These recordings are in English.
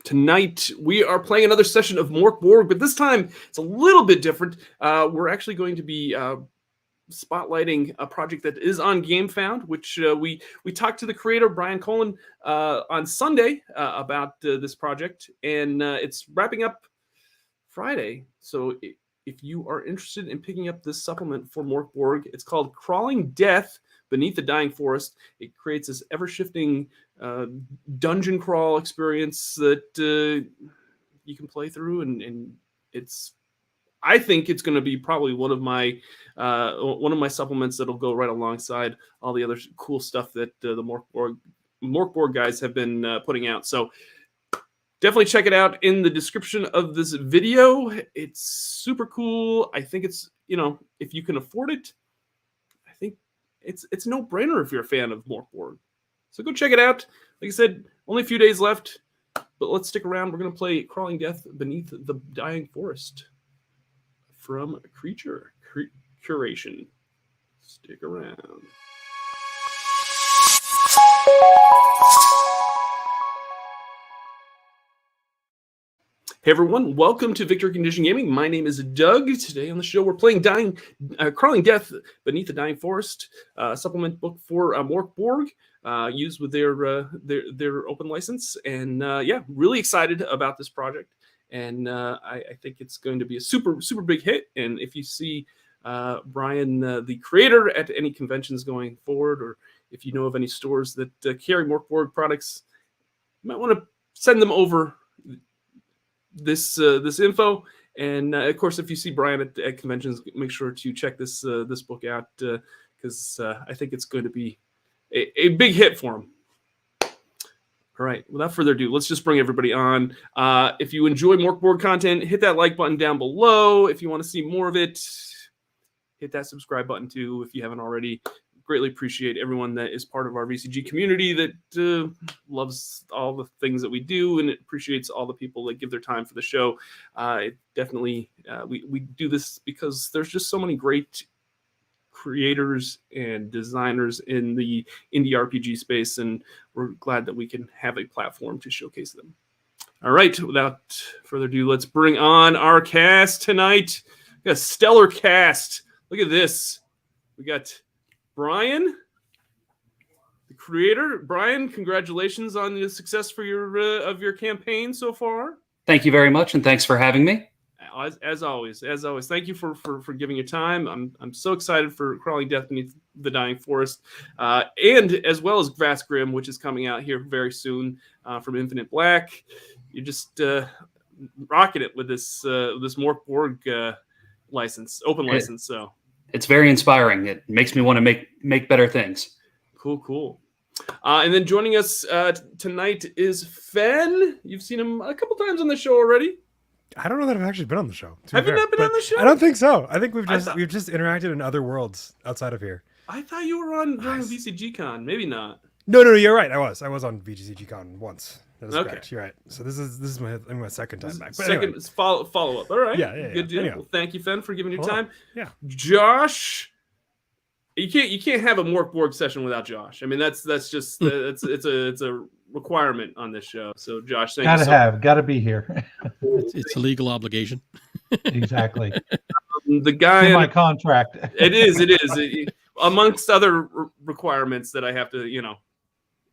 Tonight, we are playing another session of Mörk Borg, but this time it's a little bit different. We're actually going to be spotlighting a project that is on GameFound, which we talked to the creator, Colin, on Sunday about this project, and it's wrapping up Friday. So if you are interested in picking up this supplement for Mörk Borg, it's called Crawling Death Beneath the Dying Forest. It creates this ever-shifting dungeon crawl experience that you can play through, and I think it's going to be probably one of my supplements that'll go right alongside all the other cool stuff that the Mörk Borg guys have been putting out. So definitely check it out in the description of this video. It's super cool. I think it's, if you can afford it, I think it's a no-brainer if you're a fan of Mörk Borg. So go check it out. Like I said, only a few days left, but let's stick around. We're going to play Crawling Death Beneath the Dying Forest from CreatureCuration. Stick around. Hey everyone, welcome to Victory Condition Gaming. My name is Doug. Today on the show, we're playing Crawling Death Beneath the Dying Forest, supplement book for Mörk Borg, used with their open license. And yeah, really excited about this project. And I think it's going to be a super, super big hit. And if you see Brian, the creator, at any conventions going forward, or if you know of any stores that carry Mörk Borg products, you might want to send them over this info. And of course, if you see Brian at conventions, make sure to check this book out, because I think it's going to be a big hit for him. All right, without further ado, let's just bring everybody on. If you enjoy Mörk Borg content, hit that like button down below. If you want to see more of it, hit that subscribe button too if you haven't already. Greatly appreciate everyone that is part of our VCG community that loves all the things that we do, and it appreciates all the people that give their time for the show. It definitely, we do this because there's just so many great creators and designers in the indie RPG space, and we're glad that we can have a platform to showcase them. All right, without further ado, let's bring on our cast tonight. We got a stellar cast. Look at this. We got Brian, the creator. Brian, congratulations on the success for your campaign so far. Thank you very much, and thanks for having me. As always, thank you for giving your time. I'm so excited for Crawling Death Beneath the Dying Forest, and as well as Vast Grim, which is coming out here very soon from Infinite Black. You're just rocking it with this Mörk Borg license, open license. So it's very inspiring. It makes me want to make better things. Cool. And then joining us tonight is Fen. You've seen him a couple times on the show already. I don't know that I've actually been on the show. Have you not been on the show? I don't think so. I think we've just interacted in other worlds outside of here. I thought you were on during VCG Con. Maybe not. No, you're right. I was on VCG Con once. That is correct. You're right. So this is my second time back. But second anyway. follow up. All right. Yeah. Good deal. Anyhow. Well, thank you, Fen, for giving your time. Yeah. Josh, you can't have a Mörk Borg session without Josh. I mean, that's just it's a requirement on this show. So Josh, thank you. Gotta be here. It's a legal obligation. Exactly. The guy in my contract. It is. Amongst other requirements that I have to,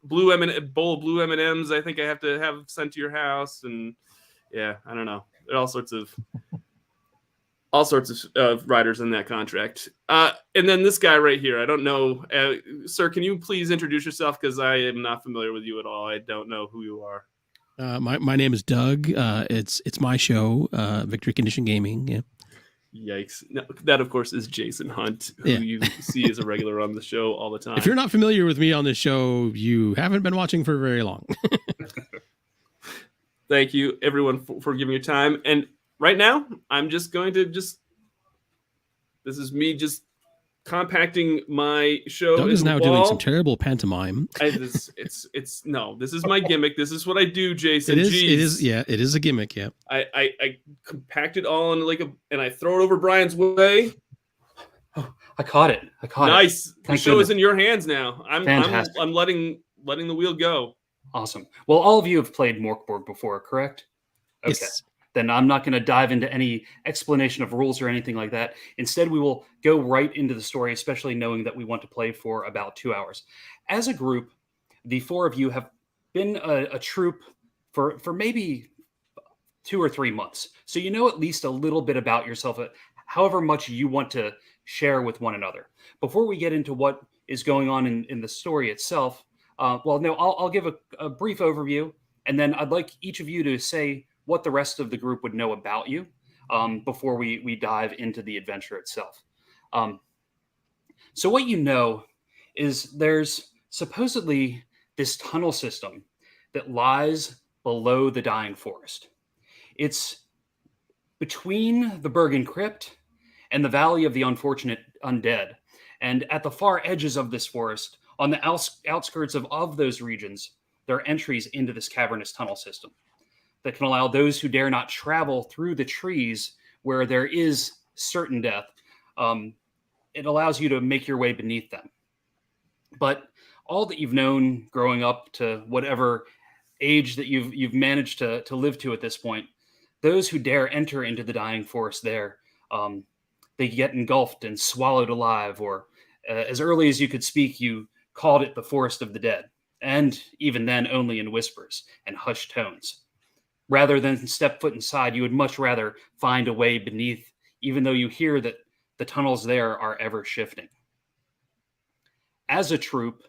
bowl of blue M&Ms. I think I have to have sent to your house, and yeah, I don't know. There are all sorts of riders in that contract. And then this guy right here, I don't know. Sir, can you please introduce yourself? Because I am not familiar with you at all. I don't know who you are. My name is Doug. It's my show, Victory Condition Gaming. Yeah. Yikes. No, that, of course, is Jason Hunt, who you see as a regular on the show all the time. If you're not familiar with me on this show, you haven't been watching for very long. Thank you, everyone, for giving your time. And right now, I'm just going to this is me just compacting my show. Doug is now doing some terrible pantomime. This is my gimmick. This is what I do, Jason. It is a gimmick. Yeah. I compact it all in and I throw it over Brian's way. Oh, I caught it. Nice. The show is in your hands now. I'm Fantastic. I'm letting the wheel go. Awesome. Well, all of you have played Mörk Borg before, correct? Okay. Yes. Then I'm not going to dive into any explanation of rules or anything like that. Instead, we will go right into the story, especially knowing that we want to play for about 2 hours. As a group, the four of you have been a troop for maybe 2 or 3 months. So you know at least a little bit about yourself, however much you want to share with one another. Before we get into what is going on in the story itself, I'll give a brief overview, and then I'd like each of you to say what the rest of the group would know about you before we dive into the adventure itself. So what you know is there's supposedly this tunnel system that lies below the dying forest. It's between the Bergen Crypt and the Valley of the Unfortunate Undead. And at the far edges of this forest, on the outskirts of those regions, there are entries into this cavernous tunnel system that can allow those who dare not travel through the trees where there is certain death. It allows you to make your way beneath them. But all that you've known growing up to whatever age that you've managed to live to at this point, those who dare enter into the dying forest there, they get engulfed and swallowed alive, or as early as you could speak, you called it the Forest of the Dead, and even then only in whispers and hushed tones. Rather than step foot inside, you would much rather find a way beneath, even though you hear that the tunnels there are ever shifting. As a troop,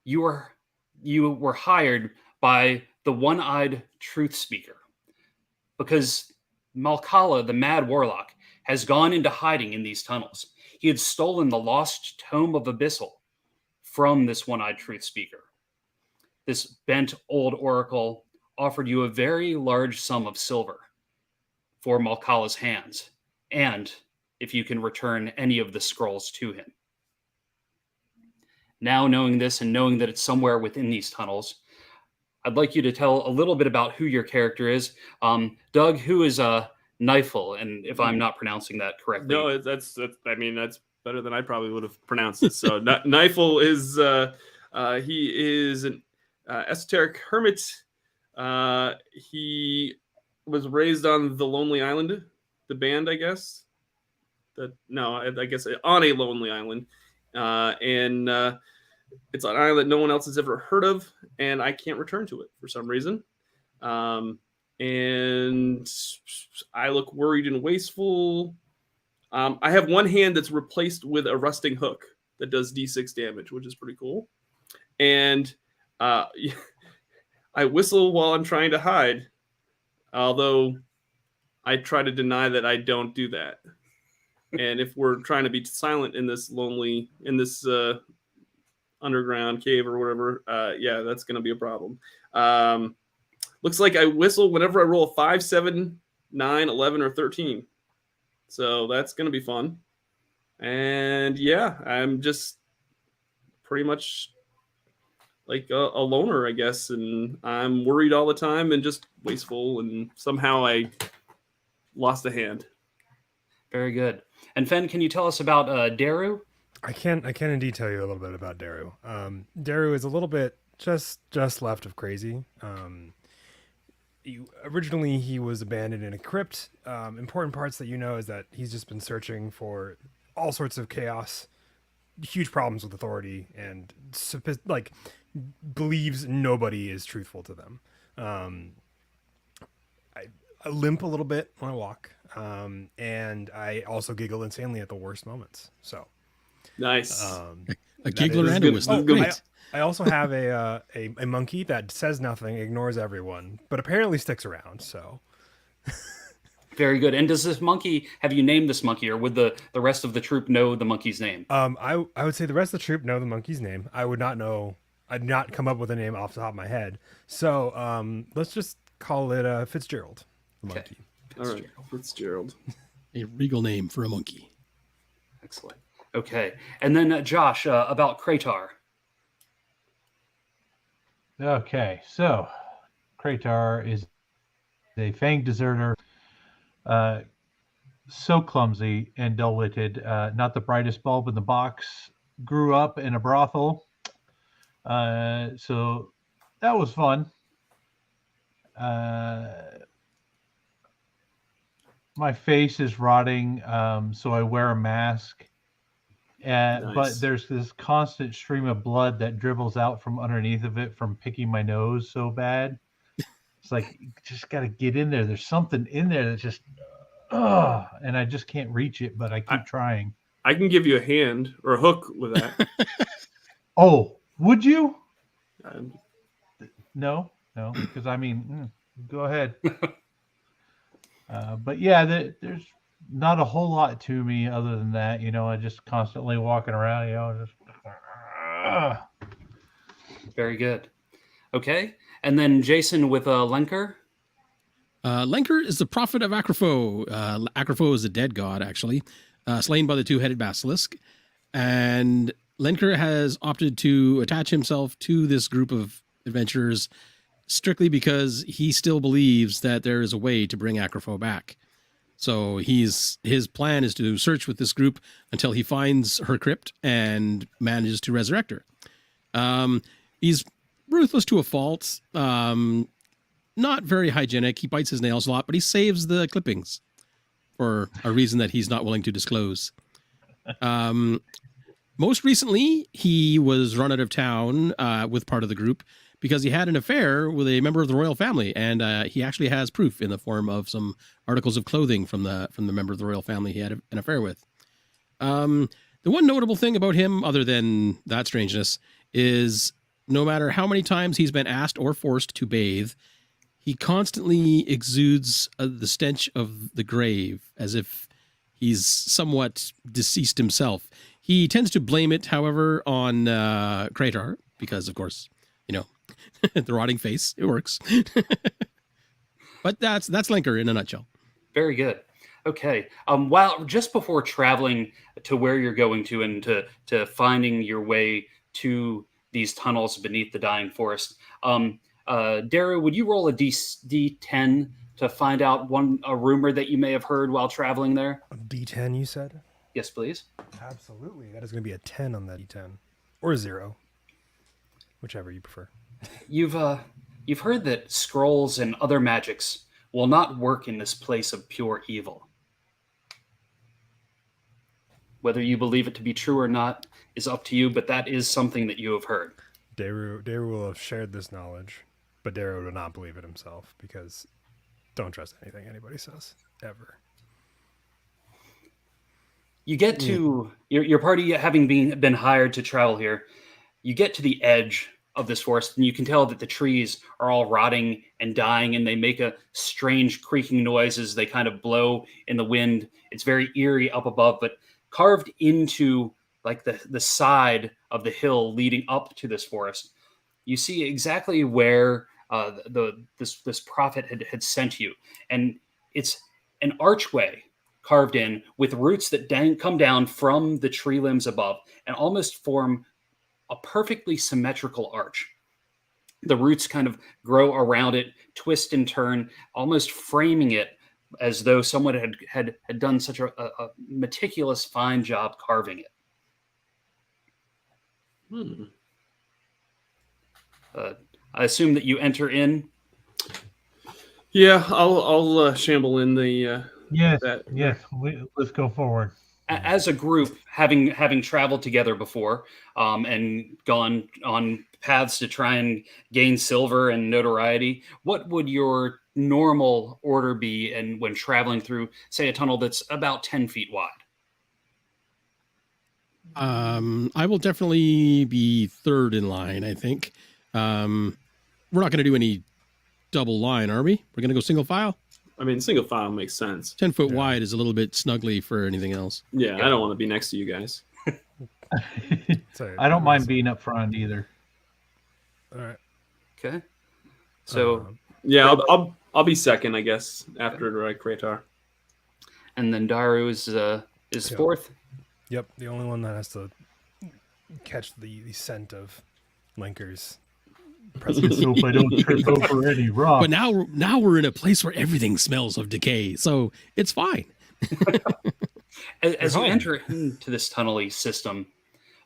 you were hired by the one-eyed truth speaker, because Malkala, the mad warlock, has gone into hiding in these tunnels. He had stolen the lost tome of Abyssal from this one-eyed truth speaker. This bent old oracle offered you a very large sum of silver for Malkala's hands, and if you can return any of the scrolls to him. Now, knowing this and knowing that it's somewhere within these tunnels, I'd like you to tell a little bit about who your character is. Doug, who is Knifel, and if I'm not pronouncing that correctly. No, that's better than I probably would have pronounced it. So Knifel is he is an esoteric hermit. He was raised on the Lonely Island, the band, I guess. I guess on a lonely island, and it's an island that no one else has ever heard of, and I can't return to it for some reason. And I look worried and wasteful. I have one hand that's replaced with a rusting hook that does D6 damage, which is pretty cool. And I whistle while I'm trying to hide, although I try to deny that I don't do that. And if we're trying to be silent in this underground cave or whatever, that's going to be a problem. Looks like I whistle whenever I roll a 5, 7, 9, 11, or 13. So that's going to be fun. And I'm just pretty much like a loner, I guess. And I'm worried all the time and just wasteful. And somehow I lost a hand. Very good. And Fen, can you tell us about Daru? I can indeed tell you a little bit about Daru. Daru is a little bit just left of crazy. Originally, he was abandoned in a crypt. Important parts that you know is that he's just been searching for all sorts of chaos, huge problems with authority, and believes nobody is truthful to them. I limp a little bit when I walk, and I also giggle insanely at the worst moments. So nice. A giggler and a whistle. Great. I also have a monkey that says nothing, ignores everyone, but apparently sticks around. So very good. And does this monkey, have you named this monkey, or would the rest of the troop know the monkey's name? I would say the rest of the troop know the monkey's name. I would not know. I'd not come up with a name off the top of my head. So let's just call it Fitzgerald. The monkey. All right, Fitzgerald. A regal name for a monkey. Excellent. Okay. And then Josh, about Kratar. Okay, so Kratar is a fanged deserter, so clumsy and dull-witted, not the brightest bulb in the box, grew up in a brothel, so that was fun. My face is rotting, so I wear a mask. Nice. But there's this constant stream of blood that dribbles out from underneath of it from picking my nose so bad. It's like, you just got to get in there. There's something in there that's just, and I just can't reach it, but I keep trying. I can give you a hand or a hook with that. Oh, would you? Um, No, because I mean, go ahead. But yeah, there's not a whole lot to me other than that. I just constantly walking around, just. Very good. Okay. And then Jason with Lenker. Lenker is the prophet of Acropho. Acropho is a dead god, actually, slain by the two-headed basilisk. And Lenker has opted to attach himself to this group of adventurers strictly because he still believes that there is a way to bring Acropho back. So his plan is to search with this group until he finds her crypt and manages to resurrect her. He's ruthless to a fault. Not very hygienic. He bites his nails a lot, but he saves the clippings for a reason that he's not willing to disclose. Most recently, he was run out of town with part of the group because he had an affair with a member of the royal family, and he actually has proof in the form of some articles of clothing from the member of the royal family he had an affair with. The one notable thing about him, other than that strangeness, is no matter how many times he's been asked or forced to bathe, he constantly exudes the stench of the grave, as if he's somewhat deceased himself. He tends to blame it, however, on Kratar, because, of course, the rotting face, it works. But that's Lenker in a nutshell. Very good. Okay. While just before traveling to where you're going to and to finding your way to these tunnels beneath the dying forest, Daru, would you roll a D10 to find out a rumor that you may have heard while traveling there? A D10, you said? Yes, please. Absolutely. That is going to be a 10 on that D10. Or a 0. Whichever you prefer. You've heard that scrolls and other magics will not work in this place of pure evil. Whether you believe it to be true or not is up to you, but that is something that you have heard. Daru will have shared this knowledge, but Daru will not believe it himself because don't trust anything anybody says, ever. You get to your party having been hired to travel here. You get to the edge of this forest, and you can tell that the trees are all rotting and dying, and they make a strange creaking noise as they kind of blow in the wind. It's very eerie up above, but carved into like the side of the hill leading up to this forest, you see exactly where this prophet had sent you, and it's an archway carved in with roots that come down from the tree limbs above and almost form a perfectly symmetrical arch. The roots kind of grow around it, twist and turn, almost framing it as though someone had done such a meticulous, fine job carving it. I assume that you enter in. Yeah, I'll shamble in the. Yes. Let's go forward. As a group, having traveled together before, and gone on paths to try and gain silver and notoriety, what would your normal order be? And when traveling through, say, a tunnel that's about 10 feet wide? I will definitely be third in line, I think. We're not going to do any double line, are we? We're going to go single file? I mean, single file makes sense. 10 foot wide is a little bit snuggly for anything else. Yeah, I don't want to be next to you guys. I don't mind being up front either. All right. Okay. So yeah, I'll be second, I guess, after Kratar. And then Daru is fourth. Yep, the only one that has to catch the scent of Lenker's presence. Let's hope I don't trip over any rock. But now we're in a place where everything smells of decay, so it's fine. As you enter into this tunnel system,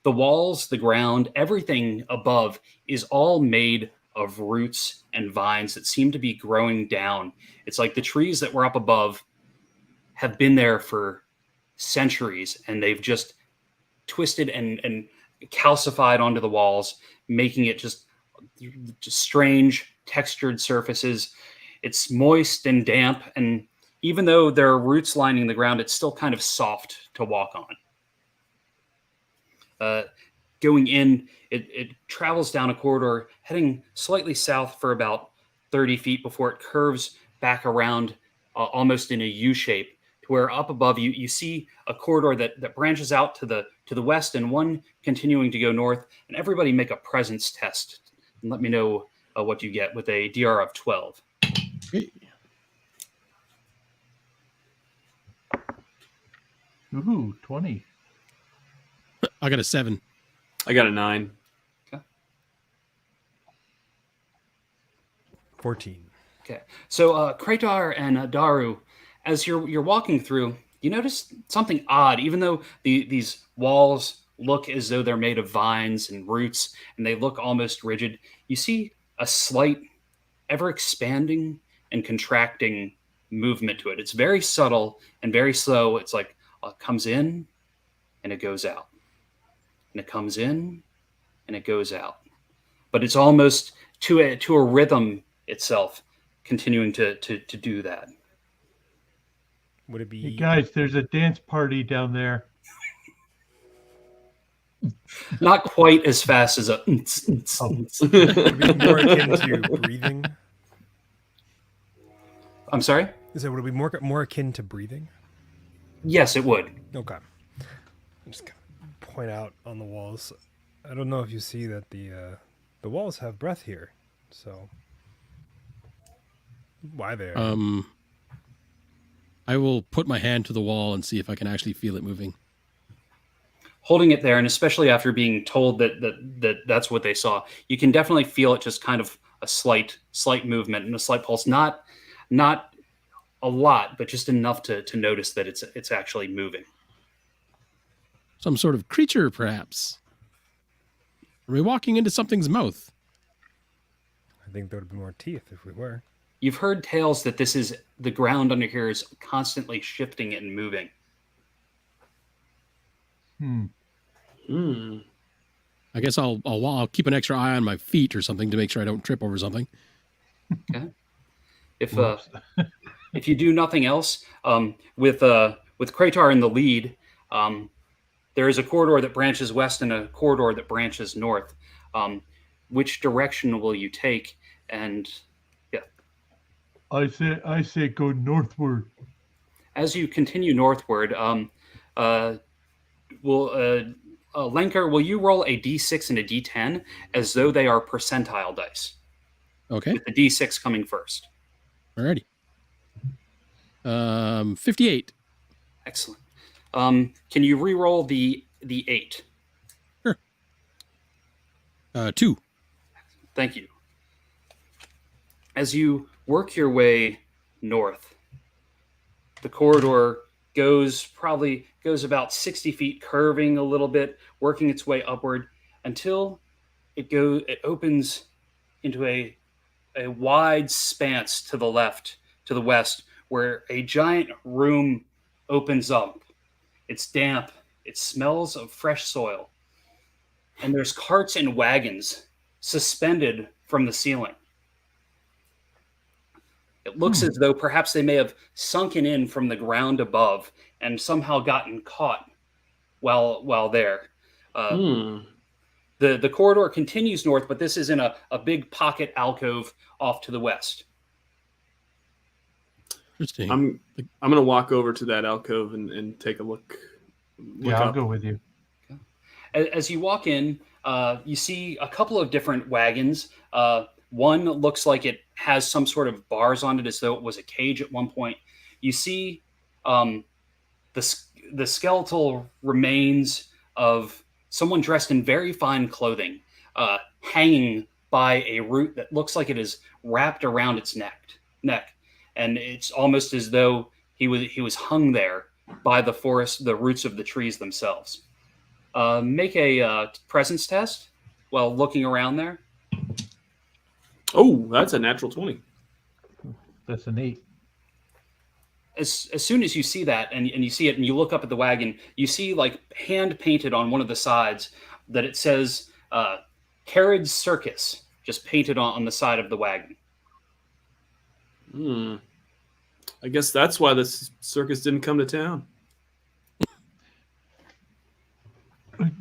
the walls, the ground, everything above is all made of roots and vines that seem to be growing down. It's like the trees that were up above have been there for centuries, and they've just twisted and calcified onto the walls, making it just strange textured surfaces. It's moist and damp, and even though there are roots lining the ground, it's still kind of soft to walk on. Going in, it travels down a corridor, heading slightly south for about 30 feet before it curves back around almost in a U shape, to where up above you see a corridor that branches out to the west and one continuing to go north. And everybody make a presence test and let me know what you get with a DR of 12. Great. Ooh, 20. I got a 7. I got a 9. 14. Okay, so Kratar and Daru, as you're walking through, you notice something odd. Even though these walls look as though they're made of vines and roots, and they look almost rigid, you see a slight, ever-expanding and contracting movement to it. It's very subtle and very slow. It's like it comes in and it goes out. And it comes in and it goes out. But it's almost to a rhythm itself, continuing to do that. Would it be Hey guys, there's a dance party down there. Not quite as fast as a. would it be more akin to breathing? I'm sorry? Is it would it be more akin to breathing? Yes, it would. Okay. I'm just gonna point out on the walls. I don't know if you see that the walls have breath here. So why there? I will put my hand to the wall and see if I can actually feel it moving. Holding it there, and especially after being told that's what they saw, you can definitely feel it, just kind of a slight movement and a slight pulse. Not a lot, but just enough to notice that it's actually moving. Some sort of creature, perhaps. Are we walking into something's mouth? I think there would be more teeth if we were. You've heard tales that the ground under here is constantly shifting and moving. I guess I'll keep an extra eye on my feet or something to make sure I don't trip over something. Okay. If you do nothing else, with Kratar in the lead, there is a corridor that branches west and a corridor that branches north. Which direction will you take? And yeah, I say go northward. as you continue northward, Lenker, will you roll a d6 and a d10 as though they are percentile dice? Okay. With the d6 coming first. Alrighty. 58. Excellent. Can you re-roll the 8? Sure. 2. Thank you. As you work your way north, the corridor goes about 60 feet, curving a little bit, working its way upward until it opens into a wide expanse to the left, to the west, where a giant room opens up. It's damp. It smells of fresh soil. And there's carts and wagons suspended from the ceiling. It looks as though perhaps they may have sunken in from the ground above and somehow gotten caught while there. The corridor continues north, but this is in a big pocket alcove off to the west. Interesting. I'm gonna walk over to that alcove and take a look. I'll go with you. As you walk in, you see a couple of different wagons. One looks like it has some sort of bars on it, as though it was a cage at one point. You see the skeletal remains of someone dressed in very fine clothing, hanging by a root that looks like it is wrapped around its neck, and it's almost as though he was hung there by the forest, the roots of the trees themselves. Make a presence test while looking around there. Oh, that's a natural 20. That's an 8. As soon as you see that and you see it and you look up at the wagon, you see like hand painted on one of the sides that it says Carriage Circus, just painted on the side of the wagon. I guess that's why this circus didn't come to town.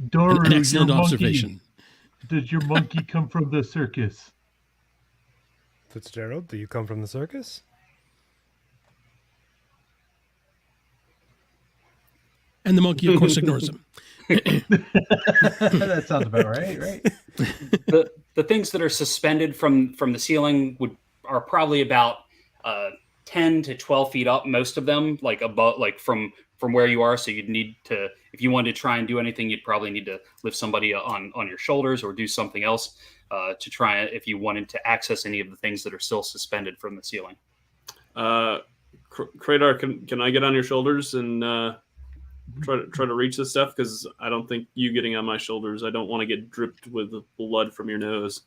Doru, An excellent your observation. Monkey, does your monkey come from the circus? Fitzgerald, do you come from the circus? And the monkey, of course, ignores him. That sounds about right? The things that are suspended from the ceiling are probably about 10 to 12 feet up, most of them, like above, like from where you are. So you'd need to, if you wanted to try and do anything, you'd probably need to lift somebody on your shoulders or do something else to try it if you wanted to access any of the things that are still suspended from the ceiling. Kratar, can I get on your shoulders and try to reach this stuff? Because I don't think you getting on my shoulders, I don't want to get dripped with blood from your nose.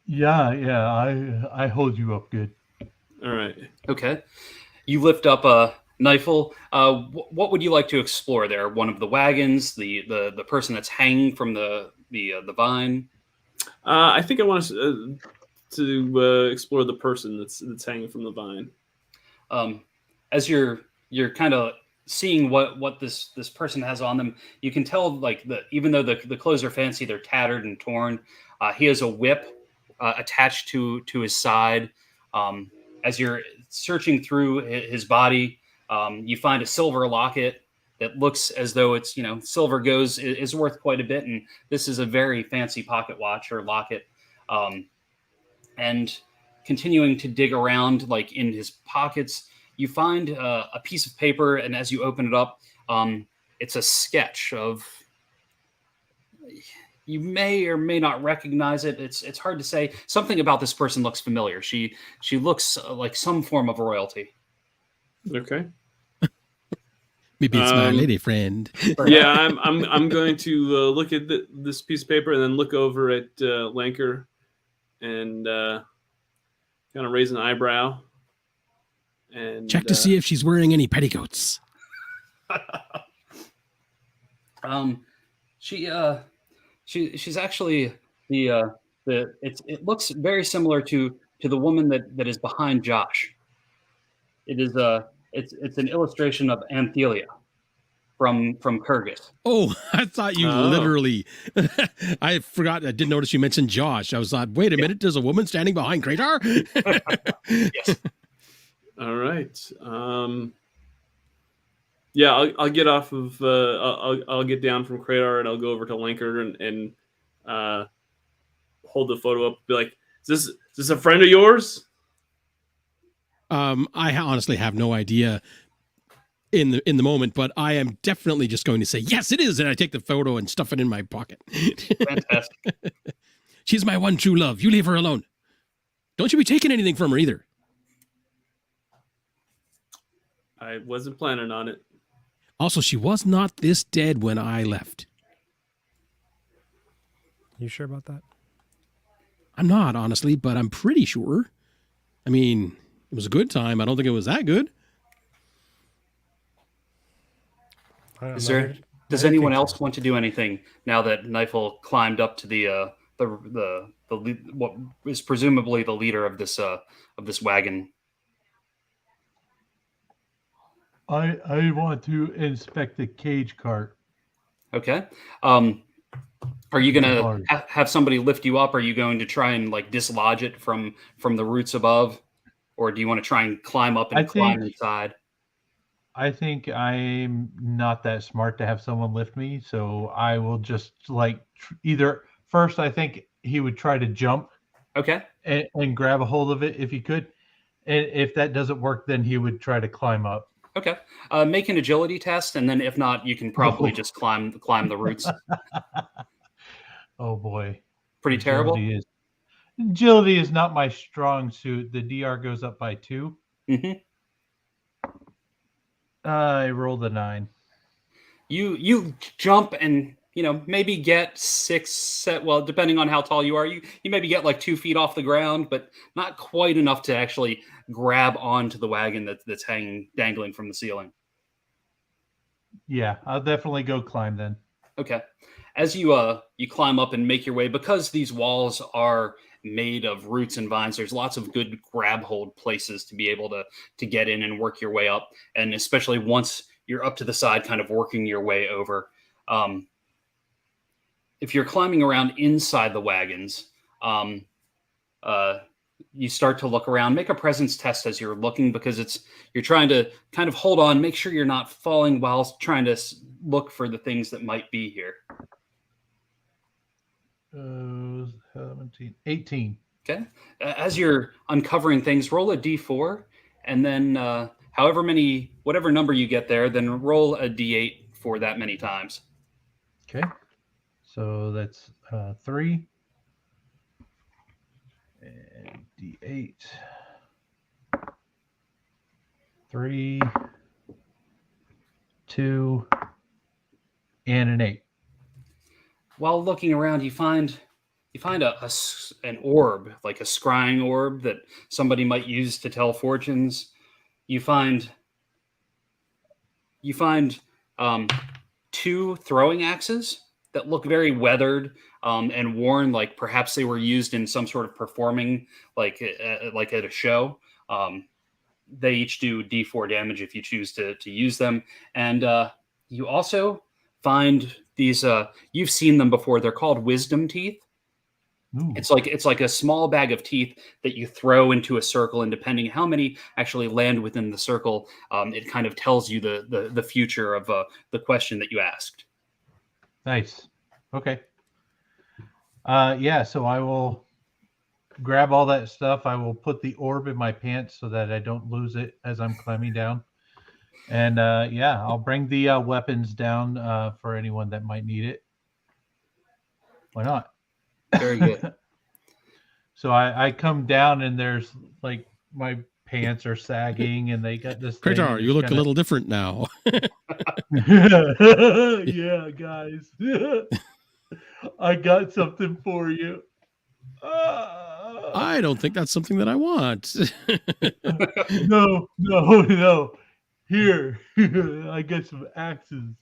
Yeah. I hold you up good. All right. Okay. You lift up a Knifel. What would you like to explore there? One of the wagons, the person that's hanging from the vine. I think I want to explore the person that's hanging from the vine. As you're kind of seeing what this person has on them, you can tell like even though the clothes are fancy, they're tattered and torn. He has a whip attached to his side. As you're searching through his body, you find a silver locket that looks as though it's, silver is worth quite a bit. And this is a very fancy pocket watch or locket. And continuing to dig around like in his pockets, you find a piece of paper. And as you open it up, it's a sketch of, you may or may not recognize it. It's hard to say. Something about this person looks familiar. She looks like some form of royalty. Okay. Maybe it's my lady friend. Yeah, I'm going to look at this piece of paper and then look over at Lanker and kind of raise an eyebrow and Check to see if she's wearing any petticoats. She's actually it looks very similar to the woman that is behind Josh. It is it's an illustration of Anthelia from Kyrgyz. Oh, I thought you literally. I forgot. I didn't notice you mentioned Josh. I was like, wait a minute. There's a woman standing behind Kratar. Yes. All right. Yeah, I'll get off of. I'll get down from Kratar and I'll go over to Lanker and hold the photo up. Be like, is this a friend of yours? I honestly have no idea in the moment, but I am definitely just going to say yes, it is, and I take the photo and stuff it in my pocket. Fantastic. She's my one true love. You leave her alone. Don't you be taking anything from her either. I wasn't planning on it. Also, she was not this dead when I left. You sure about that? I'm not, honestly, but I'm pretty sure. I mean, it was a good time. I don't think it was that good. Does anyone else want to do anything now that Knifel climbed up to the what is presumably the leader of this wagon? I want to inspect the cage cart. Okay. Are you going to have somebody lift you up? Are you going to try and like dislodge it from the roots above? Or do you want to try and climb up and climb inside? I think I'm not that smart to have someone lift me. So I will just either first, I think he would try to jump. Okay. And grab a hold of it if he could. And if that doesn't work, then he would try to climb up. Okay. Make an agility test, and then if not, you can probably just climb the roots. Oh boy. Pretty terrible. Agility is not my strong suit. The DR goes up by 2. Mm-hmm. I rolled a 9. You jump and maybe get 6 well, depending on how tall you are, you maybe get like 2 feet off the ground, but not quite enough to actually grab onto the wagon that's dangling from the ceiling. Yeah, I'll definitely go climb then. Okay. As you climb up and make your way, because these walls are made of roots and vines, there's lots of good grab hold places to be able to get in and work your way up. And especially once you're up to the side, kind of working your way over. If you're climbing around inside the wagons, you start to look around. Make a presence test as you're looking, because you're trying to kind of hold on, make sure you're not falling while trying to look for the things that might be here. 17, 18. Okay. As you're uncovering things, roll a d4, and then whatever number you get there, then roll a d8 for that many times. Okay. So that's 3 and d8. 3, 2, and an 8. While looking around, you find an orb, like a scrying orb that somebody might use to tell fortunes. You find 2 throwing axes that look very weathered and worn, like perhaps they were used in some sort of performing, like at a show. They each do d4 damage if you choose to use them. And you also find these, you've seen them before. They're called wisdom teeth. Ooh. It's like a small bag of teeth that you throw into a circle, and depending how many actually land within the circle, it kind of tells you the future of the question that you asked. Nice. Okay. Yeah, so I will grab all that stuff. I will put the orb in my pants so that I don't lose it as I'm climbing down. And I'll bring the weapons down for anyone that might need it. Why not? Very good. So I come down, and there's like my pants are sagging, and they got this thing. Kratar, you look a little different now. Yeah, guys. I got something for you. I don't think that's something that I want. No. Here, I got some axes.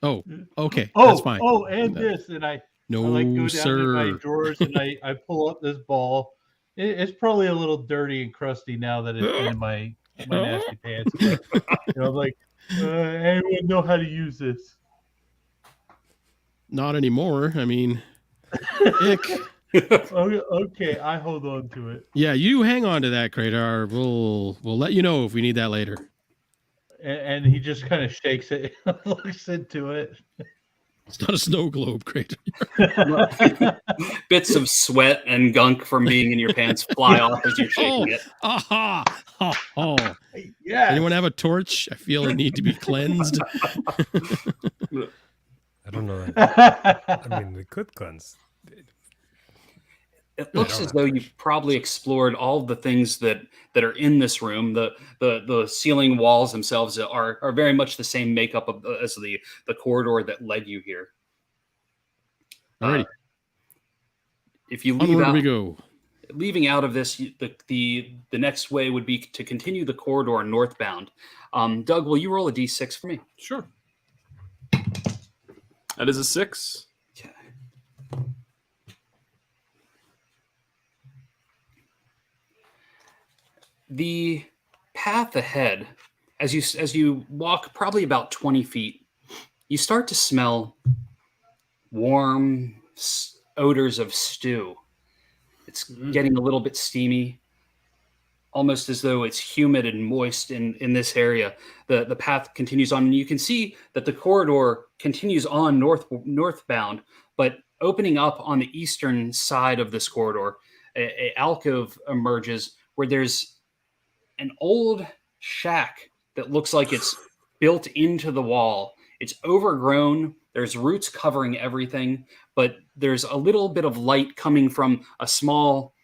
Oh, okay. Oh, that's fine. And this, and I No, like go down sir. to my drawers, and I pull up this ball. It's probably a little dirty and crusty now that it's in my nasty pants. But, I'm like, anyone know how to use this? Not anymore. I mean, ick. Okay, I hold on to it. Yeah, you hang on to that, Kratar. We'll let you know if we need that later. And he just kind of shakes it, looks into it. It's not a snow globe, Kratar. Bits of sweat and gunk from being in your pants fly off as you're shaking it. Aha! Oh. Yeah. Anyone have a torch? I feel I need to be cleansed. I don't know that. I mean, we could cleanse. It looks as though you've probably explored all the things that are in this room. The ceiling walls themselves are very much the same makeup as the corridor that led you here. Alrighty. If you leaving out of this, the next way would be to continue the corridor northbound. Doug, will you roll a d6 for me? Sure. That is a 6. Okay. The path ahead, as you walk probably about 20 feet, you start to smell warm odors of stew. It's getting a little bit steamy, almost as though it's humid and moist in this area. The path continues on, and you can see that the corridor continues on northbound, but opening up on the eastern side of this corridor, a alcove emerges where there's an old shack that looks like it's built into the wall. It's overgrown. There's roots covering everything, but there's a little bit of light coming from a small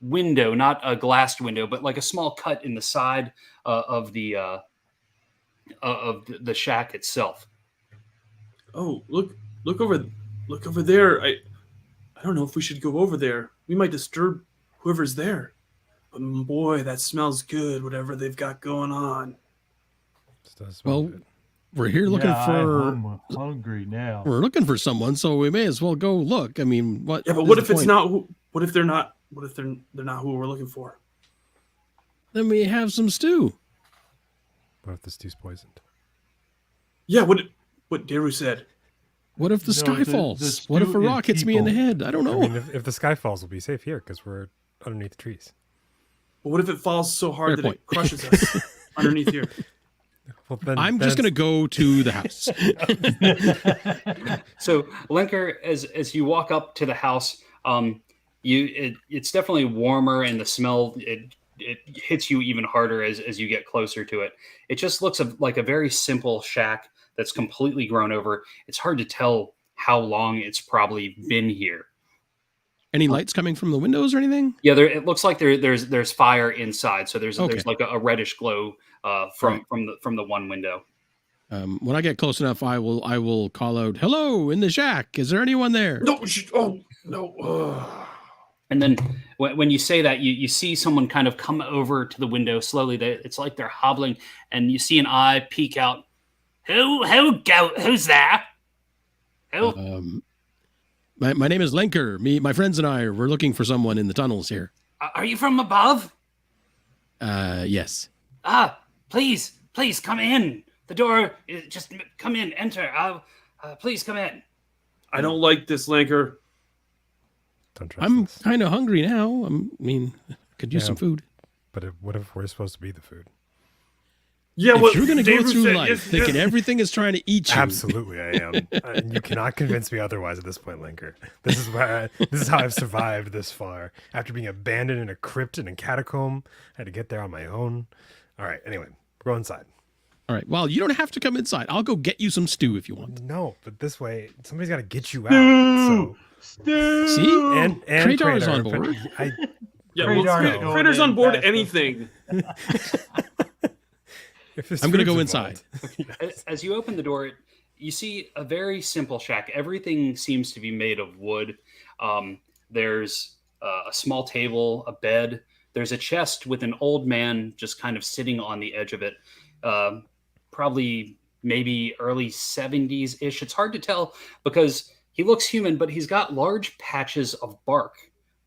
window, not a glassed window, but like a small cut in the side of the shack itself. Oh, look! Look over there. I don't know if we should go over there. We might disturb whoever's there. But boy, that smells good, whatever they've got going on. This does smell Well, good. we're here looking for. I'm hungry now. We're looking for someone, so we may as well go look. I mean, what? Yeah, but is what the if it's point? not? What if they're not? What if they're not who we're looking for? Then we have some stew. What if the stew's poisoned? Yeah, what Daru said. What if the No, sky the falls? What if a stew is rock hits me in the people. head? I don't I know. mean, if the sky falls, we'll be safe here because we're underneath the trees. But what if it falls so hard Fair that point. it crushes us underneath here? Well, then, I'm just going to go to the house. So, Lenker, as you walk up to the house, it's definitely warmer, and the smell it hits you even harder as you get closer to it. It just looks like a very simple shack that's completely grown over. It's hard to tell how long it's probably been here. Any lights coming from the windows or anything? Yeah, it looks like there's fire inside, so there's Okay. like a reddish glow from the one window. When I get close enough, I will call out, "Hello, in the shack. Is there anyone there?" No. Oh no. And then when you say that, you see someone kind of come over to the window slowly. It's like they're hobbling, and you see an eye peek out. Who's there? Who? My name is Lenker. My friends and I, we're looking for someone in the tunnels here. Are you from above? Yes. Please come in. The door is just come in, enter. Please come in. I don't like this, Lanker. Don't trust I'm this. kind of hungry now. I mean, could use Yeah. some food. But what if we're supposed to be the food? Yeah, If you're going to go Daru through said, life yes, thinking yes. everything is trying to eat you, Absolutely, I am. And you cannot convince me otherwise at this point, Linker. This is how I've survived this far. After being abandoned in a crypt in a catacomb, I had to get there on my own. All right, anyway, go inside. all right. Well, you don't have to come inside. I'll go get you some stew if you want. No, but this way, somebody's got to get you out. So, Stew! See? and Kratar's Kratar, on board. but Yeah, Kratar well, is going Critter's in on board fast. anything. if this I'm gonna food's go involved- As you open the door, you see a very simple shack. Everything seems to be made of wood. There's a small table, a bed. There's a chest with an old man just kind of sitting on the edge of it. Probably maybe early 70s-ish. It's hard to tell because he looks human, but he's got large patches of bark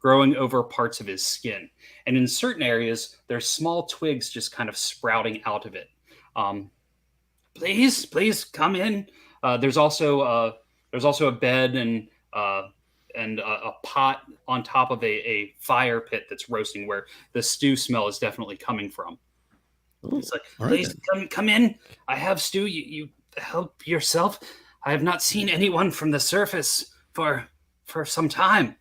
growing over parts of his skin. And in certain areas, there's small twigs just kind of sprouting out of it. Please come in. There's also a bed and a pot on top of a fire pit that's roasting, where the stew smell is definitely coming from. It's like, all right please come in. I have stew. You help yourself. I have not seen anyone from the surface for some time.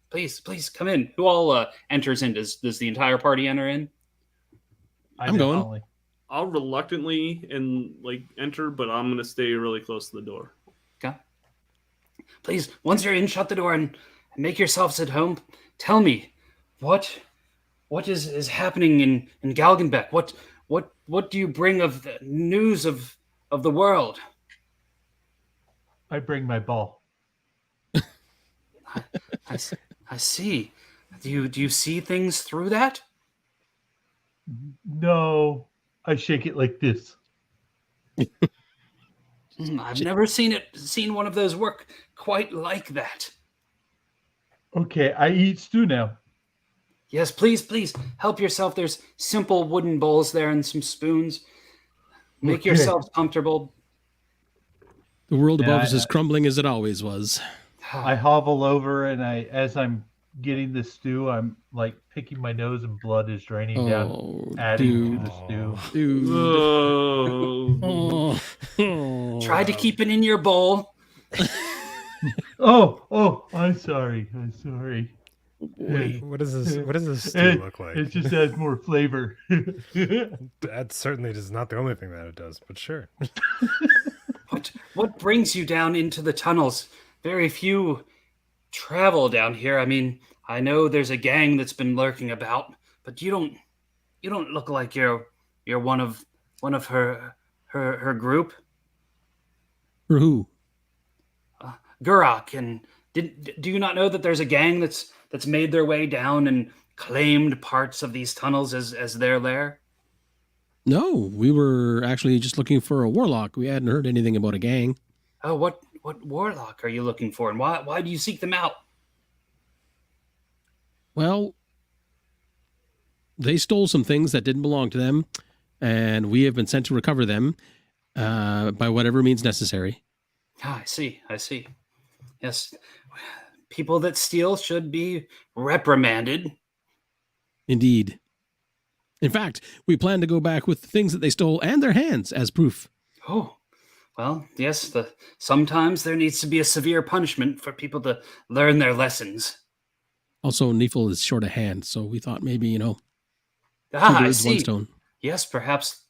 Please come in. Who all enters in? Does the entire party enter in? I'm going. definitely. I'll reluctantly enter, but I'm gonna stay really close to the door. Okay. Please, once you're in, shut the door and make yourselves at home. Tell me, what is happening in Galgenbeck? What do you bring of the news of the world? I bring my ball. I see. Do you see things through that? No, I shake it like this. I've never seen one of those work quite like that. Okay, I eat stew now. Yes, please help yourself. There's simple wooden bowls there and some spoons. Make Okay. yourselves comfortable. The world Yeah, above us is crumbling as it always was. I hobble over and as I'm getting the stew, I'm like picking my nose and blood is draining down, Oh, adding dude. to the stew. Dude. Oh. Oh. Try to keep it in your bowl. Oh, I'm sorry. What does this stew It, look like? it just adds more flavor. That certainly is not the only thing that it does, but sure. What brings you down into the tunnels? Very few travel down here. I mean, I know there's a gang that's been lurking about, but you don't look like you're one of her group. For who? Gurak, and do you not know that there's a gang that's made their way down and claimed parts of these tunnels as their lair? No, we were actually just looking for a warlock. We hadn't heard anything about a gang. Oh, what warlock are you looking for, and why do you seek them out? Well, they stole some things that didn't belong to them, and we have been sent to recover them by whatever means necessary. Ah, I see. Yes, people that steal should be reprimanded. Indeed. In fact, we plan to go back with the things that they stole and their hands as proof. Oh, well, yes, sometimes there needs to be a severe punishment for people to learn their lessons. Also, Neefel is short of hands, so we thought maybe, two I birds, see. one stone. Yes, perhaps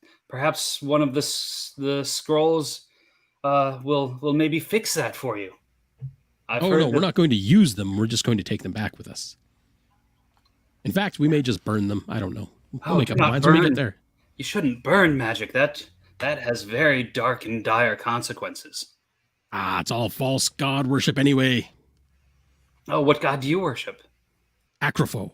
one of the scrolls will maybe fix that for you. We're not going to use them. We're just going to take them back with us. In fact, we may just burn them. I don't know. We'll make up our minds when we get there. You shouldn't burn magic. That has very dark and dire consequences. It's all false god worship anyway. Oh, what god do you worship? Acropho.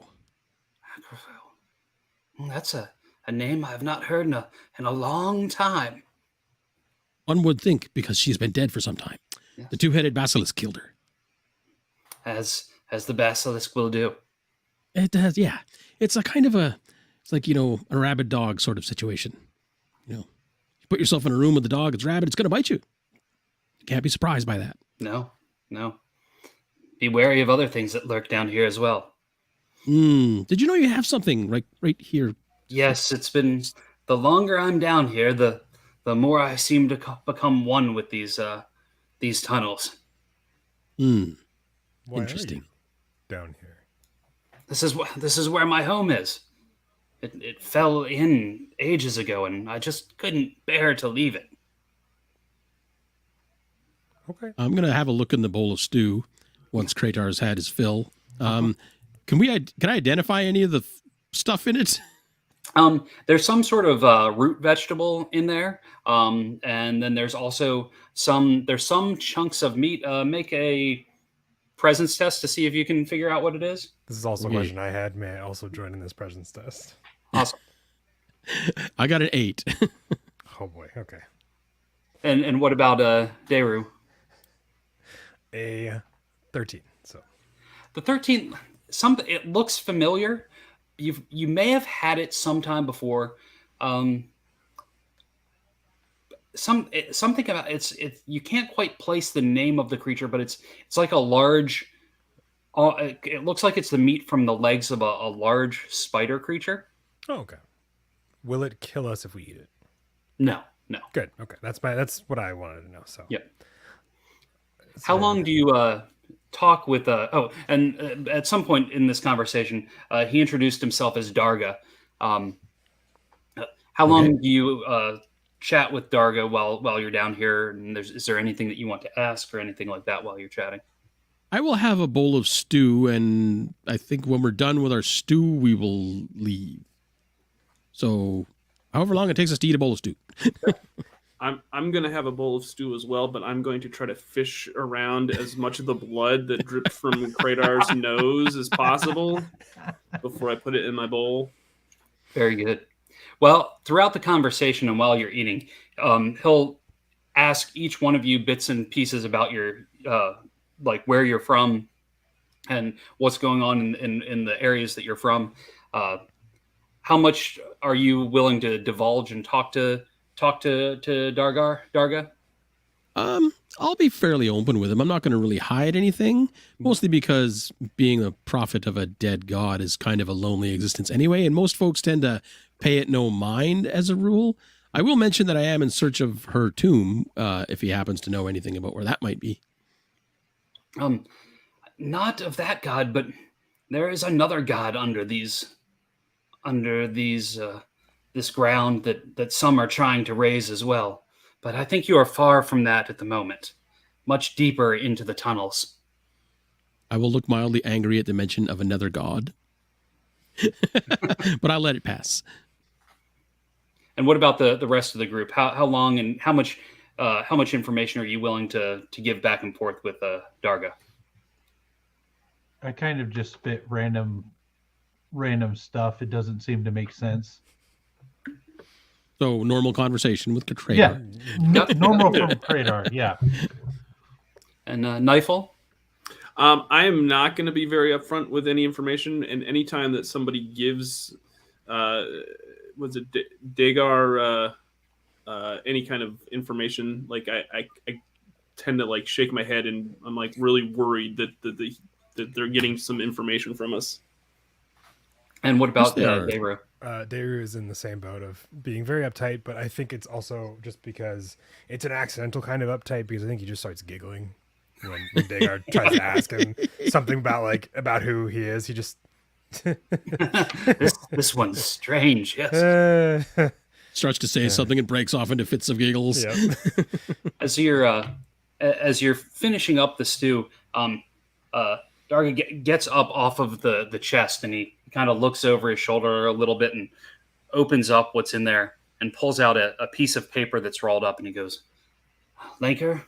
That's a name I've not heard in a long time. One would think, because she's been dead for some time. Yes. The two-headed basilisk killed her. As the basilisk will do. It does, yeah. It's like, a rabid dog sort of situation. You put yourself in a room with the dog, it's rabid, it's going to bite you. You can't be surprised by that. No. Be wary of other things that lurk down here as well. Did you know you have something right here? Yes, it's been the longer I'm down here, the more I seem to become one with these tunnels. Why Interesting. are you down here? This is where my home is. It fell in ages ago, and I just couldn't bear to leave it. Okay. I'm going to have a look in the bowl of stew once Kratar's had his fill. Can I identify any of the stuff in it? There's some sort of root vegetable in there, and then there's also some chunks of meat. Make a presence test to see if you can figure out what it is. This is also a question I had. May I also join in this presence test? Awesome. I got an 8. Oh boy. Okay. And what about Deru? A 13. So The 13. It looks familiar. You may have had it sometime before. Something about it's you can't quite place the name of the creature, but it's like a large. It looks like it's the meat from the legs of a large spider creature. oh, okay. Will it kill us if we eat it? No. Good. Okay. That's what I wanted to know. So Yep. How long do you talk with? And at some point in this conversation, he introduced himself as Darga. How long do you chat with Darga while you're down here? And is there anything that you want to ask or anything like that while you're chatting? I will have a bowl of stew, and I think when we're done with our stew, we will leave. So, however long it takes us to eat a bowl of stew. I'm going to have a bowl of stew as well, but I'm going to try to fish around as much of the blood that dripped from Kratar's nose as possible before I put it in my bowl. Very good. Well, throughout the conversation and while you're eating, he'll ask each one of you bits and pieces about your, like where you're from and what's going on in the areas that you're from. How much are you willing to divulge and talk to Darga? I'll be fairly open with him. I'm not going to really hide anything, mostly because being a prophet of a dead god is kind of a lonely existence anyway, and most folks tend to pay it no mind as a rule. I will mention that I am in search of her tomb, if he happens to know anything about where that might be. Not of that god, but there is another god under this ground that some are trying to raise as well. But I think you are far from that at the moment, much deeper into the tunnels. I will look mildly angry at the mention of another god, but I'll let it pass. And what about the rest of the group? How long and how much how much information are you willing to give back and forth with Darga? I kind of just spit random stuff. It doesn't seem to make sense. So normal conversation with Kratar. Yeah, normal from Kratar. Yeah. And Knifel? I am not going to be very upfront with any information, and anytime that somebody gives, Dagar, any kind of information, like I tend to like shake my head, and I'm like really worried that they're getting some information from us. And what about Yes, Dayru? Dayru is in the same boat of being very uptight, but I think it's also just because it's an accidental kind of uptight, because I think he just starts giggling when Dagar tries to ask him something about who he is. He just this one's strange. Yes. Starts to say something and breaks off into fits of giggles. Yep. As you're finishing up the stew, Darga gets up off of the chest, and he kind of looks over his shoulder a little bit and opens up what's in there and pulls out a piece of paper that's rolled up, and he goes, "Lanker,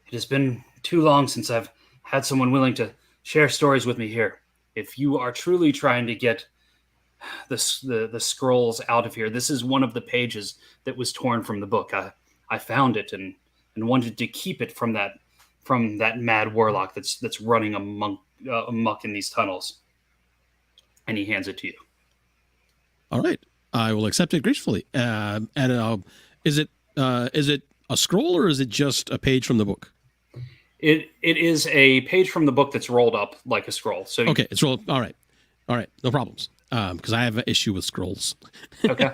it has been too long since I've had someone willing to share stories with me here. If you are truly trying to get the scrolls out of here, this is one of the pages that was torn from the book. I found it and wanted to keep it from that mad warlock that's running amok in these tunnels." And he hands it to you. All right, I will accept it gracefully. Is it a scroll, or is it just a page from the book? It is a page from the book that's rolled up like a scroll. So Okay, it's rolled. All right, no problems. Because I have an issue with scrolls. Okay.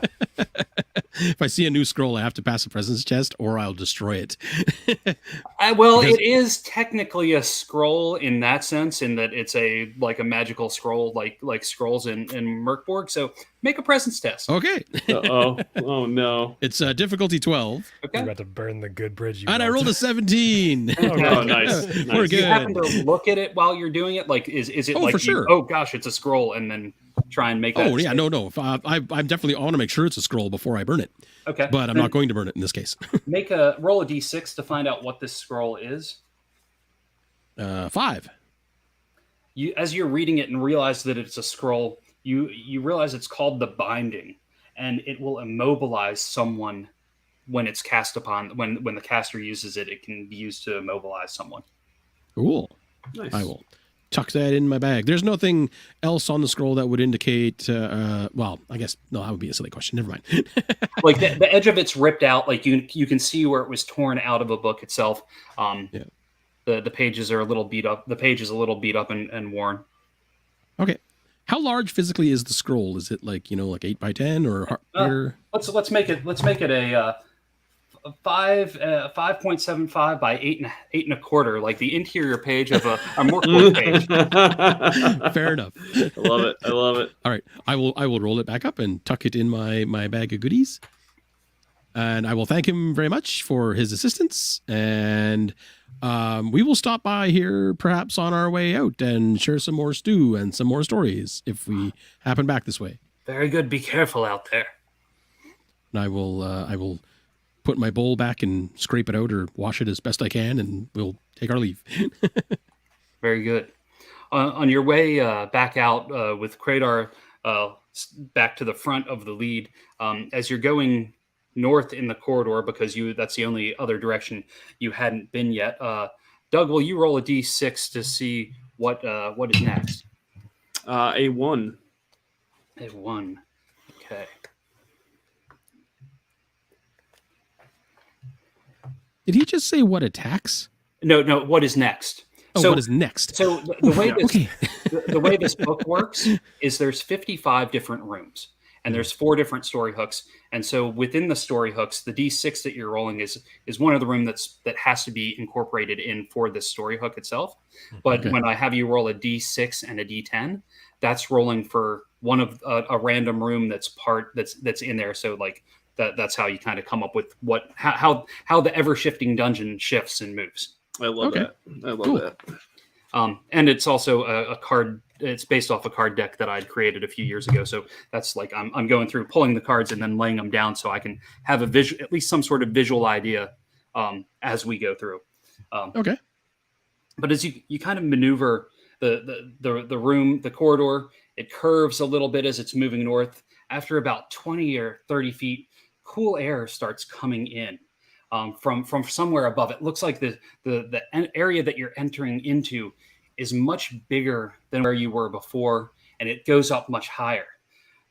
If I see a new scroll, I have to pass a presence test, or I'll destroy it. It is technically a scroll in that sense, in that it's a magical scroll, like scrolls in Mörk Borg. So make a presence test. Okay. Oh no! It's difficulty 12. Okay. You're about to burn the good bridge. And I rolled a 17. Oh, nice. We're Do you happen good. to look at it while you're doing it? Like, is it Oh, like, for sure. oh gosh, it's a scroll, and then try and make that? Oh, yeah, no. I'm definitely, I want to make sure it's a scroll before I burn it. Okay. But I'm not going to burn it in this case. Roll a d6 to find out what this scroll is. 5. As you're reading it and realize that it's a scroll, you realize it's called the Binding, and it will immobilize someone when it's cast upon. When the caster uses it, it can be used to immobilize someone. Cool. Nice. I will tuck that in my bag. There's nothing else on the scroll that would indicate, well, I guess, no, that would be a silly question. Never mind. Like the edge of it's ripped out. Like you can see where it was torn out of a book itself. Yeah. The pages are a little beat up. The page is a little beat up and worn. Okay. How large physically is the scroll? Is it like 8 by 10 or bigger? Let's make it a 5.75 by 8 and a quarter, like the interior page of a Mörk Borg page. Fair enough. I love it. All right. I will roll it back up and tuck it in my bag of goodies. And I will thank him very much for his assistance. And we will stop by here perhaps on our way out and share some more stew and some more stories if we happen back this way. Very good. Be careful out there. And I will put my bowl back and scrape it out or wash it as best I can, and we'll take our leave. Very good. On your way back out with Kratar back to the front of the lead, as you're going north in the corridor, because that's the only other direction you hadn't been yet. Doug, will you roll a d6 to see what is next? A 1. A 1. Okay. Did he just say what attacks? No. What is next? Oh, So- what is next? So the way this, Okay. the way this book works is there's 55 different rooms, and there's 4 different story hooks. And so within the story hooks, the D6 that you're rolling is one of the room that has to be incorporated in for this story hook itself. But Okay. when I have you roll a D6 and a D10, that's rolling for one of a random room that's in there. So like that's how you kind of come up with how the ever shifting dungeon shifts and moves. I love Okay. that. I love Cool. that. And it's also a card. It's based off a card deck that I'd created a few years ago. So that's like I'm going through pulling the cards and then laying them down so I can have at least some sort of visual idea as we go through. Okay. But as you kind of maneuver the room, the corridor, it curves a little bit as it's moving north. After about 20 or 30 feet, cool air starts coming in from somewhere above. It looks like the area that you're entering into is much bigger than where you were before, and it goes up much higher.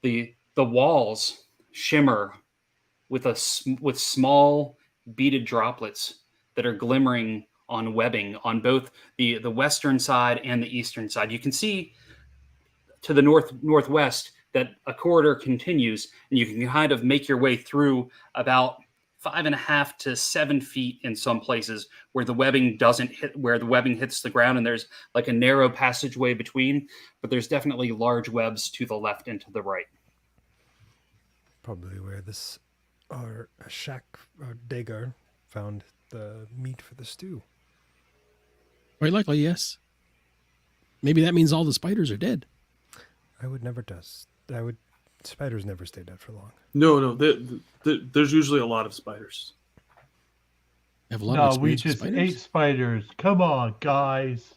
The walls shimmer with small beaded droplets that are glimmering on webbing on both the western side and the eastern side. You can see to the northwest that a corridor continues, and you can kind of make your way through about 5.5 to 7 feet in some places where the webbing doesn't hit, where the webbing hits the ground, and there's like a narrow passageway between, but there's definitely large webs to the left and to the right. Probably where this our shack or Dagar found the meat for the stew. Quite likely, yes. Maybe that means all the spiders are dead. I would never does. Spiders never stay dead for long. No. There's usually a lot of spiders. I have a lot of No, experience we with just spiders. ate spiders. Come on, guys.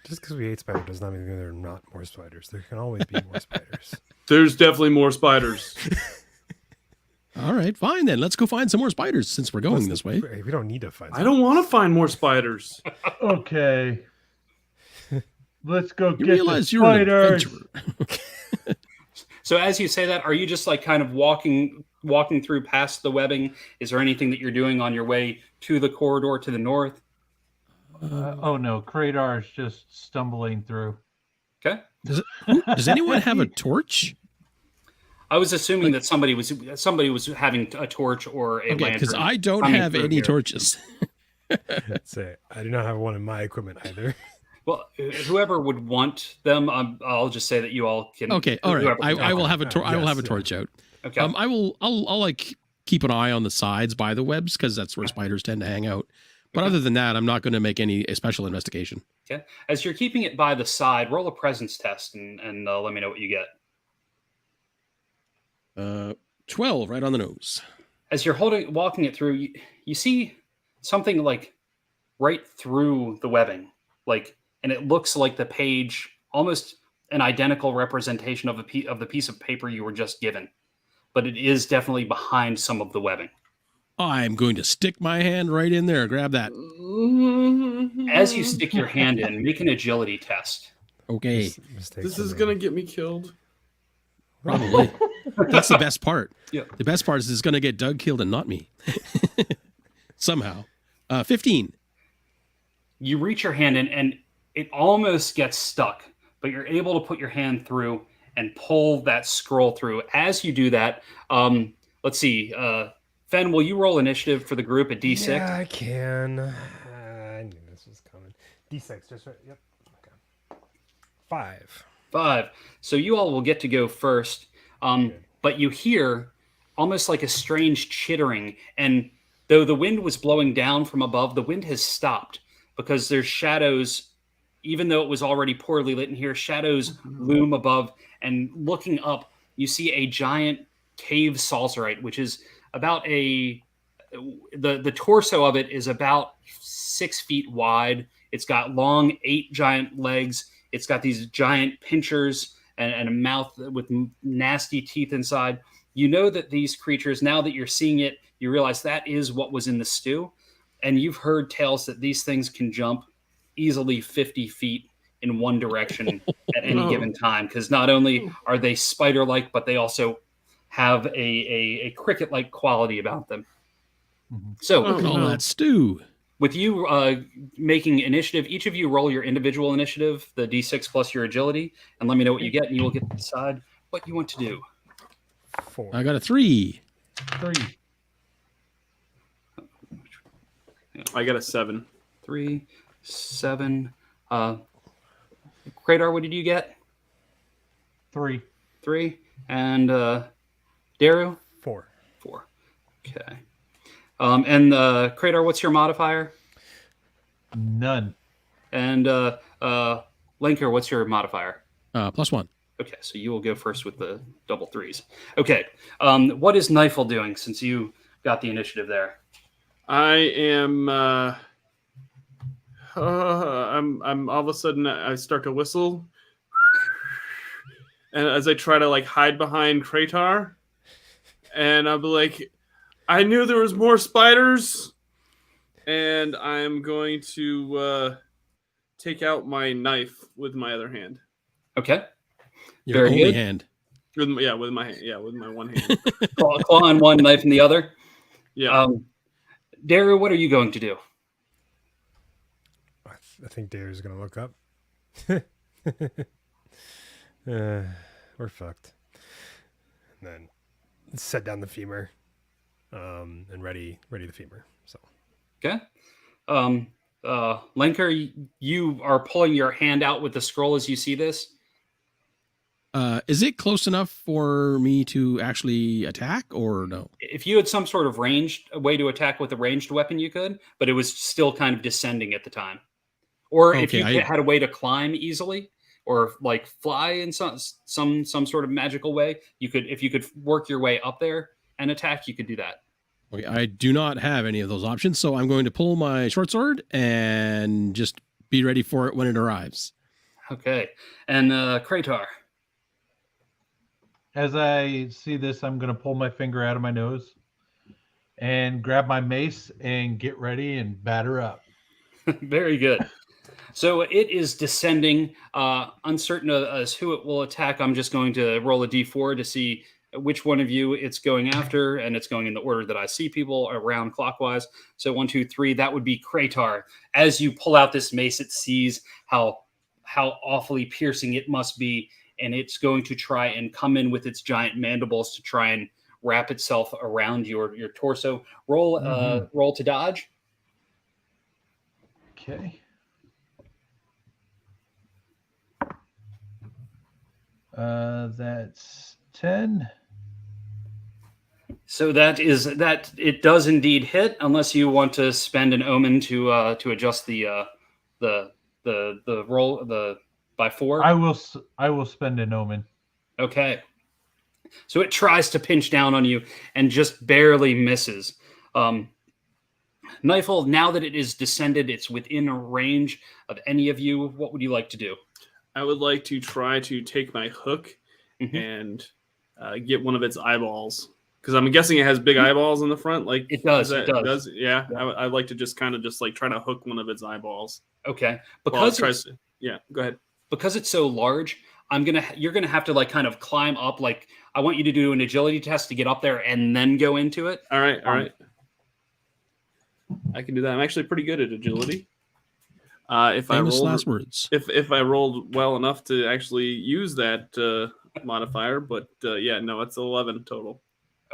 Just because we ate spiders does not mean there are not more spiders. There can always be more spiders. There's definitely more spiders. All right, fine then. Let's go find some more spiders since we're going this way. We don't need to find. I don't want to find more spiders. Okay. Let's go You get the realize you're an spiders. adventurer. So as you say that, are you just like kind of walking through past the webbing? Is there anything that you're doing on your way to the corridor to the north? Oh no, Kratar is just stumbling through. Okay. Does anyone have a torch? I was assuming that somebody was having a torch or a Okay, lantern. because I don't coming have through any here. torches. Say I do not have one in my equipment either. Well, whoever would want them, I'll just say that you all can. Okay, all right. whoever- I will have a I will Yes, have a yeah. torch out. Okay. I'll like keep an eye on the sides by the webs because that's where spiders tend to hang out. But other than that, I'm not going to make any special investigation. Okay. As you're keeping it by the side, roll a presence test and let me know what you get. 12, right on the nose. As you're walking it through, you see something like right through the webbing, and it looks like the page, almost an identical representation of the piece of paper you were just given, but it is definitely behind some of the webbing. I'm going to stick my hand right in there. Grab that. As you stick your hand in, make an agility test. Okay, Mistakes This are is made. gonna get me killed. probably. That's the best part. Yeah. The best part is it's going to get Doug killed and not me. Somehow. 15. You reach your hand in, and it almost gets stuck, but you're able to put your hand through and pull that scroll through. As you do that, let's see. Fen, will you roll initiative for the group at D6? Yeah, I can. I knew this was coming. D6, just right. Yep. Okay. 5. 5. So you all will get to go first. But you hear almost like a strange chittering. And though the wind was blowing down from above, the wind has stopped because there's shadows. Even though it was already poorly lit in here, shadows loom above. And looking up, you see a giant cave salsarite, which is about the torso of it is about 6 feet wide. It's got long 8 giant legs. It's got these giant pinchers and a mouth with nasty teeth inside. You know that these creatures, now that you're seeing it, you realize that is what was in the stew. And you've heard tales that these things can jump easily 50 feet in one direction at any given time. Because not only are they spider-like, but they also have a cricket-like quality about them. So Look at all that stew. with you making initiative, each of you roll your individual initiative, the D6 plus your agility, and let me know what you get, and you will get to decide what you want to do. 4. I got a 3. 3. I got a 7. 3, 7. Kratar, what did you get? 3. 3. And Daru? 4. 4. Okay. And Kratar, what's your modifier? None. And Linker, what's your modifier? +1. Okay, so you will go first with the double 3s. Okay, what is Knifel doing since you got the initiative there? I am. I'm all of a sudden I start to whistle, and as I try to like hide behind Kratar, and I'll be like, I knew there was more spiders, and I'm going to take out my knife with my other hand. Okay. Your Very only good. hand. With my hand. Yeah, with my one hand. Claw on one, knife in the other. Yeah. Daru, what are you going to do? I think Dave's gonna look up. We're fucked. And then set down the femur, and ready the femur. So Okay. Lenker, you are pulling your hand out with the scroll as you see this. Is it close enough for me to actually attack, or no? If you had some sort of ranged way to attack with a ranged weapon, you could, but it was still kind of descending at the time. Or if Okay, you had a way to climb easily, or like fly in some sort of magical way, you could. If you could work your way up there and attack, you could do that. Okay, I do not have any of those options, so I'm going to pull my short sword and just be ready for it when it arrives. Okay, and Kratar. As I see this, I'm going to pull my finger out of my nose and grab my mace and get ready and batter up. Very good. So it is descending. Uncertain as who it will attack, I'm just going to roll a d4 to see which one of you it's going after, and it's going in the order that I see people around clockwise. So 1, 2, 3, that would be Kratar. As you pull out this mace, it sees how awfully piercing it must be, and it's going to try and come in with its giant mandibles to try and wrap itself around your torso. Roll to dodge. Okay. That's 10. So that it does indeed hit, unless you want to spend an omen to adjust the roll by 4. I will spend an omen. Okay. So it tries to pinch down on you and just barely misses. Knifel, now that it is descended, it's within a range of any of you. What would you like to do? I would like to try to take my hook and get one of its eyeballs, because I'm guessing it has big eyeballs in the front. Like it does. It does. Yeah. I'd like to just like try to hook one of its eyeballs. Okay. Go ahead. Because it's so large, you're gonna have to like kind of climb up. Like I want you to do an agility test to get up there and then go into it. All right. I can do that. I'm actually pretty good at agility. If I rolled well enough to actually use that modifier, but it's 11 total.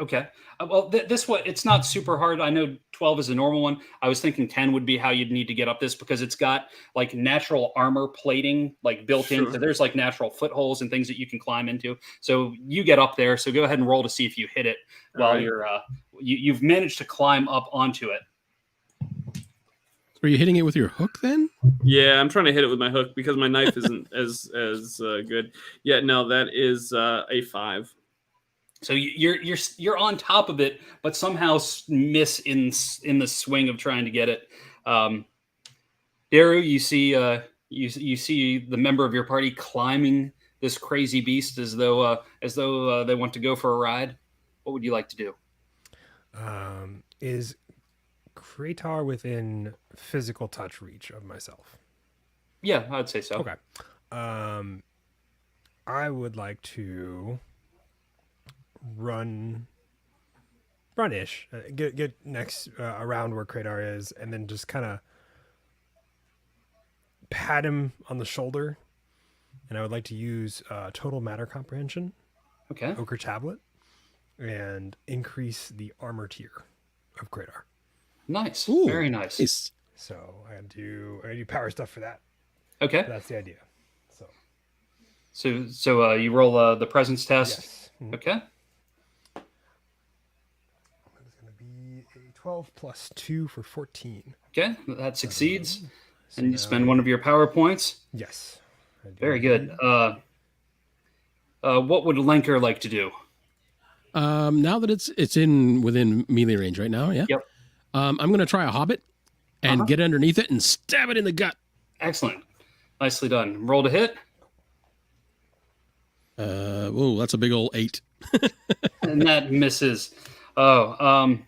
Okay. Well, this one, it's not super hard. I know 12 is a normal one. I was thinking 10 would be how you'd need to get up this, because it's got like natural armor plating like built in. So there's like natural footholds and things that you can climb into. So you get up there. So go ahead and roll to see if you hit it while you're you've managed to climb up onto it. Are you hitting it with your hook then? Yeah, I'm trying to hit it with my hook because my knife isn't as good. Yeah, no, that is a 5. So you're on top of it, but somehow miss in the swing of trying to get it. Daru, you see the member of your party climbing this crazy beast as though they want to go for a ride. What would you like to do? Is Kratar within physical touch reach of myself? Yeah, I'd say so. Okay. I would like to run-ish, get next around where Kratar is, and then just kind of pat him on the shoulder. And I would like to use Total Matter Comprehension, Ochre Tablet, and increase the armor tier of Kratar. Nice. Ooh, very nice. So I do power stuff for that. Okay. That's the idea. So you roll the presence test. Yes. Okay. It's going to be a 12 plus 2 for 14. Okay, that succeeds. And you spend one of your power points. Yes. Very good. What would Lenker like to do? Now that it's within melee range right now, yeah. Yep. I'm going to try a hobbit and get underneath it and stab it in the gut. Excellent. Nicely done. Roll to hit. Oh, that's a big old 8. And that misses. Oh,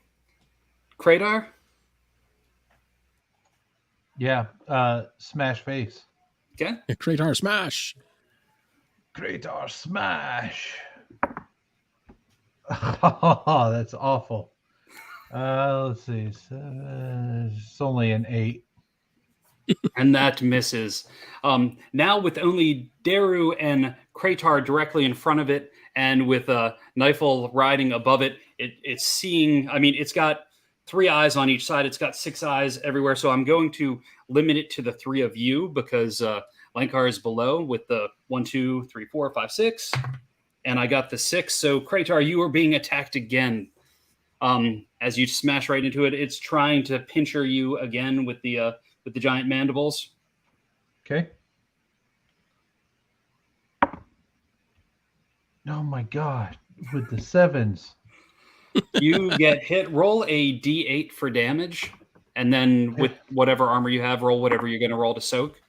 Kratar? Yeah. Smash face. Okay. Kratar smash. Kratar smash. Oh, that's awful. Let's see. It's only an 8. And that misses. Now with only Daru and Kratar directly in front of it, and with Nifel riding above it, it's seeing. I mean, it's got 3 eyes on each side. It's got 6 eyes everywhere. So I'm going to limit it to the 3 of you because Lankar is below with the 1, 2, 3, 4, 5, 6, and I got the 6. So Kratar, you are being attacked again. As you smash right into it, it's trying to pincher you again with the giant mandibles. Okay. Oh my God! With the 7s. You get hit. Roll a d8 for damage, and then with whatever armor you have, roll whatever you're going to roll to soak.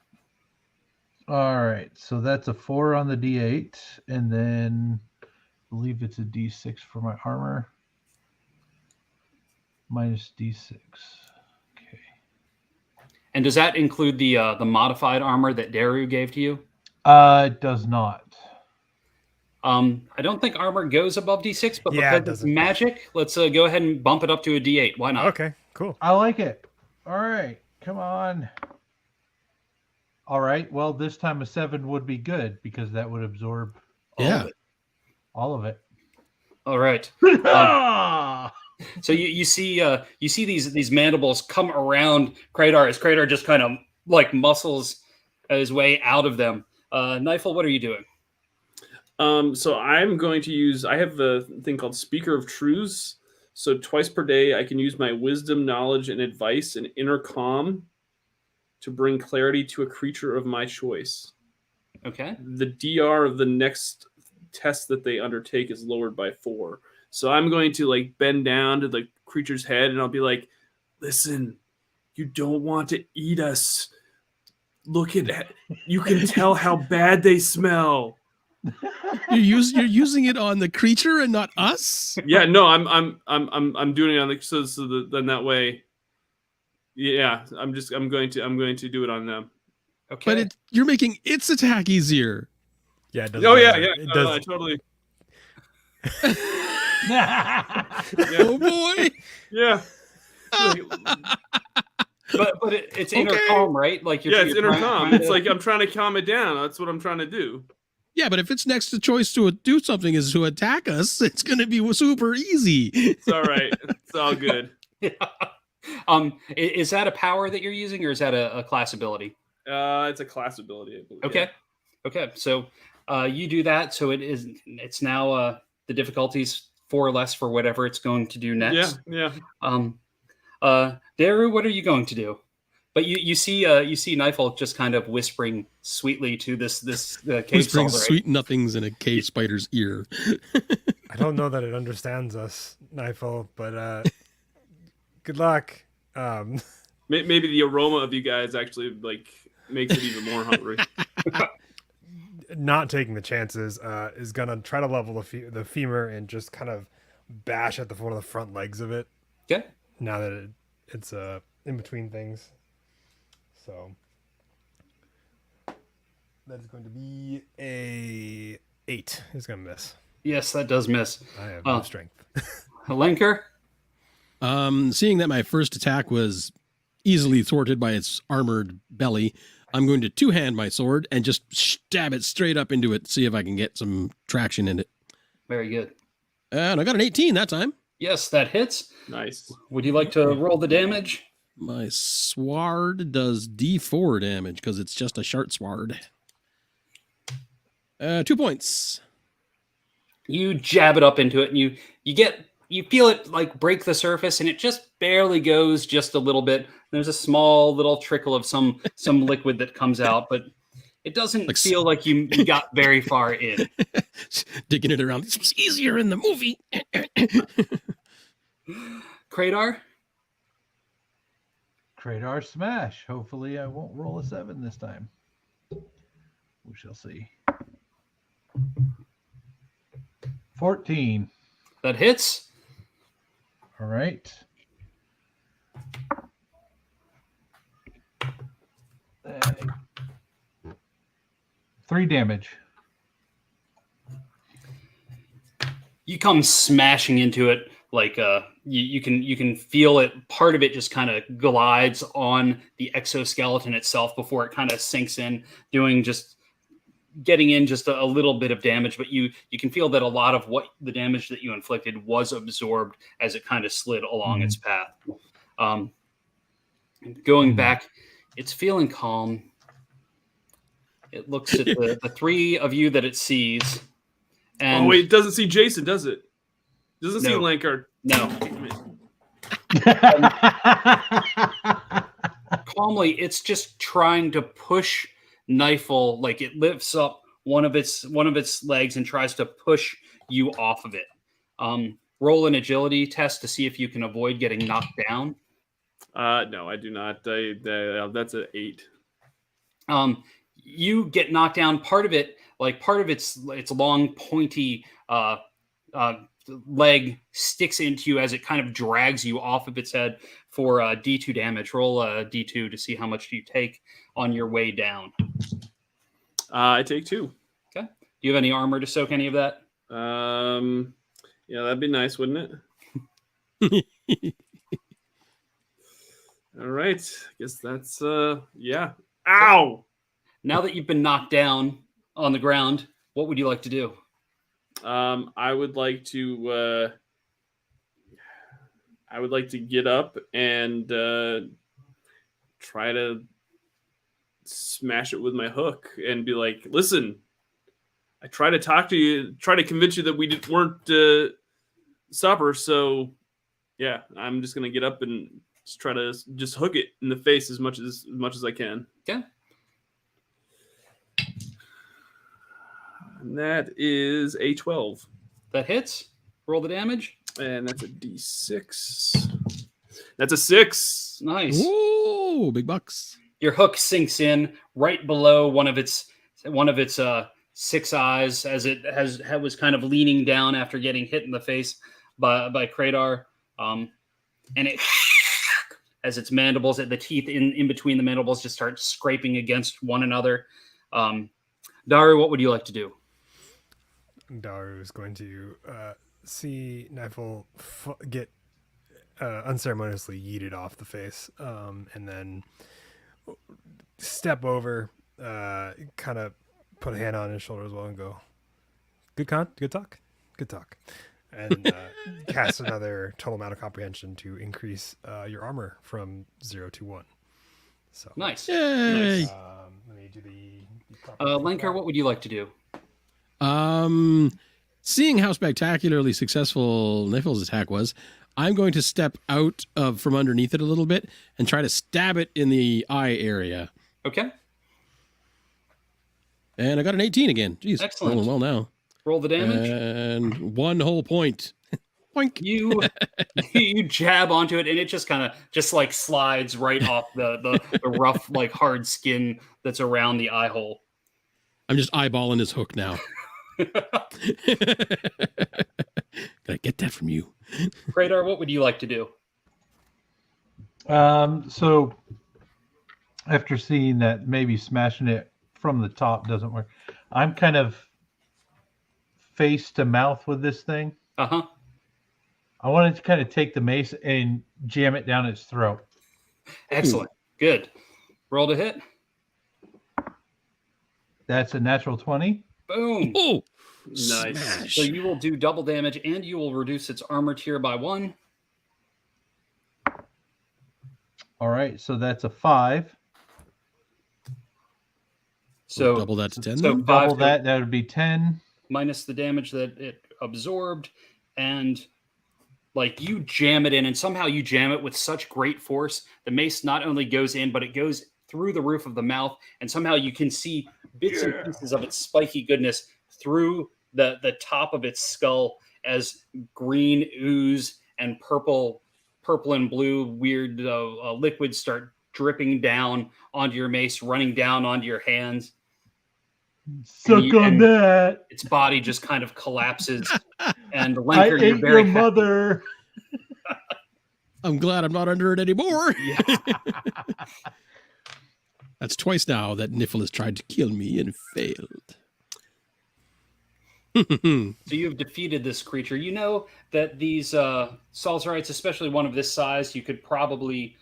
All right. So that's a 4 on the D8, and then I believe it's a D6 for my armor. Minus D6. Okay. And does that include the modified armor that Daru gave to you? It does not. I don't think armor goes above D6, but Yeah, it because it's doesn't. magic, let's go ahead and bump it up to a D8. Why not? Okay, cool. I like it. All right. Come on. All right. Well, this time a 7 would be good because that would absorb all of it. All right. So you see these mandibles come around Kratar as Kratar just kind of like muscles his way out of them. Nifel, what are you doing? So I'm going to use. I have the thing called Speaker of Truths. So twice per day, I can use my wisdom, knowledge, and advice and inner calm to bring clarity to a creature of my choice. Okay. The DR of the next test that they undertake is lowered by 4. So I'm going to like bend down to the creature's head and I'll be like, listen, you don't want to eat us. Look at you can tell how bad they smell. You're using it on the creature and not us? Yeah, no, I'm doing it on the then that way. Yeah, I'm going to do it on them. Okay. But you're making its attack easier. Yeah, it does. Oh yeah, matter. yeah. It No, does. I totally. Oh boy. Yeah. But it's Okay. inner calm, right? Like Yeah, it's you're inner trying- calm. trying It's to- like I'm trying to calm it down. That's what I'm trying to do. Yeah, but if its next choice to do something is to attack us, it's going to be super easy. It's all right. It's all good. Is that a power that you're using, or is that a class ability? It's a class ability, I believe. Okay. Okay. So you do that. So it's now the difficulties 4 less for whatever it's going to do next. Yeah. Daru, what are you going to do? But you see Nifel just kind of whispering sweetly to this cave Whispering solver. sweet nothings in a cave spider's ear. I don't know that it understands us, Nifel, but good luck. Maybe the aroma of you guys actually like makes it even more hungry. Not taking the chances is gonna try to level the femur and just kind of bash at one of the front legs of it. Okay. Now that it's in between things, so that is going to be a 8. It's gonna miss. Yes, that does miss. I have no Oh. strength. Lenker? Seeing that my first attack was easily thwarted by its armored belly, I'm going to two-hand my sword and just stab it straight up into it, see if I can get some traction in it. Very good. And I got an 18 that time. Yes, that hits. Nice. Would you like to roll the damage? My sword does D4 damage because it's just a short sword. 2 points. You jab it up into it, and you feel it like break the surface, and it just barely goes just a little bit. There's a small little trickle of some liquid that comes out, but it doesn't Like feel like you got very far in. Digging it around. This was easier in the movie. Kratar? Kratar smash. Hopefully I won't roll a 7 this time. We shall see. 14. That hits. All right. Uh, 3 damage. You come smashing into it like you can feel it. Part of it just kind of glides on the exoskeleton itself before it kind of sinks in, getting in just a little bit of damage. But you can feel that a lot of what the damage that you inflicted was absorbed as it kind of slid along its path. Going back, it's feeling calm. It looks at the 3 of you that it sees. And oh wait, it doesn't see Jason, does it? Doesn't see No. Lankard. No. Calmly, it's just trying to push Knifel, like it lifts up one of its legs and tries to push you off of it. Roll an agility test to see if you can avoid getting knocked down. No, I do not. That's an 8. You get knocked down. Part of its long pointy leg sticks into you as it kind of drags you off of its head for D2 damage. Roll a D2 to see how much you take on your way down. I take 2. Okay. Do you have any armor to soak any of that? Yeah, that'd be nice, wouldn't it? All right. I guess that's yeah. Ow! Now that you've been knocked down on the ground, what would you like to do? I would like to get up and try to smash it with my hook and be like, listen, I try to talk to you, try to convince you that we weren't supper. So yeah, I'm just going to get up and just try to just hook it in the face as much as I can. Okay. And that is a 12. That hits. Roll the damage. And that's a D6. That's a 6. Nice. Ooh, big bucks. Your hook sinks in right below one of its 6 eyes as it was kind of leaning down after getting hit in the face by Kratar. And it as its mandibles, the teeth in between the mandibles just start scraping against one another. Daru, what would you like to do? Daru is going to see Knifel get unceremoniously yeeted off the face, and then step over, kind of put a hand on his shoulder as well and go, good talk, and cast another total amount of comprehension to increase your armor from 0 to 1. So Nice. Yay. Nice. Let me do the Lankar, what would you like to do? Seeing how spectacularly successful Nifel's attack was, I'm going to step out from underneath it a little bit and try to stab it in the eye area. Okay. And I got an 18 again. Jeez, Excellent. rolling well now. Roll the damage. And 1 whole point. Boink. You jab onto it, and it just kind of like slides right off the rough, like hard skin that's around the eye hole. I'm just eyeballing his hook now. Gotta get that from you. Kratar, what would you like to do? So after seeing that maybe smashing it from the top doesn't work, I'm kind of face to mouth with this thing. Uh-huh. I wanted to kind of take the mace and jam it down its throat. Excellent. Good. Roll to hit. That's a natural 20. Boom. Oh, Nice. smash. So you will do double damage, and you will reduce its armor tier by 1. All right, so that's a 5. So double that to 10. so then? five Double that would be 10. minus the damage that it absorbed, and like you jam it in, and somehow you jam it with such great force. The mace not only goes in, but it goes through the roof of the mouth, and somehow you can see bits and pieces of its spiky goodness through the top of its skull as green ooze and purple purple and blue weird liquids start dripping down onto your mace, running down onto your hands. Suck on that. Its body just kind of collapses. And I Lenker, you're ate very your happy. mother. I'm glad I'm not under it anymore. Yeah. That's twice now that Niffle has tried to kill me and failed. So you have defeated this creature. You know that these Salzarites, especially one of this size, you could probably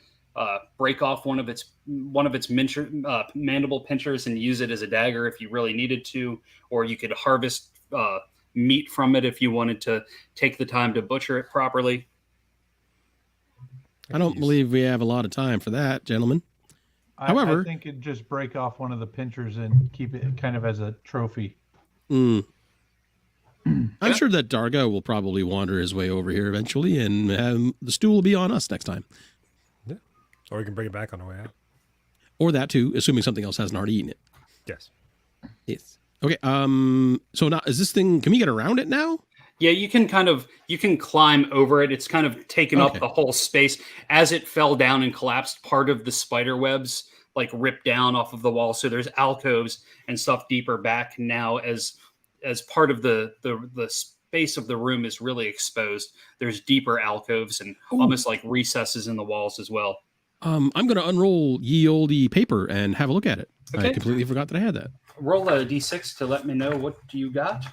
break off one of its mandible pinchers and use it as a dagger if you really needed to, or you could harvest meat from it if you wanted to take the time to butcher it properly. I don't believe we have a lot of time for that, gentlemen. However, I think it'd just break off one of the pinchers and keep it kind of as a trophy. I'm sure that Darga will probably wander his way over here eventually, and the stew will be on us next time. Yeah. Or we can bring it back on our way out. Or that too, assuming something else hasn't already eaten it. Yes. Yes. Okay. So now is this thing? Can we get around it now? Yeah, you can climb over it. It's kind of taken up the whole space. As it fell down and collapsed, part of the spider webs like ripped down off of the wall. So there's alcoves and stuff deeper back now as part of the space of the room is really exposed. There's deeper alcoves and almost like recesses in the walls as well. I'm going to unroll ye olde paper and have a look at it. Okay. I completely forgot that I had that. Roll a d6 to let me know what you got.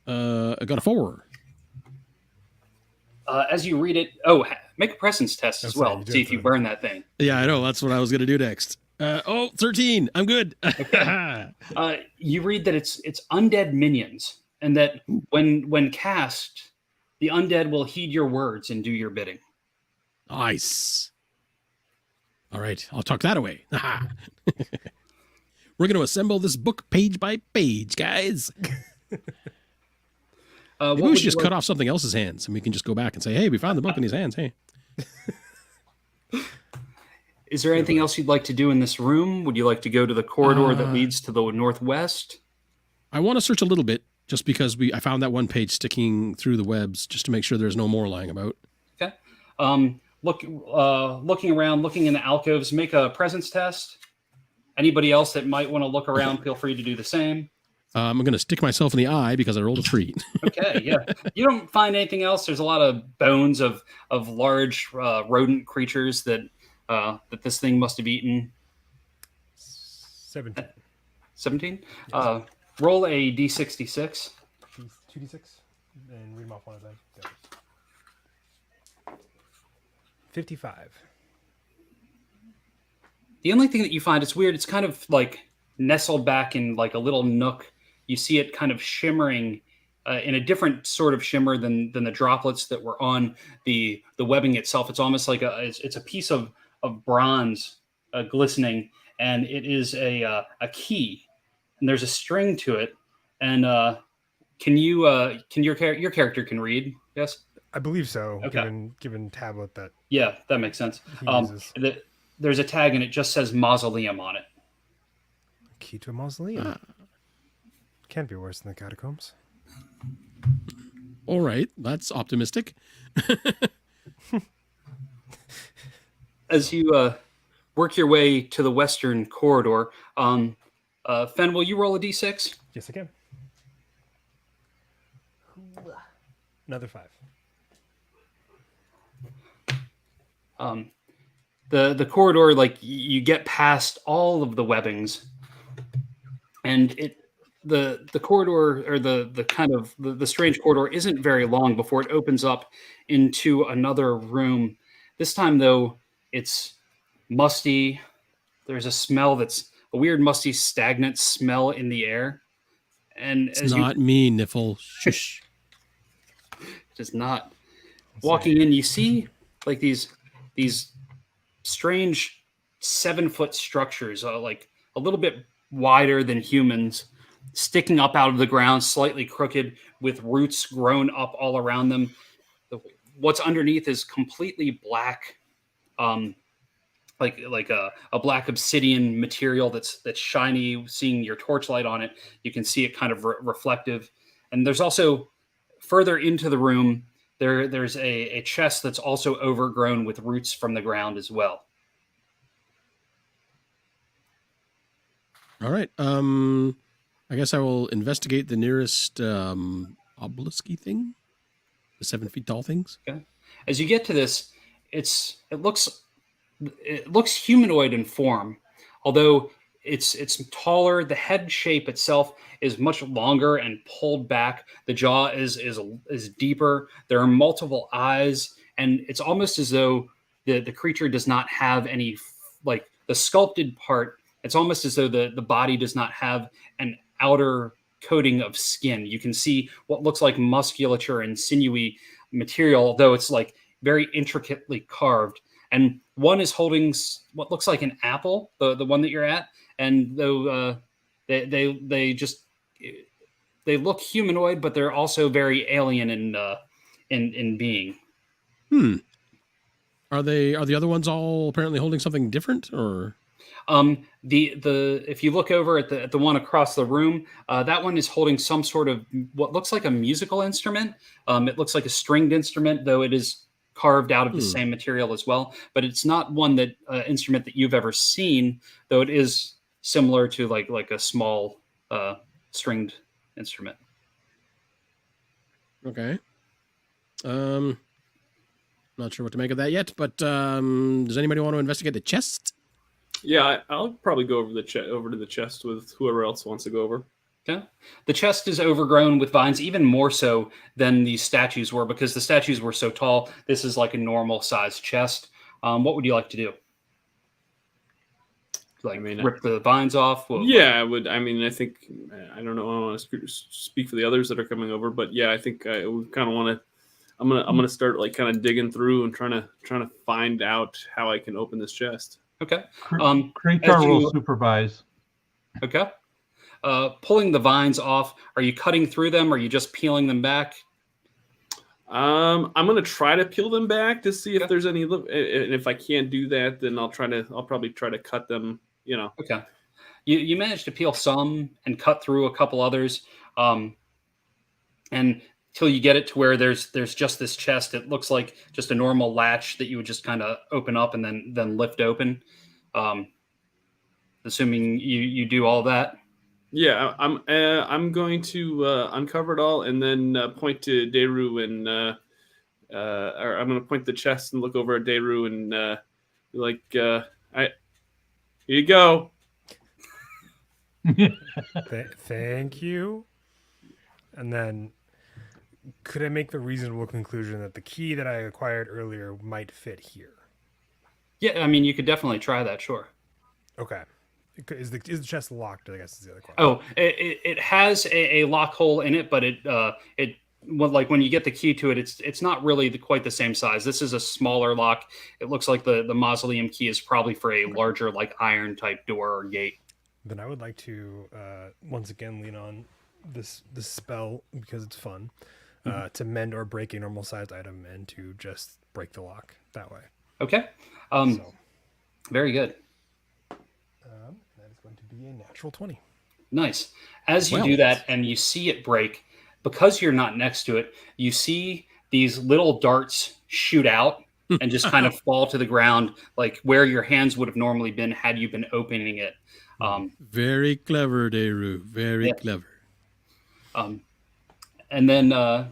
I got a 4. As you read it, make a presence test as well. See if you burn that thing. Yeah, I know. That's what I was going to do next. 13. I'm good. You read that it's undead minions, and that when cast, the undead will heed your words and do your bidding. Nice. All right, I'll tuck that away. We're going to assemble this book page by page, guys. Maybe we should just cut off something else's hands, and we can just go back and say, hey, we found the book in his hands. Hey. Is there anything else you'd like to do in this room? Would you like to go to the corridor that leads to the northwest? I want to search a little bit, just because I found that one page sticking through the webs, just to make sure there's no more lying about. Okay. Looking around, looking in the alcoves, make a presence test. Anybody else that might want to look around, feel free to do the same. I'm going to stick myself in the eye because I rolled a 3. Okay, yeah. You don't find anything else. There's a lot of bones of large rodent creatures that this thing must have eaten. 17. 17? Yes. Roll a d66. 2d6 and read them off one of them. 55. The only thing that you find, it's weird, it's kind of like nestled back in like a little nook. You see it kind of shimmering in a different sort of shimmer than the droplets that were on the webbing itself. It's almost like it's a piece of bronze glistening, and it is a key, and there's a string to it. And can your character can read? Yes, I believe so. Okay. Given tablet that. Yeah, that makes sense. he uses. There's a tag, and it just says Mausoleum on it. Key to a mausoleum. Can't be worse than the catacombs. All right, that's optimistic. As you work your way to the western corridor, Fen, will you roll a d6? Yes, I can. Another 5. The corridor, like you get past all of the webbings, and the corridor, or the kind of the strange corridor, isn't very long before it opens up into another room. This time, though, it's musty. There's a smell that's a weird, musty, stagnant smell in the air. And It's not me, Niffle. Shush. Just not. Walking in, you see like these strange 7-foot structures, like a little bit wider than humans, sticking up out of the ground, slightly crooked, with roots grown up all around them. What's underneath is completely black, like a black obsidian material that's shiny. Seeing your torchlight on it, you can see it kind of reflective. And there's also, further into the room, there's a chest that's also overgrown with roots from the ground as well. All right. I guess I will investigate the nearest obelisk thing, the 7 feet tall things. Okay. As you get to this, it looks humanoid in form, although it's taller. The head shape itself is much longer and pulled back. The jaw is deeper. There are multiple eyes, and it's almost as though the creature does not have any, like the sculpted part. It's almost as though the body does not have an outer coating of skin. You can see what looks like musculature and sinewy material, though it's like very intricately carved. And one is holding what looks like an apple, the one that you're at. And though they look humanoid, but they're also very alien in being. Are the other ones all apparently holding something different, or? If you look over at the one across the room, that one is holding some sort of what looks like a musical instrument. It looks like a stringed instrument, though it is carved out of the same material as well. But it's not one instrument that you've ever seen, though it is similar to like a small stringed instrument. Okay. Not sure what to make of that yet, but does anybody want to investigate the chest? Yeah, I'll probably go over to the chest with whoever else wants to go over. Okay. The chest is overgrown with vines, even more so than these statues were, because the statues were so tall. This is like a normal sized chest. What would you like to do? Rip the vines off? I would. I mean, I think I don't know. I don't want to speak for the others that are coming over, but yeah, I think I would kind of want to. I'm gonna start like kind of digging through and trying to find out how I can open this chest. Okay. Kratar will supervise. Okay. Pulling the vines off, are you cutting through them? Or are you just peeling them back? I'm gonna try to peel them back to see if there's any. And if I can't do that, then I'll probably try to cut them. Okay. You managed to peel some and cut through a couple others, and till you get it to where there's just this chest. It looks like just a normal latch that you would just kind of open up and then lift open. Assuming you do all that. Yeah, I'm going to uncover it all and then point to Deru and or I'm going to point the chest and look over at Deru and be like, here you go. Thank you. And then, could I make the reasonable conclusion that the key that I acquired earlier might fit here? Yeah, I mean, you could definitely try that, sure. Okay. Is the chest locked? I guess is the other question. Oh, it has a lock hole in it, but when you get the key to it, it's not really quite the same size. This is a smaller lock. It looks like the Mausoleum Key is probably for a larger, like iron type door or gate. Then I would like to once again lean on this spell because it's fun to mend or break a normal sized item and to just break the lock that way. Okay. Very good. That is going to be a natural 20. Nice. As you do that and you see it break, because you're not next to it, you see these little darts shoot out and just kind of fall to the ground, like where your hands would have normally been had you been opening it. Very clever, Deru. Very clever. And then do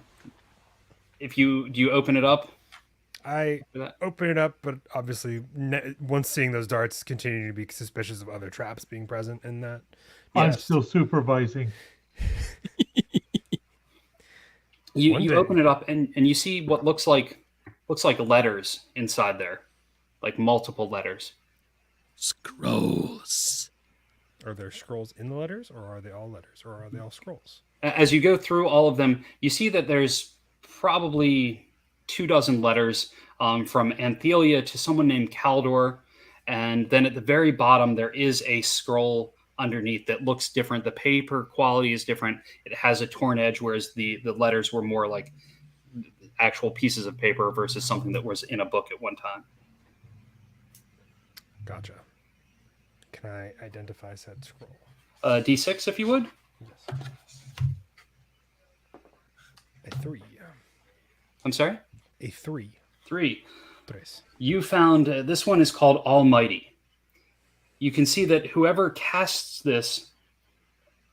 you open it up? I open it up, but obviously, once seeing those darts, continue to be suspicious of other traps being present in that. I'm still supervising. You open it up and you see what looks like letters inside there, like multiple letters. Scrolls. Are there scrolls in the letters, or are they all letters, or are they all scrolls? As you go through all of them, you see that there's probably 24 letters from Anthelia to someone named Kaldor. And then at the very bottom, there is a scroll underneath that looks different. The paper quality is different. It has a torn edge, whereas the letters were more like actual pieces of paper versus something that was in a book at one time. Gotcha. Can I identify said scroll? D6, if you would. Yes. A 3. I'm sorry? A 3. 3. Tres. You found this one is called Almighty. You can see that whoever casts this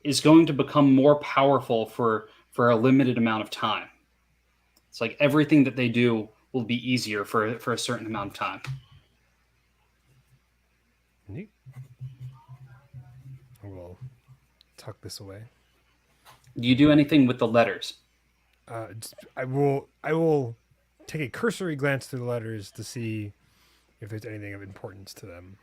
is going to become more powerful for a limited amount of time. It's like everything that they do will be easier for a certain amount of time. Neat. We'll tuck this away. Do you do anything with the letters? I will take a cursory glance through the letters to see if there's anything of importance to them.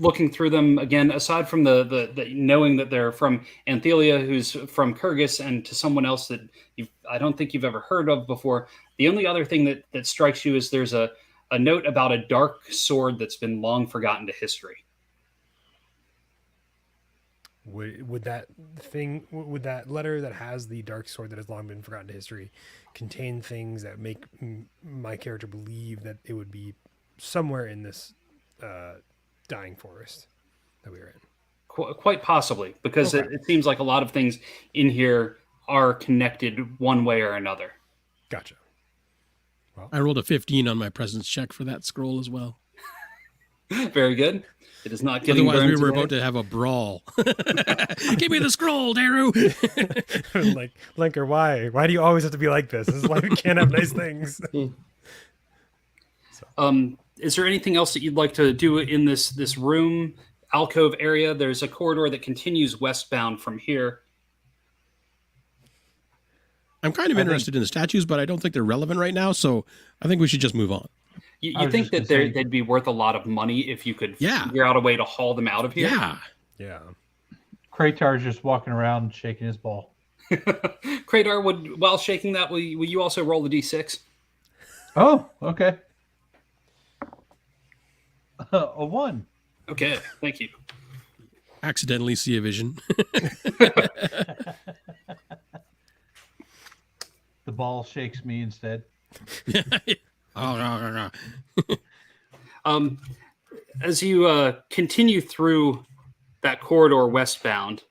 Looking through them again, aside from the knowing that they're from Anthelia, who's from Kyrgyz, and to someone else that I don't think you've ever heard of before. The only other thing that strikes you is there's a note about a dark sword that's been long forgotten to history. Would that letter that has the dark sword that has long been forgotten to history contain things that make my character believe that it would be somewhere in this dying forest that we are in? Quite possibly, because it seems like a lot of things in here are connected one way or another. Gotcha. Well, I rolled a 15 on my presence check for that scroll as well. Very good. It is not getting Otherwise, burned we were today. about to have a brawl. Give me the scroll, Daru. like, Linker, why? Why do you always have to be like this? This is why we can't have nice things. Is there anything else that you'd like to do in this room, alcove area? There's a corridor that continues westbound from here. I'm kind of interested in the statues, but I don't think they're relevant right now, so I think we should just move on. You think that they'd be worth a lot of money if you could figure out a way to haul them out of here? Yeah. Kratar's just walking around shaking his ball. Kratar, while shaking that, will you also roll the d6? Oh, okay. A 1. Okay, thank you. Accidentally see a vision. The ball shakes me instead. As you continue through that corridor westbound,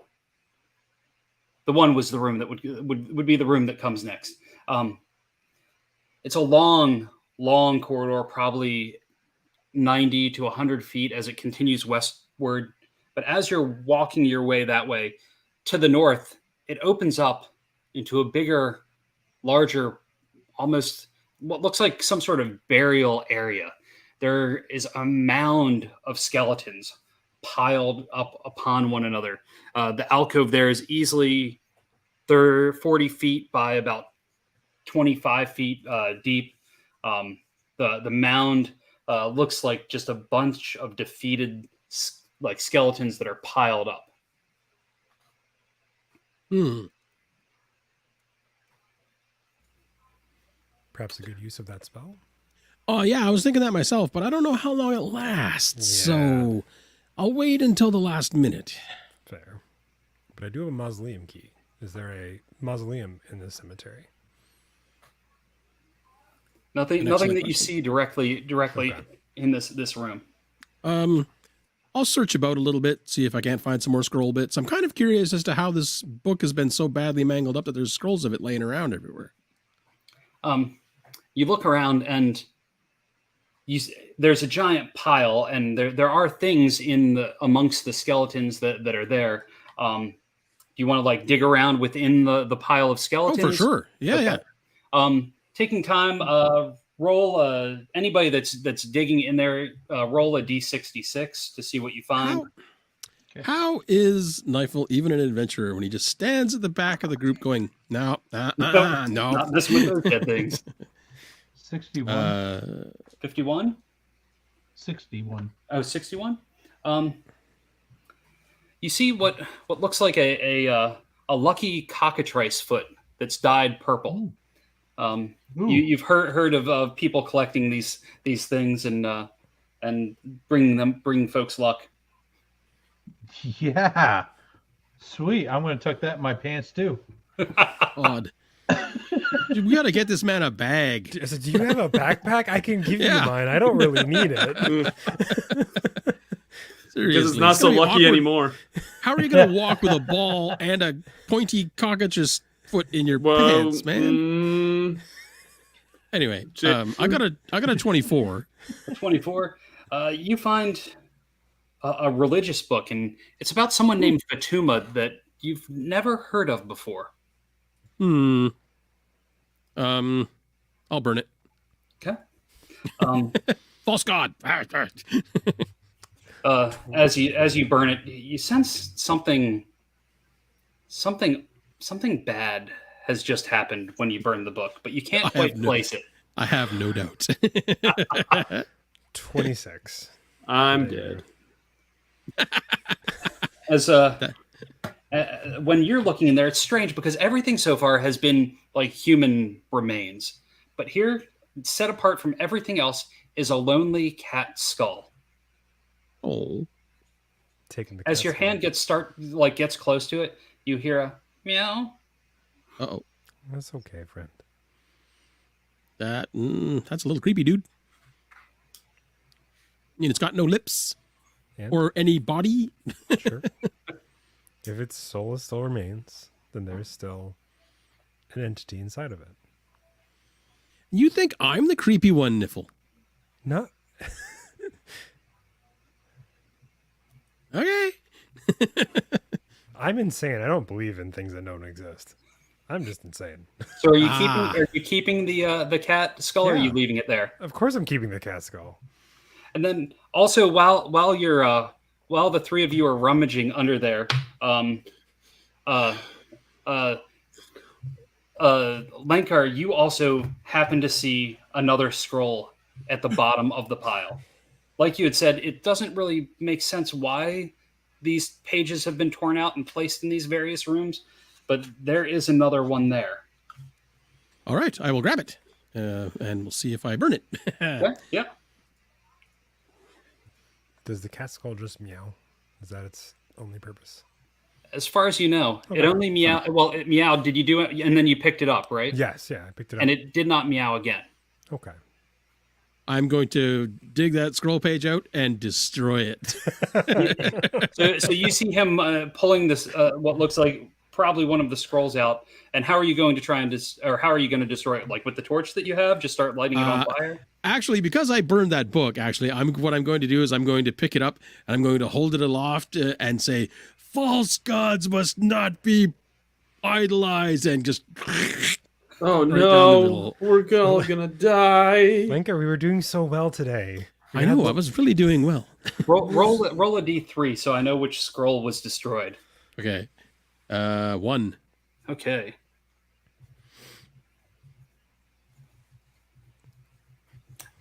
the one was the room that would be the room that comes next. It's a long corridor, probably 90 to 100 feet as it continues westward. But as you're walking your way that way, to the north, it opens up into a bigger, larger, almost what looks like some sort of burial area. There is a mound of skeletons piled up upon one another. The alcove there is easily 40 feet by about 25 feet deep. The mound looks like just a bunch of defeated skeletons that are piled up. Perhaps a good use of that spell. Oh, yeah, I was thinking that myself, but I don't know how long it lasts, Yeah. so I'll wait until the last minute. Fair. But I do have a mausoleum key. Is there a mausoleum in this cemetery? Nothing excellent that you question. see directly Okay. in this room. I'll search about a little bit, see if I can't find some more scroll bits. I'm kind of curious as to how this book has been so badly mangled up that there's scrolls of it laying around everywhere. You look around and there's a giant pile, and there are things amongst the skeletons that are there. Do you want to dig around within the pile of skeletons? Oh, for sure. Yeah, yeah. Taking time, roll anybody that's digging in there, roll a d66 to see what you find. How is Neifel even an adventurer when he just stands at the back of the group going, no. Not this with those dead things. 61. 51? 61. Oh, 61? You see what looks like a lucky cockatrice foot that's dyed purple. You've heard of people collecting these things and bringing folks luck. Yeah. Sweet. I'm going to tuck that in my pants too. Odd. We got to get this man a bag. I said, do you have a backpack? I can give Yeah. you mine. I don't really need it. Seriously, Because it's not so gonna be lucky awkward. anymore. How are you going to walk with a ball and a pointy cockatrice foot in your pants, man? Anyway, I got a 24. 24. You find a religious book, and it's about someone named Fatuma that you've never heard of before. I'll burn it. Okay. False god. As you burn it, you sense something bad has just happened when you burn the book, but you can't quite place it. I have no doubt. 26. I'm dead. As when you're looking in there, it's strange because everything so far has been like human remains, but here, set apart from everything else, is a lonely cat skull. Oh. Taking the As your hand gets close to it, you hear a meow. Uh-oh. That's okay, friend. That's a little creepy, dude. And it's got no lips And? or any body. Sure. If its soul still remains, then there's still an entity inside of it. You think I'm the creepy one, Niffle? No. Okay. I'm insane. I don't believe in things that don't exist. I'm just insane. So are you keeping the cat skull, or are you Yeah. leaving it there? Of course I'm keeping the cat skull. And then also while the three of you are rummaging under there, Lankar, you also happen to see another scroll at the bottom of the pile. Like you had said, it doesn't really make sense why these pages have been torn out and placed in these various rooms, but there is another one there. All right, I will grab it, and we'll see if I burn it. Okay? Yeah. Does the cat skull just meow? Is that its only purpose? As far as you know, Okay. it only meowed. Well, it meowed. Did you do it? And then you picked it up, right? Yes, yeah, I picked it up. And it did not meow again. Okay. I'm going to dig that scroll page out and destroy it. So you see him pulling this, what looks like probably one of the scrolls out. And how are you going to try and how are you going to destroy it? Like with the torch that you have, just start lighting it on fire? Actually, because I burned that book, what I'm going to do is I'm going to pick it up and I'm going to hold it aloft and say, "False gods must not be idolized," and just Oh right down the no, middle. we're all gonna die. Linker, we were doing so well today. We I had know, the- I was really doing well. Roll a d3 so I know which scroll was destroyed. Okay. 1. Okay.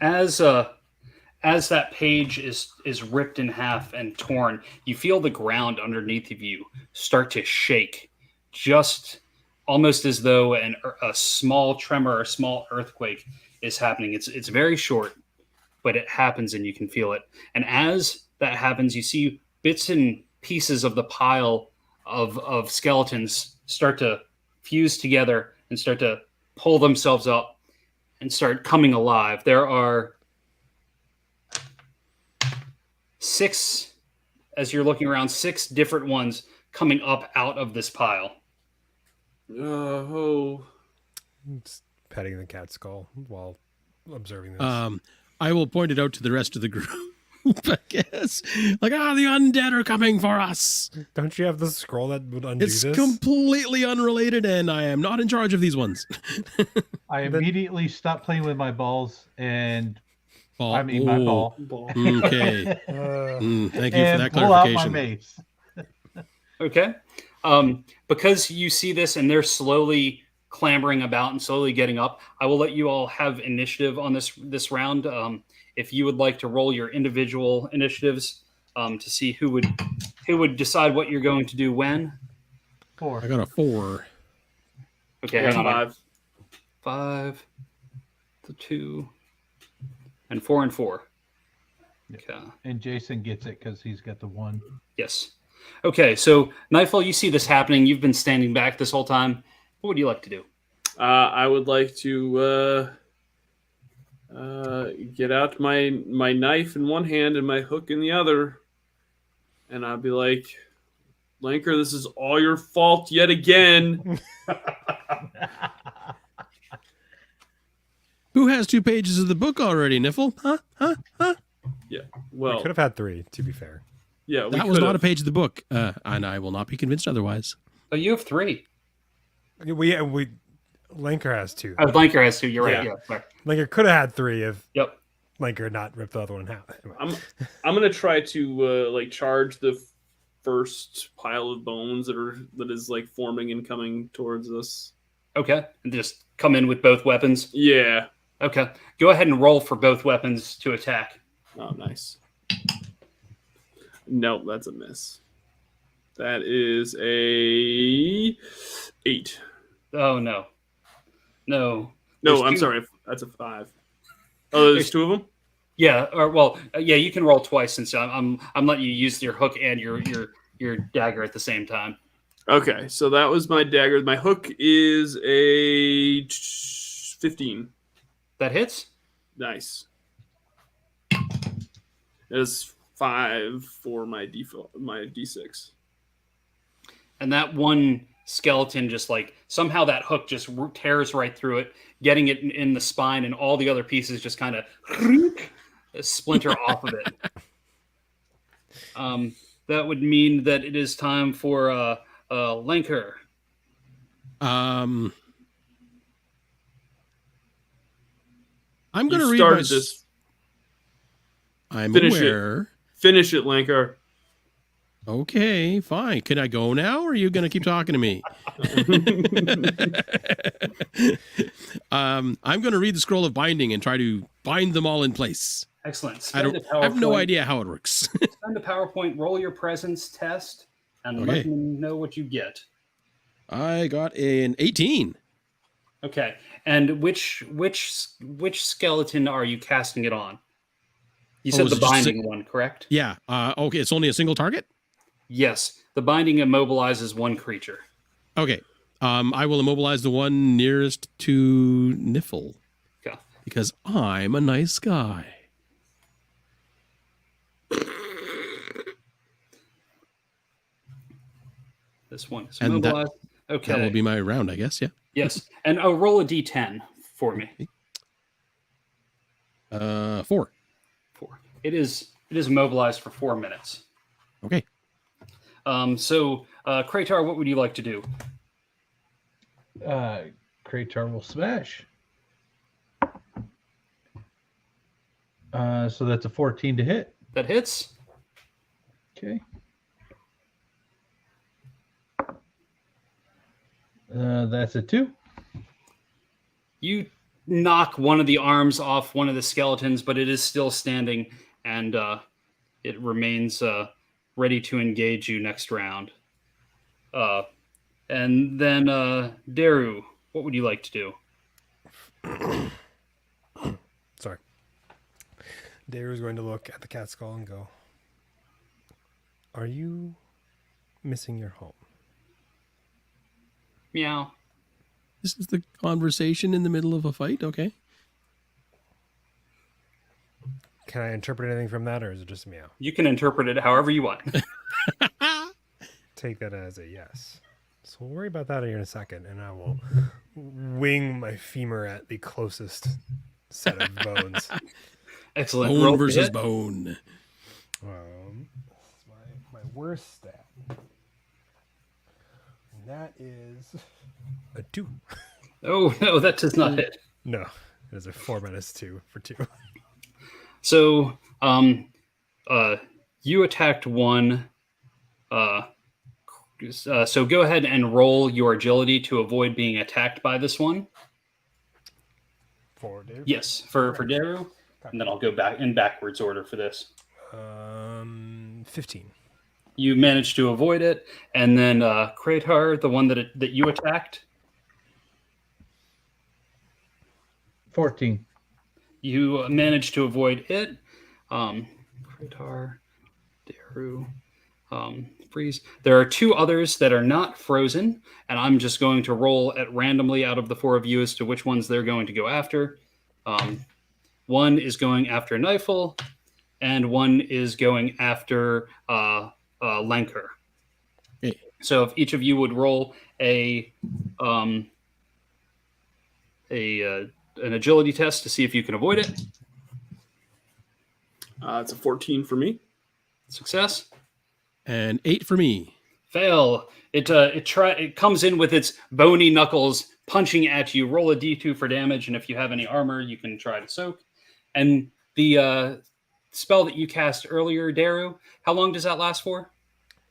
As that page is ripped in half and torn, you feel the ground underneath of you start to shake, just almost as though a small tremor, a small earthquake is happening. It's very short, but it happens and you can feel it. And as that happens, you see bits and pieces of the pile of skeletons start to fuse together and start to pull themselves up and start coming alive. There are 6, as you're looking around, 6 different ones coming up out of this pile. Oh, Just petting the cat skull while observing this. I will point it out to the rest of the group, I guess. Like, the undead are coming for us. Don't you have the scroll that would undo It's this? completely unrelated, and I am not in charge of these ones. I immediately stopped playing with my balls and Ball. my ball. ball. Okay. Thank you for And that pull out my clarification. mace. Okay. Because you see this and they're slowly clambering about and slowly getting up, I will let you all have initiative on this round. If you would like to roll your individual initiatives to see who would decide what you're going to do when. 4. I got a 4. Okay, hang on. 5. 5, 2, and 4 and 4. Okay. And Jason gets it because he's got the 1. Yes. Okay, so Nightfall, you see this happening. You've been standing back this whole time. What would you like to do? I would like to get out my knife in one hand and my hook in the other, and I'd be like, "Lanker, this is all your fault yet again." Who has 2 pages of the book already, Niffle? Huh? Yeah. We Well, could have had 3, to be fair. yeah, we That was could not a have. page of the book, and I will not be convinced otherwise. Oh, you have 3. We Lanker has 2. Oh, Blanker has 2. You're right. Yeah. Yeah. Sorry. Lanker could have had 3 if Yep. Lanker had not ripped the other one in half. Anyway. I'm gonna try to like charge the first pile of bones that is like forming and coming towards us. Okay. And just come in with both weapons. Yeah. Okay. Go ahead and roll for both weapons to attack. Oh, nice. Nope, that's a miss. That is a 8. Oh no. No. No, There's I'm 2. sorry. That's a 5. Oh, there's 2 of them. Yeah. Or well, yeah. You can roll twice since I'm letting you use your hook and your dagger at the same time. Okay, so that was my dagger. My hook is a 15. That hits. Nice. It is 5 for my D6. And that one skeleton just like somehow that hook just tears right through it, getting it in the spine, and all the other pieces just kind of splinter off of it. That would mean that it is time for Lanker. I'm going to You read started this. I'm Finish aware. Finish it, Lankar. Okay, fine. Can I go now, or are you going to keep talking to me? I'm going to read the scroll of binding and try to bind them all in place. Excellent. I have no idea how it works. Spend a PowerPoint, roll your presence test, and let Okay. me know what you get. I got an 18. Okay. And which skeleton are you casting it on? You said is the it just binding one, correct? Yeah. Okay, it's only a single target? Yes. The binding immobilizes one creature. Okay. I will immobilize the one nearest to Niffle Okay. because I'm a nice guy. This one is And that- immobilized. Okay. That will be my round, I guess. Yeah. Yes. And roll a d10 for me. 4. 4. It is immobilized for 4 minutes. Okay. So, Kratar, what would you like to do? Kratar will smash. So that's a 14 to hit. That hits. Okay. That's a 2. You knock one of the arms off one of the skeletons, but it is still standing, and it remains ready to engage you next round. And then, Daru, what would you like to do? Sorry. Daru's going to look at the cat skull and go, "Are you missing your home?" Meow. This is the conversation in the middle of a fight. Okay. Can I interpret anything from that, or is it just a meow? You can interpret it however you want. Take that as a yes. So we'll worry about that here in a second, and I will wing my femur at the closest set of bones. Excellent. Bone Roll to versus hit. bone. That's my worst stat. And that is a 2. Oh, no, that does not hit. No, it is a 4 minus 2 for 2. So, you attacked one. So go ahead and roll your agility to avoid being attacked by this one. For Daru? Yes, for Daru. And then I'll go back in backwards order for this. 15. You managed to avoid it, and then Kratar, the one that you attacked, 14. you managed to avoid it. Kratar, Daru, freeze. There are 2 others that are not frozen, and I'm just going to roll at randomly out of the 4 of you as to which ones they're going to go after. One is going after Knifel, and one is going after Lanker. Okay. So if each of you would roll a an agility test to see if you can avoid it. It's a 14 for me. Success. And 8 for me. Fail. It comes in with its bony knuckles punching at you. Roll a d2 for damage, and if you have any armor, you can try to soak. And the spell that you cast earlier, Daru, how long does that last for?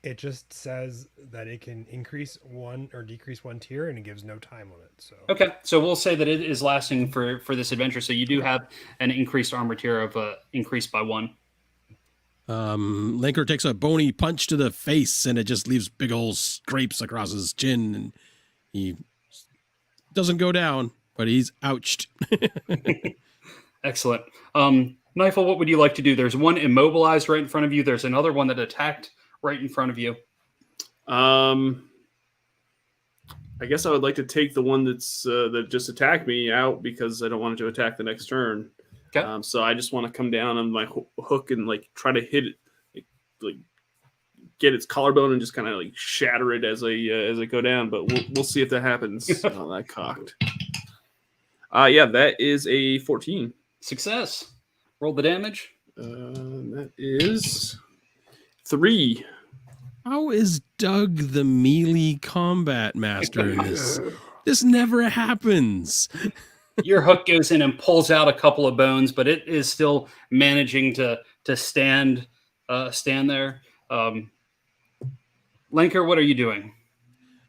It just says that it can increase one or decrease one tier, and it gives no time limit. So Okay, so we'll say that it is lasting for this adventure. So you do have an increased armor tier of increased by 1. Linker takes a bony punch to the face, and it just leaves big old scrapes across his chin, and he doesn't go down, but he's ouched. Excellent. Knifel, what would you like to do? There's one immobilized right in front of you. There's another one that attacked right in front of you. I guess I would like to take the one that just attacked me out because I don't want it to attack the next turn. Okay. So I just want to come down on my hook and like try to hit it, like get its collarbone and just kind of like shatter it as I go down. But we'll see if that happens. Oh, that cocked. Yeah, that is a 14. Success. Roll the damage. That is 3. How is Doug the melee combat master in this? This never happens. Your hook goes in and pulls out a couple of bones, but it is still managing to stand there. Lenker, what are you doing?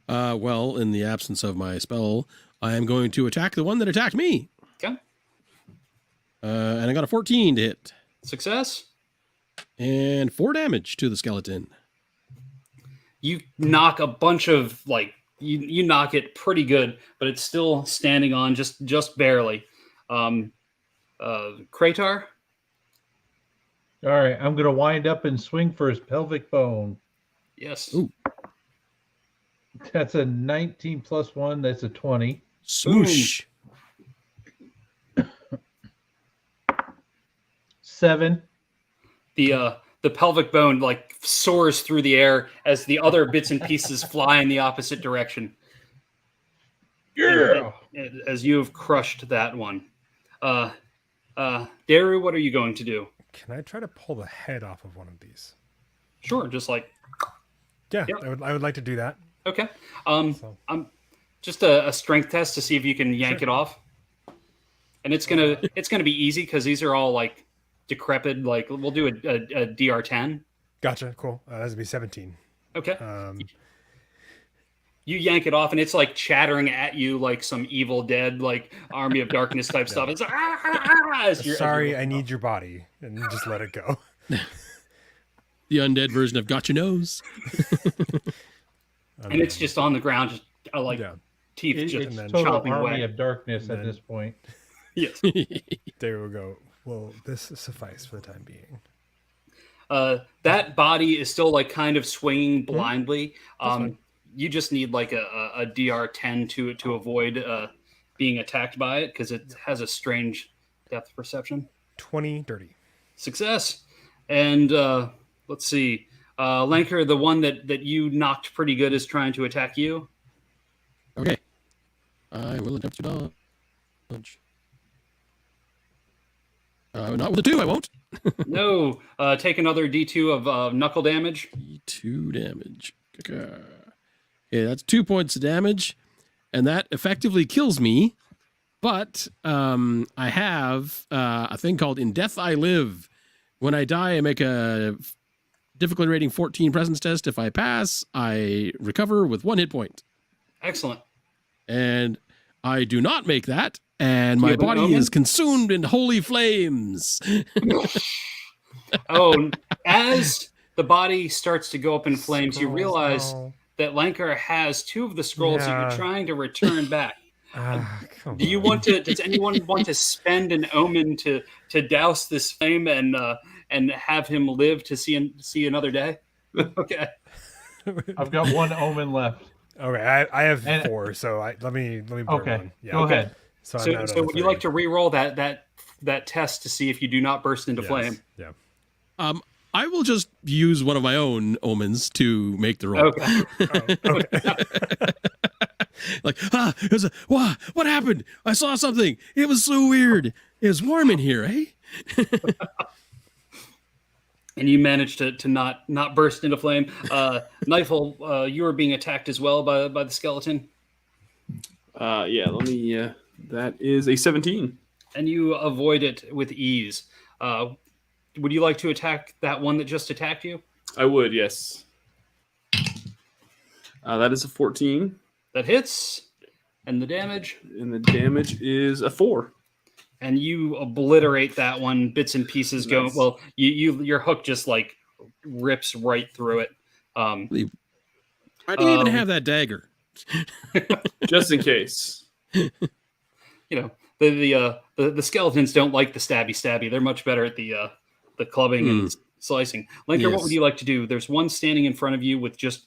Well, in the absence of my spell, I am going to attack the one that attacked me. Okay. And I got a 14 to hit. Success. And 4 damage to the skeleton. You knock a bunch of you knock it pretty good, but it's still standing on just barely. Kratar. All right, I'm going to wind up and swing for his pelvic bone. Yes. Ooh. That's a 19 plus 1. That's a 20. Swoosh. 7. The pelvic bone soars through the air as the other bits and pieces fly in the opposite direction. Yeah. As you have crushed that one. Daru, what are you going to do? can I try to pull the head off of one of these? Sure, just like Yeah, Yep. I would like to do that. okay. So. I'm just a strength test to see if you can yank it off. And it's gonna be easy because these are all like decrepit. Like we'll do a DR10. Gotcha. Cool. That would be 17. Okay. You yank it off, and it's like chattering at you like some Evil Dead, like Army of Darkness type stuff. It's like, as Sorry, I need your body, and just let it go. The undead version of Got Your Nose. and it's just on the ground, just teeth It's just total chopping Army away. of Darkness at then- this point. Yes. There we go. Well, this suffice for the time being. That body is still like kind of swinging blindly. fine. You just need like a DR10 to avoid being attacked by it because it has a strange depth perception. 20 dirty. Success. And let's see. Lanker, the one that you knocked pretty good, is trying to attack you. Okay. I will attempt to dodge. Not with a 2, I won't. No. Take another D2 of knuckle damage. 2 damage. Okay, that's 2 points of damage, and that effectively kills me. But I have a thing called In Death I Live. When I die, I make a difficulty rating 14 presence test. If I pass, I recover with 1 hit point. Excellent. And I do not make that, and You my have an body omen? is consumed in holy flames. Oh, as the body starts to go up in flames, you Scrolls, realize no. that Lanker has 2 of the scrolls that Yeah. you're trying to return back. Come Do you on. want to? Does anyone want to spend an omen to douse this flame and have him live to see another day? Okay. I've got 1 omen left. Okay, I have And- 4, so let me burn Okay, one. Yeah, go ahead. So, I'm So, down so to would you 3. like to re-roll that test to see if you do not burst into Yes, flame? Yeah. I will just use one of my own omens to make the roll. Okay. Oh, okay. Like, it was what happened? I saw something. It was so weird. It was warm in here, eh? And you managed to not burst into flame. Knifel, you were being attacked as well by the skeleton. Yeah, let me. That is a 17. And you avoid it with ease. Would you like to attack that one that just attacked you? I would, yes. That is a 14. That hits. And the damage? And the damage is a 4. And you obliterate that one, bits and pieces go. Nice. Well, your hook just like rips right through it. I didn't even have that dagger. Just in case. You know, the skeletons don't like the stabby. They're much better at the clubbing and slicing. Linker, Yes. what would you like to do? There's one standing in front of you with just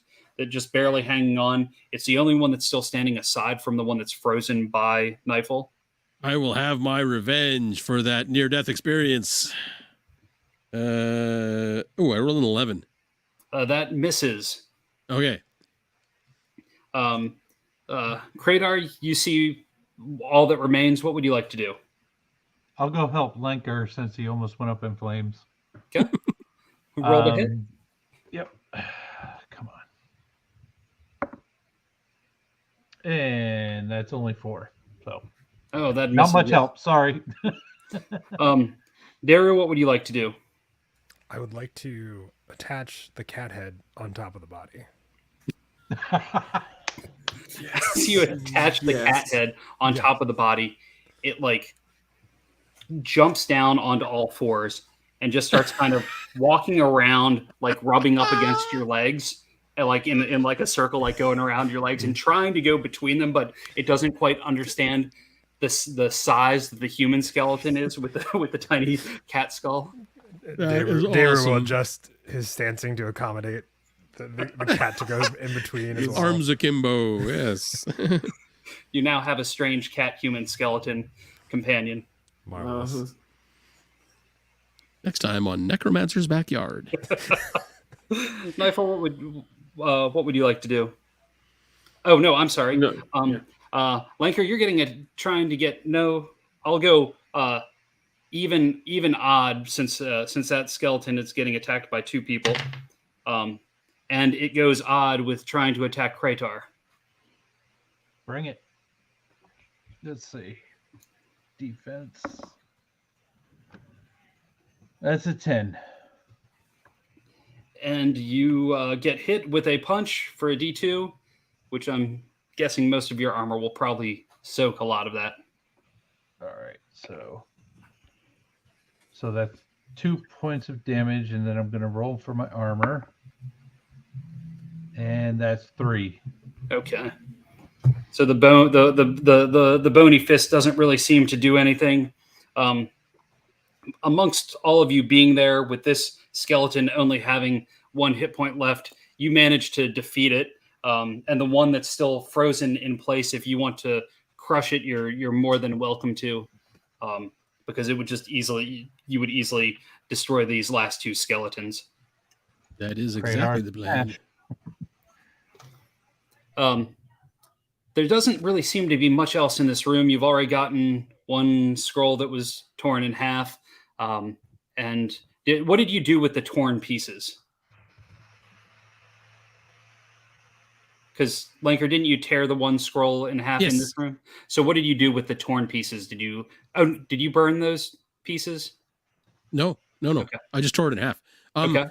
barely hanging on. It's the only one that's still standing aside from the one that's frozen by Knifel. I will have my revenge for that near-death experience. I rolled an 11. That misses. Okay. Kratar, you see all that remains. What would you like to do? I'll go help Lenker since he almost went up in flames. Okay. Roll the hit. Yep. Come on. And that's only 4. So Oh, that not misses. much help. Sorry. Dario, what would you like to do? I would like to attach the cat head on top of the body. As you attach the cat head on top of the body, it like jumps down onto all fours and just starts kind of walking around, like rubbing up against your legs, and like in like a circle, like going around your legs and trying to go between them, but it doesn't quite understand the size that the human skeleton is with the tiny cat skull. David awesome. will adjust his stancing to accommodate the cat to go in between as well. Arms akimbo, yes. You now have a strange cat human skeleton companion. Marvelous. Next time on Necromancer's Backyard. Knifel, what would you like to do? Oh no, I'm sorry. No, Lanker, you're trying to get no. I'll go even odd since that skeleton is getting attacked by 2 people, and it goes odd with trying to attack Kratar. Bring it. Let's see. Defense. That's a 10. And you get hit with a punch for a D2, which I'm guessing most of your armor will probably soak a lot of that. All right. So that's 2 points of damage, and then I'm going to roll for my armor. And that's 3. Okay. So the bony fist doesn't really seem to do anything. Amongst all of you being there with this skeleton only having 1 hit point left, you manage to defeat it. And the one that's still frozen in place, if you want to crush it, you're more than welcome to, because it would you would easily destroy these last 2 skeletons. That is exactly the plan. There doesn't really seem to be much else in this room. You've already gotten 1 scroll that was torn in half. And what did you do with the torn pieces? Because, Lanker, didn't you tear the 1 scroll in half in this room? So what did you do with the torn pieces? Did you burn those pieces? No. Okay. I just tore it in half. Okay.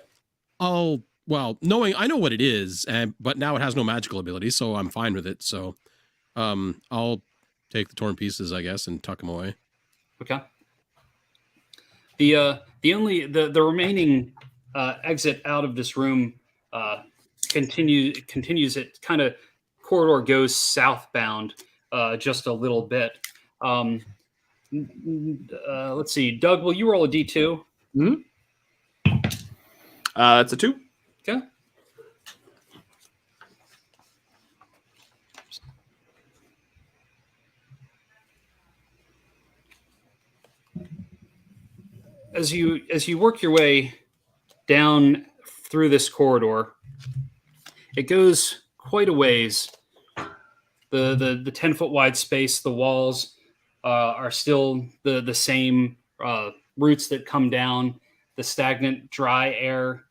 Knowing I know what it is, but now it has no magical ability, so I'm fine with it. So I'll take the torn pieces, I guess, and tuck them away. Okay. The remaining exit out of this room continues. It kind of corridor goes southbound just a little bit. Let's see, Doug, will you roll a D2? That's a 2. Okay. As you work your way down through this corridor, it goes quite a ways, the 10-foot wide space. The walls are still the same roots that come down. The stagnant, dry air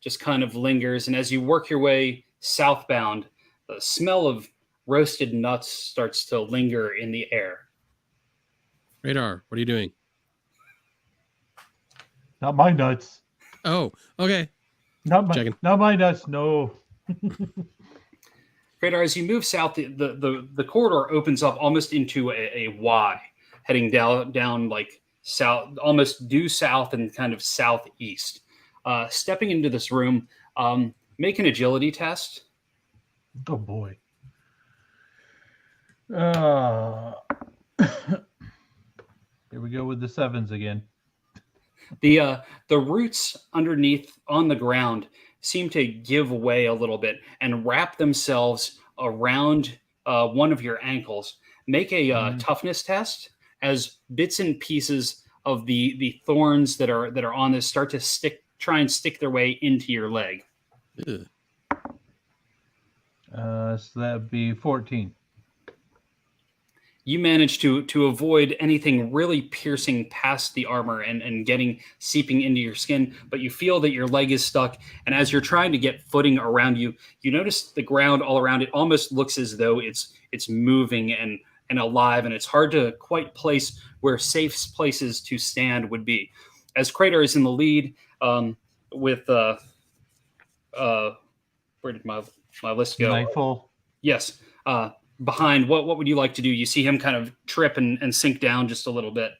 just kind of lingers. And as you work your way southbound, the smell of roasted nuts starts to linger in the air. Radar, what are you doing? Not my nuts. Oh, okay. Not my nuts. No. Kratar, as you move south, the corridor opens up almost into a Y, heading down like south, almost due south and kind of southeast. Stepping into this room, make an agility test. Oh boy. Here we go with the 7s again. The roots underneath on the ground seem to give way a little bit and wrap themselves around one of your ankles. Make a toughness test as bits and pieces of the thorns that are on this start to try and stick their way into your leg. Ugh. So that'd be 14. You manage to avoid anything really piercing past the armor and seeping into your skin, but you feel that your leg is stuck. And as you're trying to get footing around you, you notice the ground all around it almost looks as though it's moving and alive, and it's hard to quite place where safe places to stand would be. As Kratar is in the lead, with where did my list go? Nightfall. Yes. Behind, what would you like to do? You see him kind of trip and sink down just a little bit.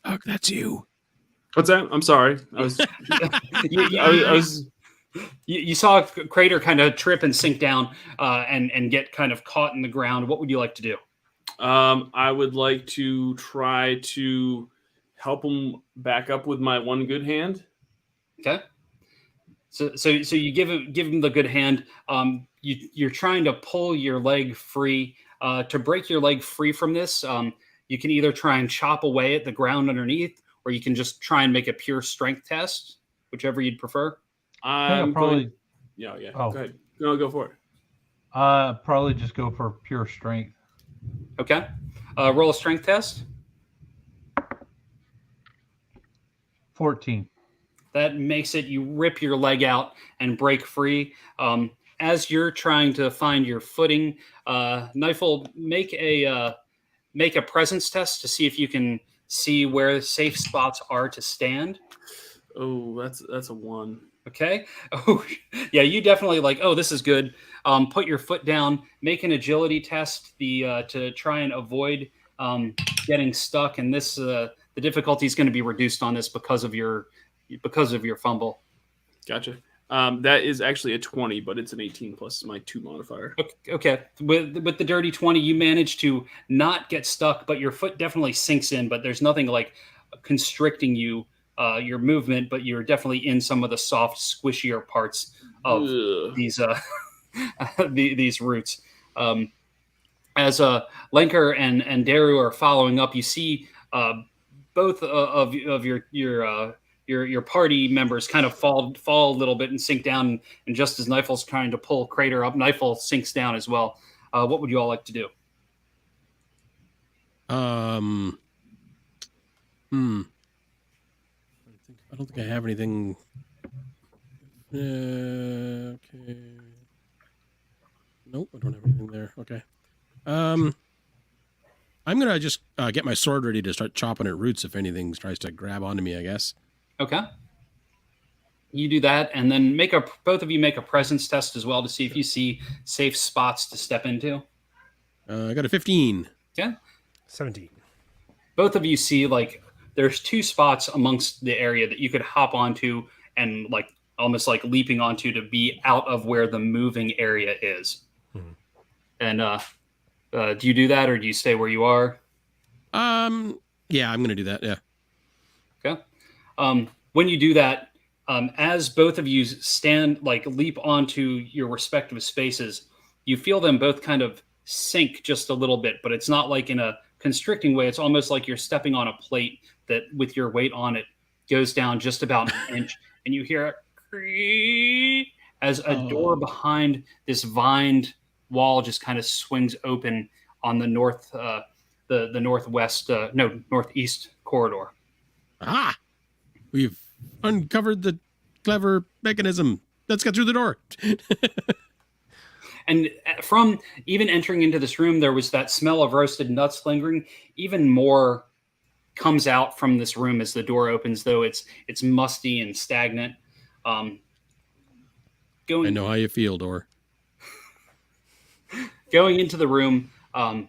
Oh, that's you. What's that? I'm sorry. You saw Kratar kind of trip and sink down and get kind of caught in the ground. What would you like to do? I would like to try to help him back up with my one good hand. Okay. So you give him the good hand. You're trying to pull your leg free. To break your leg free from this, you can either try and chop away at the ground underneath, or you can just try and make a pure strength test, whichever you'd prefer. I'm probably. Yeah. Oh. Go ahead. No, go for it. Probably just go for pure strength. Okay. Roll a strength test. 14. That makes it, you rip your leg out and break free. As you're trying to find your footing, Knifel, make a presence test to see if you can see where safe spots are to stand. Oh, that's a 1. Okay. Oh, yeah, you definitely this is good. Put your foot down, make an agility test to try and avoid getting stuck. And this the difficulty is going to be reduced on this because of your fumble. Gotcha. That is actually a 20, but it's an 18 plus my 2 modifier. Okay. With the dirty 20, you manage to not get stuck, but your foot definitely sinks in, but there's nothing like constricting you, your movement, but you're definitely in some of the soft, squishier parts of these these roots. As Lenker and Daru are following up, you see both of your party members kind of fall a little bit and sink down. And just as Knifel's trying to pull Kratar up, Knifel sinks down as well. What would you all like to do? I don't think I have anything. Okay. Nope, I don't have anything there. Okay. I'm gonna just get my sword ready to start chopping at roots if anything tries to grab onto me, I guess. Okay. You do that, and then both of you make a presence test as well to see if you see safe spots to step into. I got a 15. Okay. 17. Both of you see there's 2 spots amongst the area that you could hop onto and almost leaping onto to be out of where the moving area is. Mm-hmm. And do you do that, or do you stay where you are? Yeah, I'm gonna do that. Yeah. Okay. When you do that, as both of you leap onto your respective spaces, you feel them both kind of sink just a little bit, but it's not like in a constricting way. It's almost like you're stepping on a plate that with your weight on it goes down just about an inch and you hear a creak as a door behind this vined wall just kind of swings open on the northeast corridor. Ah, we've uncovered the clever mechanism. Let's get through the door. And from even entering into this room, there was that smell of roasted nuts lingering. Even more comes out from this room as the door opens, though it's musty and stagnant. I know how you feel, Door. Going into the room, and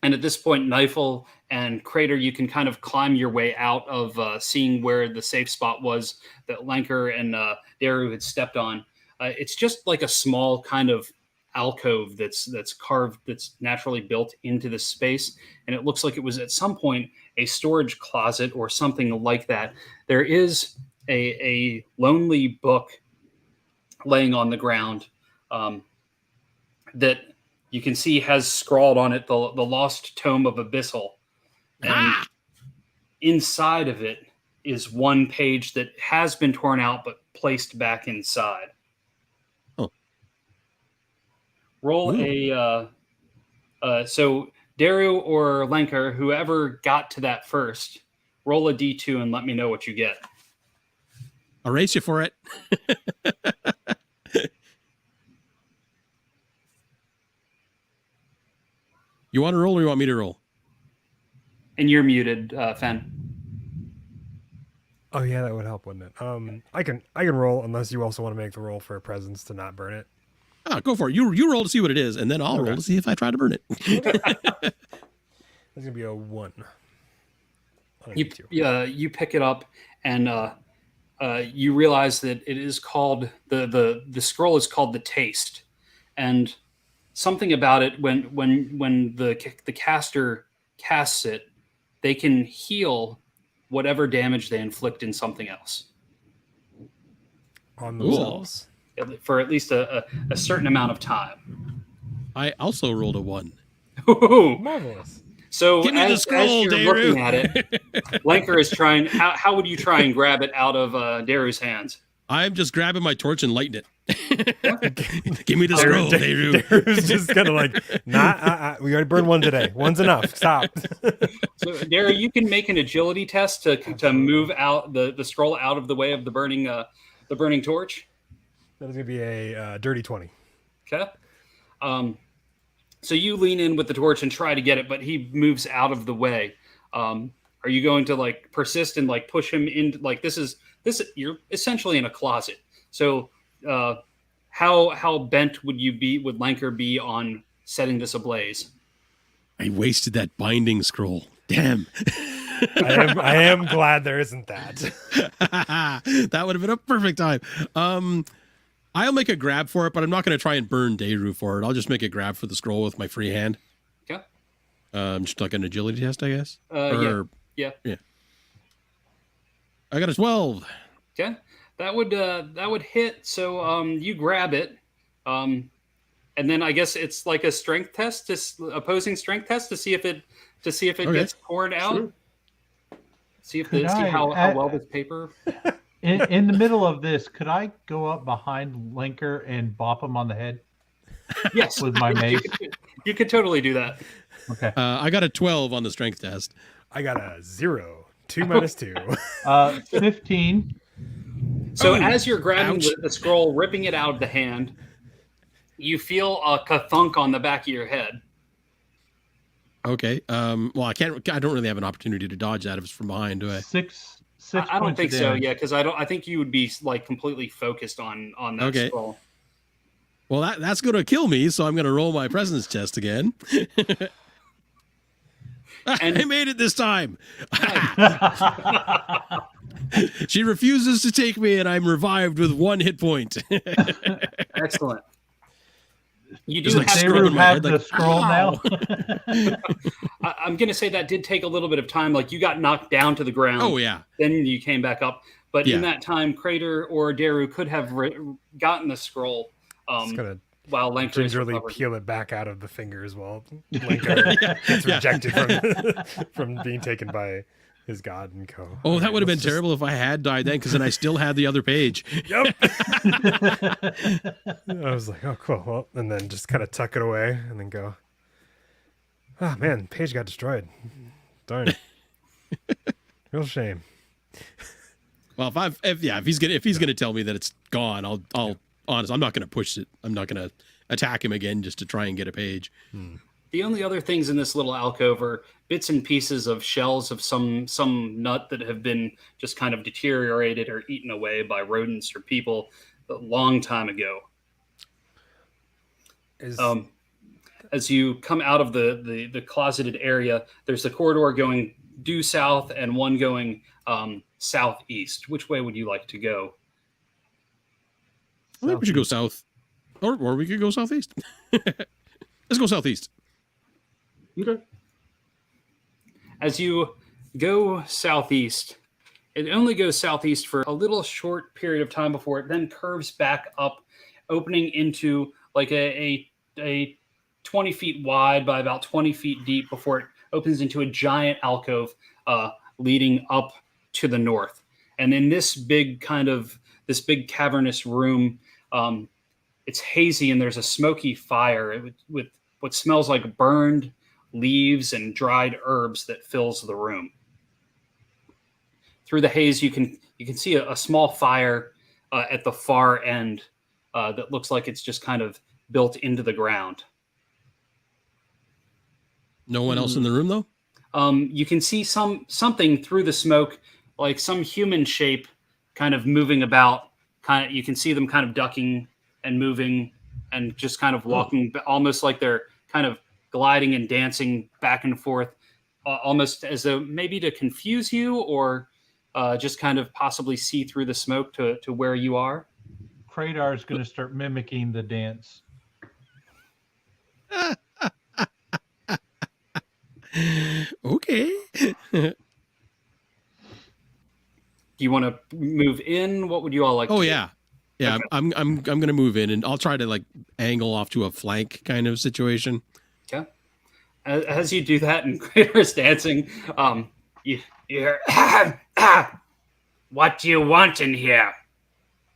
at this point, Knifel and Kratar, you can kind of climb your way out of seeing where the safe spot was that Lanker and Daru had stepped on. It's just like a small kind of alcove that's carved, that's naturally built into the space, and it looks like it was at some point a storage closet or something like that. There is a lonely book laying on the ground that you can see has scrawled on it the Lost Tome of Abyssal. And inside of it is one page that has been torn out but placed back inside. Oh. Roll so Daru or Lanker, whoever got to that first, roll a D2 and let me know what you get. I'll race you for it. You want to roll or you want me to roll? And you're muted, Fen. Oh yeah, that would help, wouldn't it? I can roll unless you also want to make the roll for a presence to not burn it. Go for it. You roll to see what it is, and then I'll roll to see if I try to burn it. That's gonna be a 1. You pick it up, and you realize that it is called the scroll is called the Taste, and something about it when the caster casts it, they can heal whatever damage they inflict in something else on themselves for at least a certain amount of time. I also rolled a 1. Marvelous. So Give me the scroll, you're Daru. looking at it, Lanker is trying. How would you try and grab it out of Daru's hands? I'm just grabbing my torch and lighting it. Give me the scroll, Daru. Daru's just kind of like, we already burned one today. One's enough. Stop. So, Daru, you can make an agility test to move out the scroll out of the way of the burning torch. That is going to be a dirty 20. Okay. So you lean in with the torch and try to get it, but he moves out of the way. Are you going to like persist and like push him into like this? You're essentially in a closet. So how bent would Lanker be on setting this ablaze? I wasted that binding scroll. Damn. I am glad there isn't that. That would have been a perfect time. I'll make a grab for it, but I'm not going to try and burn Daru for it. I'll just make a grab for the scroll with my free hand. Okay. Just like an agility test, I guess. Yeah. I got a 12. Okay. That would hit. So you grab it, and then I guess it's like a strength test, opposing strength test to see if it gets torn out. Sure. See how well this paper. In the middle of this, could I go up behind Lanker and bop him on the head? Yes, with my mace. You could totally do that. Okay. I got a 12 on the strength test. I got a 0. 2 minus 2. 15. So as you're grabbing the scroll, ripping it out of the hand, you feel a ka-thunk on the back of your head. Okay. Well, I don't really have an opportunity to dodge that if it's from behind, do I? Six I don't think so. Yeah, because I think you would be like completely focused on that scroll. Well, that's going to kill me, so I'm going to roll my presence test again. I made it this time. She refuses to take me, and I'm revived with 1 hit point. Excellent. You do have the scroll now. I'm going to say that did take a little bit of time. Like you got knocked down to the ground. Oh yeah. Then you came back up. But in that time, Kratar or Daru could have gotten the scroll. While Lanker gingerly peel it back out of the fingers while Lanker gets rejected from being taken by his god and co. Oh, that would have been Let's just- terrible if I had died then, because then I still had the other page. Yep. I was like, oh, cool. Well, and then just kind of tuck it away and then go, oh, man, page got destroyed. Darn. Real shame. Well, if he's gonna tell me that it's gone, I'll honest. I'm not gonna push it. I'm not gonna attack him again just to try and get a page. The only other things in this little alcove are bits and pieces of shells of some nut that have been just kind of deteriorated or eaten away by rodents or people a long time ago. As you come out of the closeted area, there's a corridor going due south and one going southeast. Which way would you like to go? I think we should go south, or we could go southeast. Let's go southeast. Okay. As you go southeast, it only goes southeast for a little short period of time before it then curves back up, opening into like a 20 feet wide by about 20 feet deep before it opens into a giant alcove leading up to the north. And in this big cavernous room, it's hazy and there's a smoky fire with what smells like burned leaves and dried herbs that fills the room. Through the haze, you can see a small fire at the far end that looks like it's just kind of built into the ground. No one else in the room though. You can see something through the smoke, like some human shape, kind of moving about. You can see them kind of ducking and moving, and just kind of walking, almost like they're kind of gliding and dancing back and forth, almost as though maybe to confuse you or just kind of possibly see through the smoke to where you are. Kratar is going to start mimicking the dance. Okay. Do you want to move in? What would you all like? Oh to yeah, yeah. Okay. I'm gonna move in, and I'll try to like angle off to a flank kind of situation. do? Okay. As you do that, and Kratar's dancing, you hear, "What do you want in here?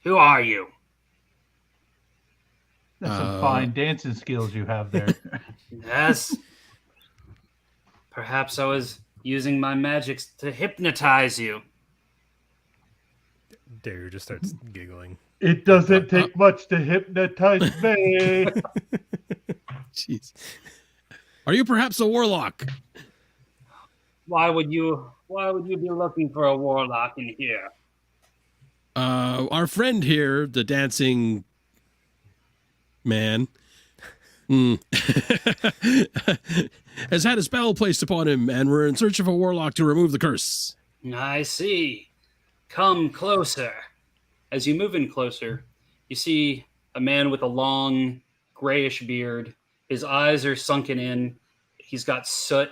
Who are you?" That's some fine dancing skills you have there. Yes. Perhaps I was using my magics to hypnotize you. Daru just starts giggling. It doesn't take much to hypnotize me. Jeez. Are you perhaps a warlock? Why would you be looking for a warlock in here? Our friend here, the dancing man, has had a spell placed upon him, and we're in search of a warlock to remove the curse. I see. Come closer. As you move in closer, you see a man with a long, grayish beard. His eyes are sunken in. He's got soot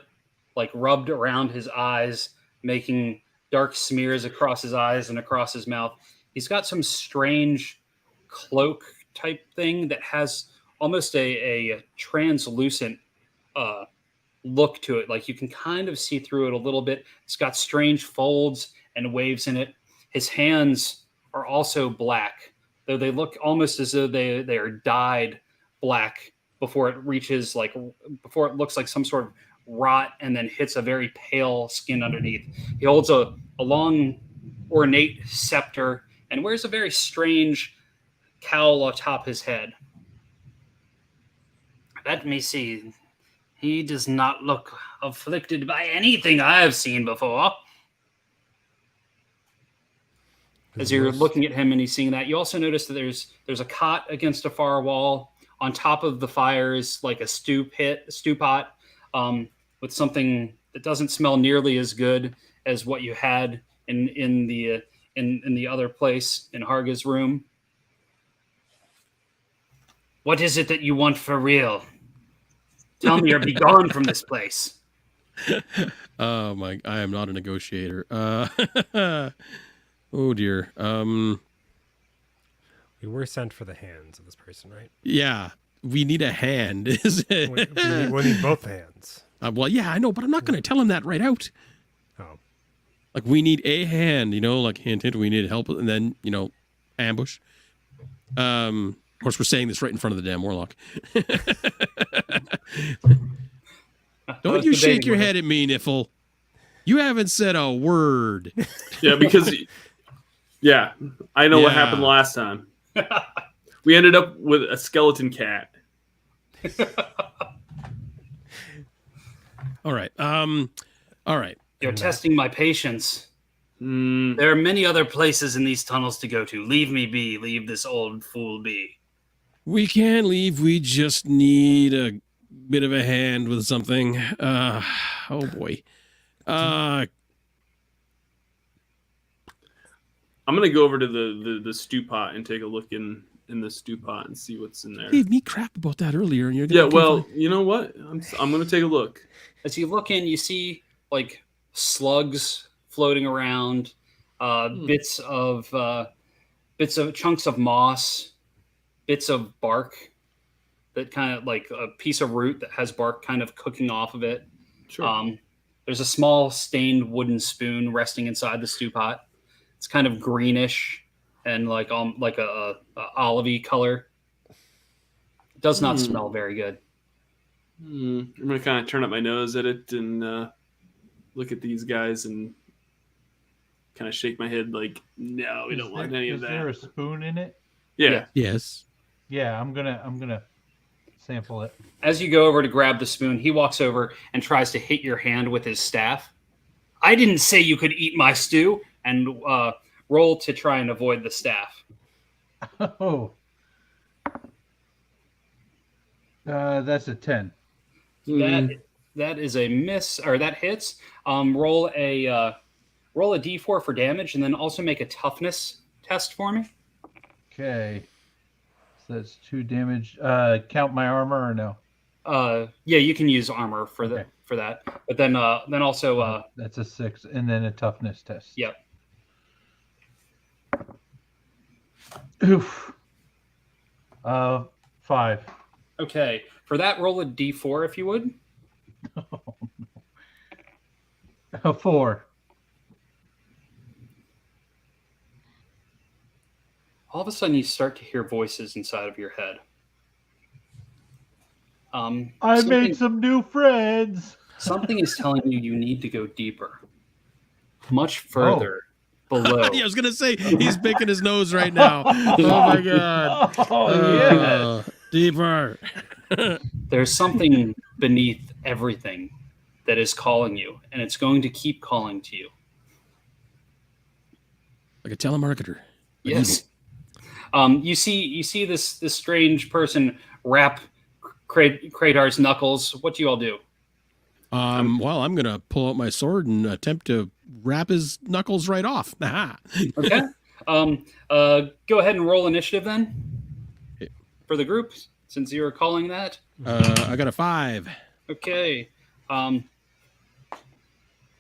like rubbed around his eyes, making dark smears across his eyes and across his mouth. He's got some strange cloak type thing that has almost a translucent look to it. Like you can kind of see through it a little bit. It's got strange folds and waves in it. His hands are also black, though they look almost as though they are dyed black before it looks like some sort of rot and then hits a very pale skin underneath. He holds a long ornate scepter and wears a very strange cowl atop his head. Let me see. He does not look afflicted by anything I have seen before. As you're looking at him and he's seeing that, you also notice that there's a cot against a far wall. On top of the fire is like a stew pot with something that doesn't smell nearly as good as what you had in the other place in Harga's room. What is it that you want for real? Tell me or be gone from this place. Oh my! I am not a negotiator. Oh dear. We were sent for the hands of this person, right? Yeah, we need a hand. Is it? We need both hands. Well, yeah, I know, but I'm not going to tell him that right out. Oh. Like we need a hand, like hint, hint, we need help, and then ambush. Of course, we're saying this right in front of the damn warlock. Don't you shake your head at me, Niffle. You haven't said a word. Yeah, because I know what happened last time. We ended up with a skeleton cat. All right. All right. You're testing my patience. There are many other places in these tunnels to go to. Leave me be. Leave this old fool be. We can't leave. We just need a bit of a hand with something. Oh boy. I'm gonna go over to the stew pot and take a look in the stew pot and see what's in there. You gave me crap about that earlier, and you're you know what? I'm gonna take a look. As you look in, you see like slugs floating around, bits of chunks of moss, bits of bark that kind of like a piece of root that has bark kind of cooking off of it. Sure. There's a small stained wooden spoon resting inside the stew pot. It's kind of greenish and like a olivey color. It does not smell very good. I'm gonna kind of turn up my nose at it and look at these guys and kind of shake my head like, no, we don't want any of that. Is there a spoon in it? Yeah. Yes. Yeah, I'm gonna sample it. As you go over to grab the spoon, he walks over and tries to hit your hand with his staff. I didn't say you could eat my stew, and roll to try and avoid the staff. Oh. That's a 10. That is a miss, or that hits. Roll a d4 for damage, and then also make a toughness test for me. Okay. So that's 2 damage. Count my armor or no? Yeah, you can use armor for that. But then also that's a 6, and then a toughness test. Yep. Oof. 5. Okay. For that, roll a d4 if you would. A 4. All of a sudden, you start to hear voices inside of your head. I made some new friends. Something is telling you need to go deeper, much further below. Yeah, I was gonna say he's picking his nose right now. Oh my god! Yeah. Deeper. There's something beneath everything that is calling you, and it's going to keep calling to you. Like a telemarketer. Yes. You see this strange person wrap Kratar's knuckles. What do you all do? Well, I'm gonna pull out my sword and attempt to wrap his knuckles right off. Okay. Go ahead and roll initiative then for the group, since you were calling that. I got a 5. Okay.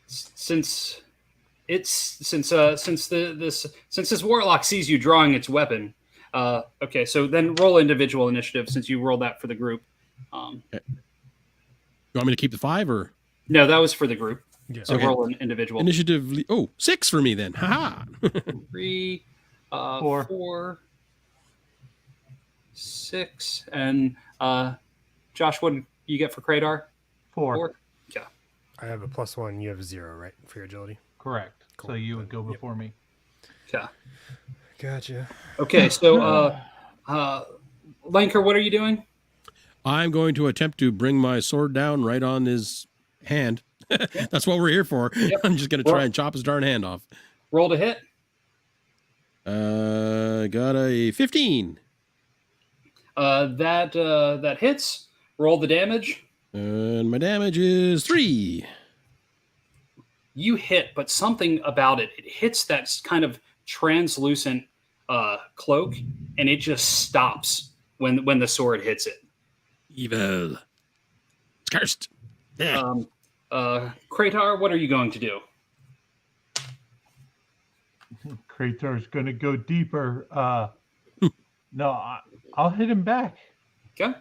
Since this warlock sees you drawing its weapon. Okay, so then roll individual initiative since you rolled that for the group. Okay. You want me to keep the 5 or? No, that was for the group. Yeah. So roll an individual. Initiative. 6 for me then. Haha. 3, 4. 4, 6, and Josh, what did you get for Kratar? 4. Yeah. I have a +1. You have a 0, right, for your agility? Correct. Cool. So you would go before me. Yeah. Gotcha. Okay, so Lanker, what are you doing? I'm going to attempt to bring my sword down right on his hand. That's what we're here for. Yep. I'm just going to try and chop his darn hand off. Roll to hit. Got a 15. That hits. Roll the damage. And my damage is 3. You hit, but something about it hits that kind of translucent cloak, and it just stops when the sword hits it. Evil. It's cursed. Yeah. Kratar, what are you going to do? Kratar's going to go deeper. No, I'll hit him back. Okay.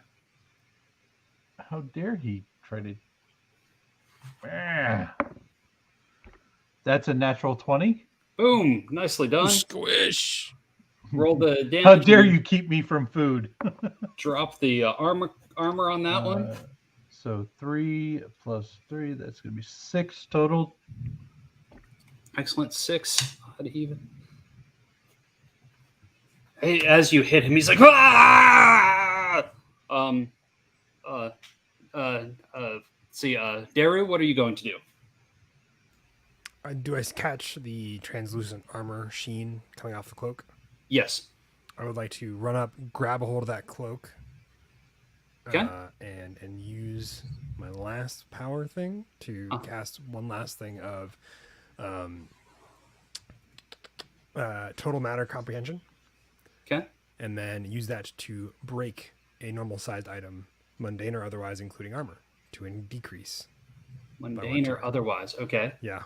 How dare he try to... That's a natural 20. Boom! Nicely done. Squish. Roll the damage. How dare you keep me from food? Drop the armor on that one. So 3 plus 3, that's going to be 6 total. Excellent. 6. Odd even. Hey, as you hit him, he's like, ah! See, Daru, what are you going to do? Do I catch the translucent armor sheen coming off the cloak? Yes. I would like to run up, grab a hold of that cloak, Okay. And use my last power thing to cast one last thing of total matter comprehension. Okay. And then use that to break a normal sized item, mundane or otherwise, including armor, to decrease. Mundane or otherwise. Okay. Yeah.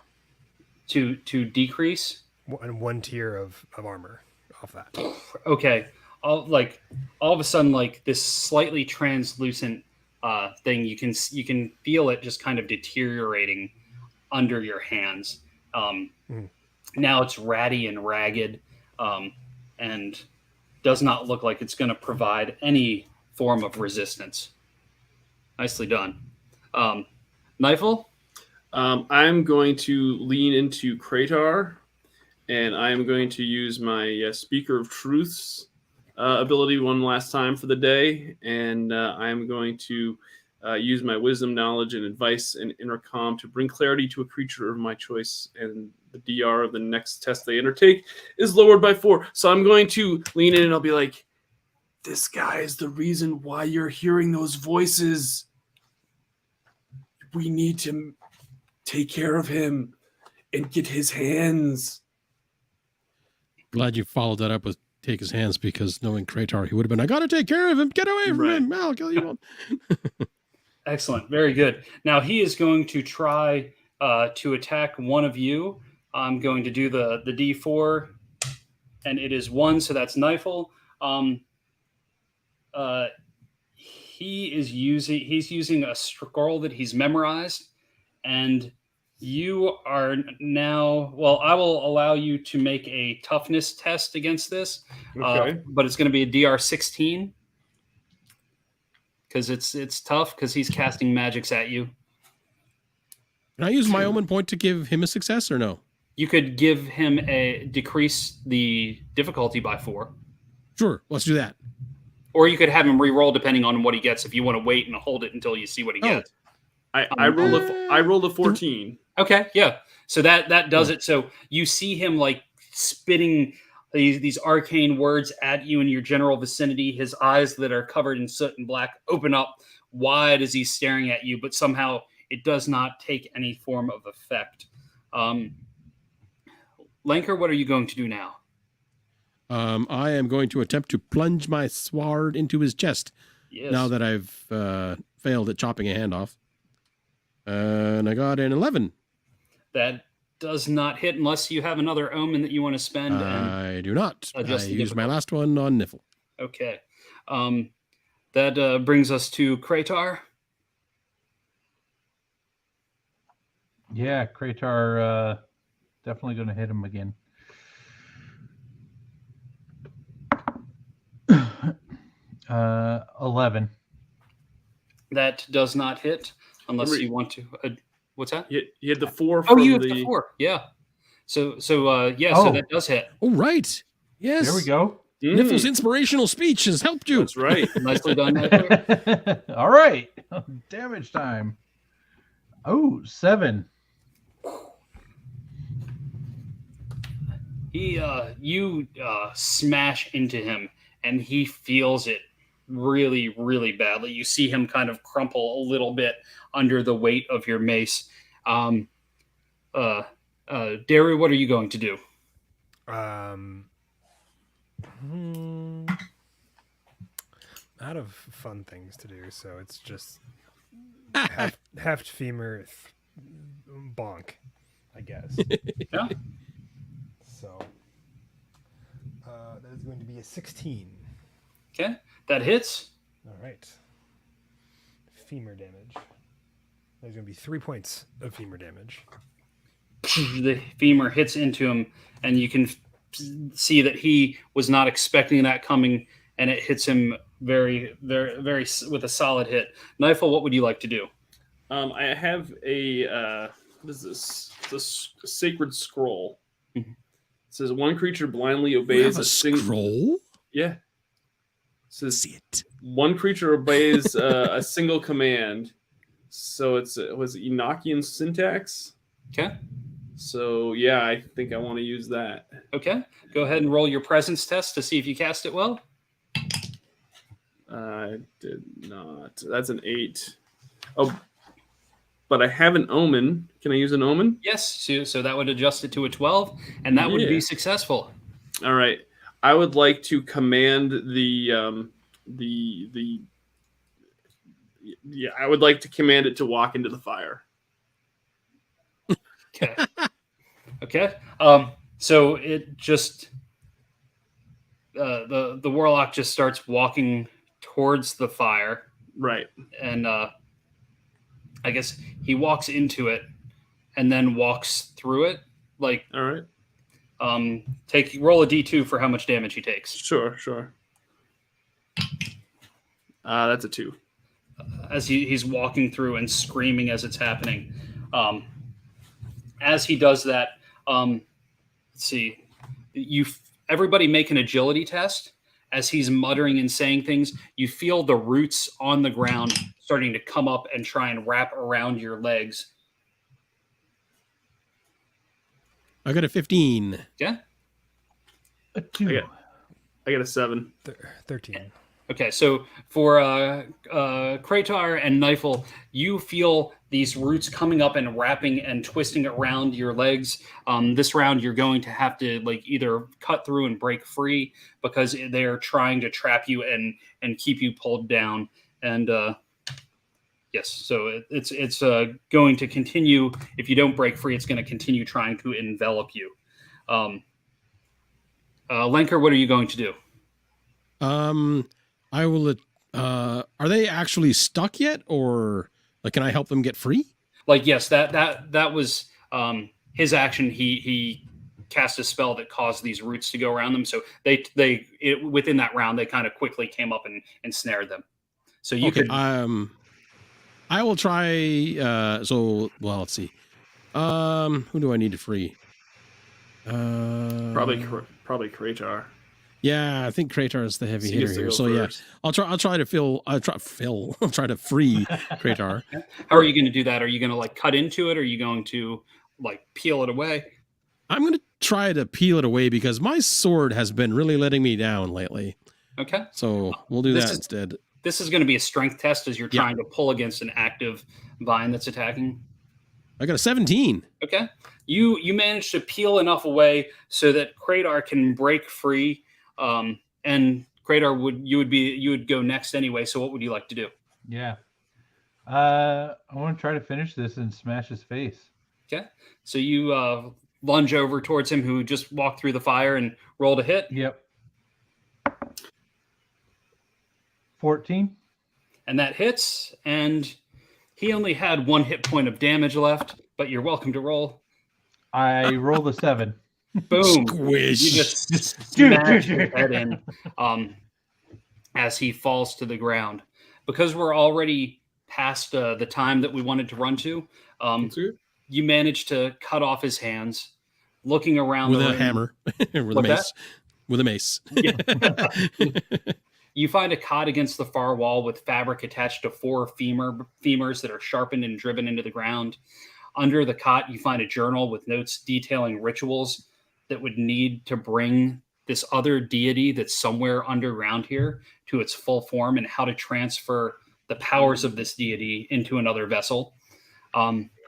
To decrease. And one tier of armor off that. Okay. All of a sudden, like this slightly translucent thing, you can feel it just kind of deteriorating under your hands. Now it's ratty and ragged, and does not look like it's going to provide any form of resistance. Nicely done. Knifel? I'm going to lean into Kratar, and I'm going to use my Speaker of Truths ability one last time for the day, and I'm going to use my wisdom, knowledge, and advice and intercom to bring clarity to a creature of my choice, and the DR of the next test they undertake is lowered by 4. So I'm going to lean in and I'll be like, this guy is the reason why you're hearing those voices. We need to take care of him and get his hands. Glad you followed that up with take his hands, because knowing Kratar, he would have been, I got to take care of him. Get away from him. I'll kill you. Excellent. Very good. Now he is going to try to attack one of you. I'm going to do the D4, and it is 1, so that's Knifel. He's using a scroll that he's memorized, and you are now, well, I will allow you to make a toughness test against this. Okay. But it's going to be a DR 16 because it's tough because he's casting magics at you. Can I use my omen point to give him a success or no? You could give him decrease the difficulty by 4. Sure, let's do that. Or you could have him re-roll depending on what he gets if you want to wait and hold it until you see what he gets. I rolled a 14. Okay, yeah. So that does it. So you see him like spitting these arcane words at you in your general vicinity. His eyes that are covered in soot and black open up wide as he's staring at you, but somehow it does not take any form of effect. Lanker, what are you going to do now? I am going to attempt to plunge my sword into his chest. Yes. Now that I've failed at chopping a hand off. And I got an 11. That does not hit unless you have another omen that you want to spend. I do not. I adjust the used my difficulty. last one on Niffle. Okay. That brings us to Kratar. Yeah, Kratar definitely going to hit him again. Uh, 11. That does not hit unless you want to. What's that? You had the 4 Oh, from you have the 4. Yeah. So so that does hit. Oh, right. Yes. There we go. Niffle's inspirational speech has helped you. That's right. Nicely done. Niffle. All right. Damage time. Oh, 7. You smash into him, and he feels it really, really badly. You see him kind of crumple a little bit under the weight of your mace. Daru, what are you going to do? Out of fun things to do, so it's just heft femur bonk, I guess. Yeah. So that is going to be a 16. Okay, that hits. All right. Femur damage. There's going to be 3 points of femur damage. the femur hits into him, and you can see that he was not expecting that coming, and it hits him very, very, very with a solid hit. Knifel, what would you like to do? I have a what is this? It's a sacred scroll. Mhm. It says one creature blindly You obeys have a single. scroll? Yeah. It says See it. one creature obeys a single command. So was it Enochian syntax? Okay. So yeah, I think I want to use that. Okay. Go ahead and roll your presence test to see if you cast it well. I did not. That's an 8. Oh, but I have an omen. Can I use an omen? Yes. So that would adjust it to a 12, and that would Yeah. be successful. All right. I would like to command the yeah, I would like to command it to walk into the fire. Okay. Okay. So it just the warlock just starts walking towards the fire, Right. and I guess he walks into it and then walks through it. Like, All right. roll a d2 for how much damage he takes. Sure. That's a 2. As he's walking through and screaming as it's happening. As he does that, let's see, everybody make an agility test. As he's muttering and saying things, you feel the roots on the ground starting to come up and try and wrap around your legs. I got a 15. Yeah. A 2. I got a 7. 13. Okay, so for Kratar and Knifel, you feel these roots coming up and wrapping and twisting around your legs. This round, you're going to have to either cut through and break free because they're trying to trap you and keep you pulled down. And yes, so it's going to continue. If you don't break free, it's going to continue trying to envelop you. Lenker, what are you going to do? I will. Are they actually stuck yet, or can I help them get free? Yes, that was his action. He cast a spell that caused these roots to go around them. So within that round, they kind of quickly came up and snared them. So you could. I will try. Let's see. Who do I need to free? Probably Kratar. Yeah, I think Kratar is the heavy So he gets hitter to here. go So first. yeah, I'll try to I'll try to free Kratar. How are you going to do that? Are you going to cut into it? Or are you going to peel it away? I'm going to try to peel it away because my sword has been really letting me down lately. Okay. So we'll do that instead. This is going to be a strength test as you're trying to pull against an active vine that's attacking. I got a 17. Okay. You managed to peel enough away so that Kratar can break free. And Kratar you would go next anyway. So what would you like to do? Yeah. I want to try to finish this and smash his face. Okay. So you lunge over towards him who just walked through the fire and rolled a hit. Yep. 14. And that hits. And he only had 1 hit point of damage left, but you're welcome to roll. I rolled a 7. Boom. Squish. You just smash his head in as he falls to the ground. Because we're already past the time that we wanted to run to, you managed to cut off his hands, looking around with the a ring. hammer, with a mace. With a mace. You find a cot against the far wall with fabric attached to 4 femurs that are sharpened and driven into the ground. Under the cot, you find a journal with notes detailing rituals that would need to bring this other deity that's somewhere underground here to its full form, and how to transfer the powers of this deity into another vessel.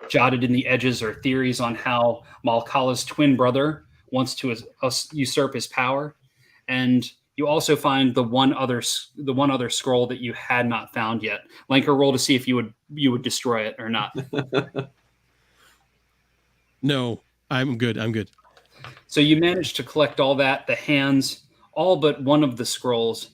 Jotted in the edges are theories on how Malkala's twin brother wants to usurp his power. And you also find the one other scroll that you had not found yet. Lenker, roll to see if you would destroy it or not. No, I'm good. So you managed to collect all that, the hands, all but one of the scrolls,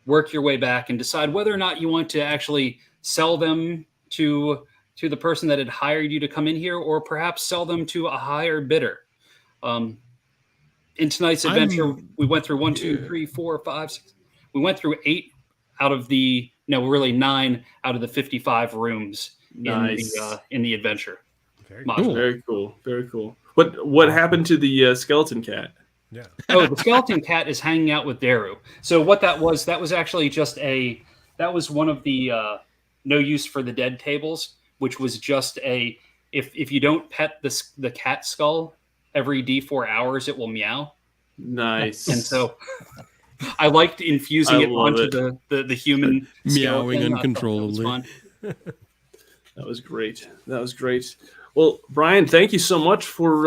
work your way back and decide whether or not you want to actually sell them to to the person that had hired you to come in here, or perhaps sell them to a higher bidder. In tonight's adventure, we went through 1, 2, 3, 4, 5, 6. We went through 8 out of the 9 out of the 55 rooms in the adventure. Very module. cool. Very cool. Very cool. What happened to the skeleton cat? Yeah. Oh, the skeleton cat is hanging out with Daru. So what that was actually just that was one of the no use for the dead tables, which was just if you don't pet the cat skull every D4 hours, it will meow. Nice. And so I liked infusing it onto the human meowing skeleton. uncontrollably. That was great. That was great. Well, Brian, thank you so much for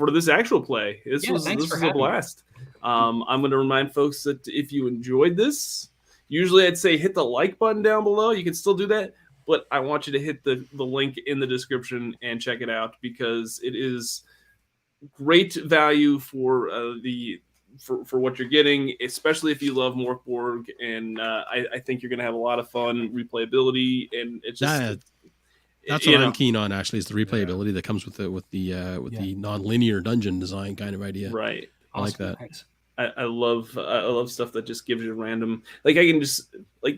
this actual play. This was a blast. I'm going to remind folks that if you enjoyed this, usually I'd say hit the like button down below. You can still do that, but I want you to hit the link in the description and check it out, because it is great value for for what you're getting, especially if you love Mörk Borg, and I think you're going to have a lot of fun, replayability, and it's just that's what I'm keen on. Actually, is the replayability that comes with the non-linear dungeon design kind of idea. Right, I like that. Thanks. I love stuff that just gives you random. Like I can just look.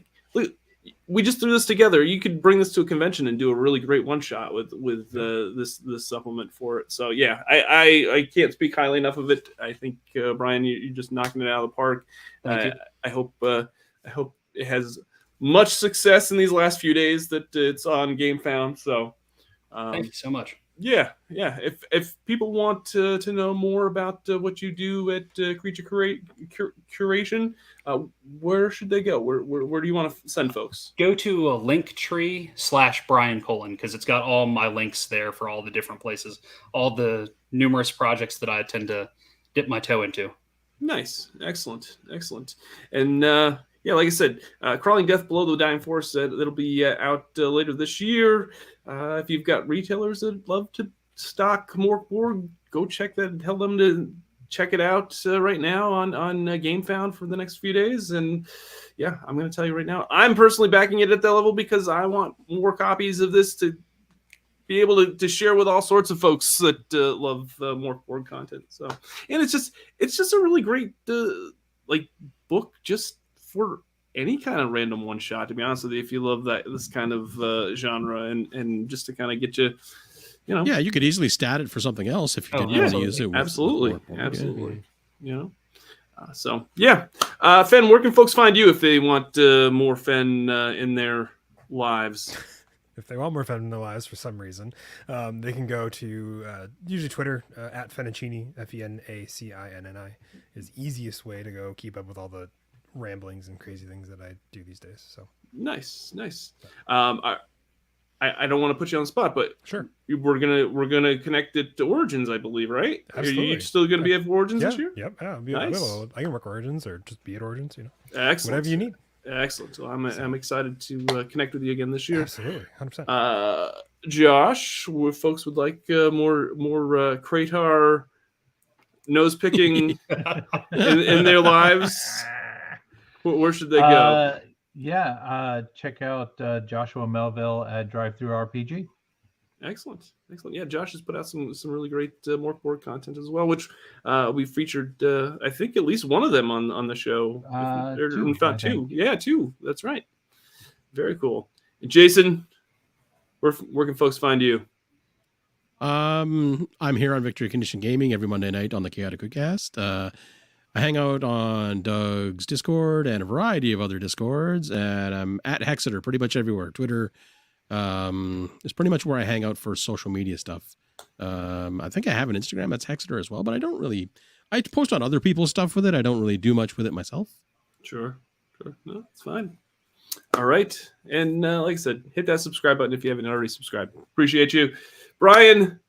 We just threw this together. You could bring this to a convention and do a really great one shot with this supplement for it. So yeah, I can't speak highly enough of it. I think Brian, you're just knocking it out of the park. I hope it has much success in these last few days that it's on GameFound. So thank you so much. Yeah. If people want to know more about what you do at CreatureCuration, where should they go? Where do you want to send folks? Go to a Linktree/Brian Colin, because it's got all my links there for all the different places, all the numerous projects that I tend to dip my toe into. Nice, excellent. And like I said, Crawling Death Below the Dying Forest, that'll be out later this year. If you've got retailers that love to stock Mörk Borg, go check that. Tell them to check it out right now on GameFound for the next few days. And yeah, I'm going to tell you right now, I'm personally backing it at that level because I want more copies of this to be able to share with all sorts of folks that love Mörk Borg content. So, and it's just a really great book just for any kind of random one shot, to be honest with you, if you love this kind of genre, and just to kind of get you, Yeah, you could easily stat it for something else if you didn't want to use it. Absolutely. So yeah, Fen, where can folks find you if they want more Fen in their lives? If they want more Fen in their lives for some reason, they can go to usually Twitter at Fenaccini, FENACINNI is the easiest way to go keep up with all the ramblings and crazy things that I do these days. So nice. I don't want to put you on the spot, but sure, we're gonna connect it to Origins, I believe, right? Absolutely. Are you still gonna be at Origins this year? Yep. Yeah, nice. I can work Origins or just be at Origins. Excellent. Whatever you need. Excellent. So I'm excited to connect with you again this year. Absolutely, 100%. Josh, if folks would like more Kratar nose picking in their lives, where should they go? Check out Joshua Melville at Drive Through RPG. Excellent. Yeah, Josh has put out some really great Mörk Borg content as well, which we featured. I think at least one of them on the show. Two. Yeah, two. That's right. Very cool. And Jason, where can folks find you? I'm here on Victory Condition Gaming every Monday night on the Chaotic Cast. I hang out on Doug's Discord and a variety of other Discords, and I'm at Hexeter pretty much everywhere. Twitter is pretty much where I hang out for social media stuff. I think I have an Instagram that's Hexeter as well, but I post on other people's stuff with it. I don't really do much with it myself. Sure. No, it's fine. All right. And like I said, hit that subscribe button if you haven't already subscribed. Appreciate you. Brian,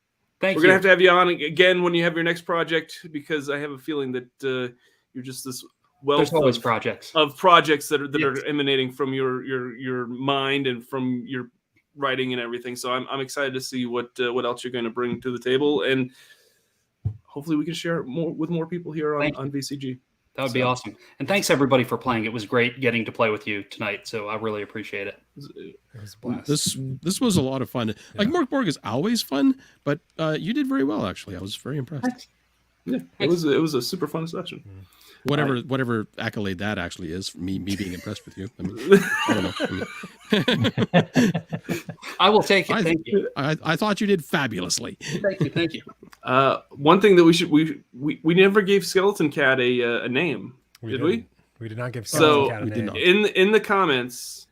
we're going to have you on again when you have your next project, because I have a feeling that you're just this wealth of projects that are emanating from your mind and from your writing and everything. So I'm excited to see what else you're going to bring to the table, and hopefully we can share it with more people here on VCG. That would be So- awesome. And thanks everybody for playing. It was great getting to play with you tonight. So I really appreciate it. It was a blast. This was a lot of fun. Like Mörk Borg is always fun, but you did very well actually. I was very impressed. Yeah, it was a super fun session. Whatever accolade that actually is for me being impressed with you. I mean, I don't know. I will take it. Thank you. I thought you did fabulously. Thank you. Thank you. One thing that we never gave Skeleton Cat a name, did we? We did not give So, Skeleton Cat a we did name. not. In the comments,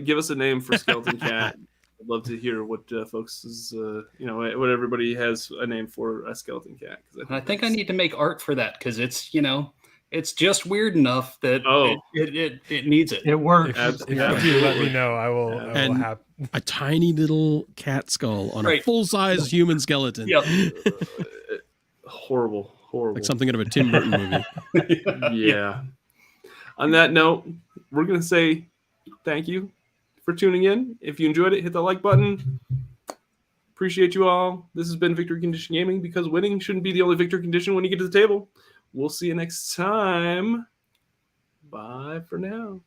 give us a name for Skeleton Cat. I'd love to hear what folks is what everybody has a name for a Skeleton Cat. I think I need to make art for that because it's it's just weird enough that it needs it. It works. If you do let me know, I will And- have. A tiny little cat skull on a Right. full-size human skeleton. Yep. Horrible. Like something out of a Tim Burton movie. Yeah. On that note, we're going to say thank you for tuning in. If you enjoyed it, hit the like button. Appreciate you all. This has been Victory Condition Gaming, because winning shouldn't be the only victory condition when you get to the table. We'll see you next time. Bye for now.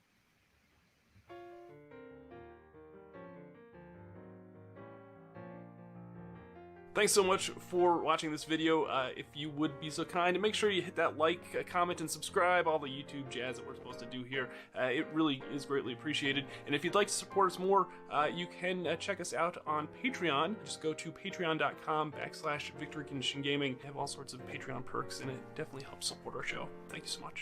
Thanks so much for watching this video. If you would be so kind, make sure you hit that like, comment, and subscribe, all the YouTube jazz that we're supposed to do here. It really is greatly appreciated. And if you'd like to support us more, you can check us out on Patreon. Just go to patreon.com/Victory Condition Gaming. We have all sorts of Patreon perks, and it definitely helps support our show. Thank you so much.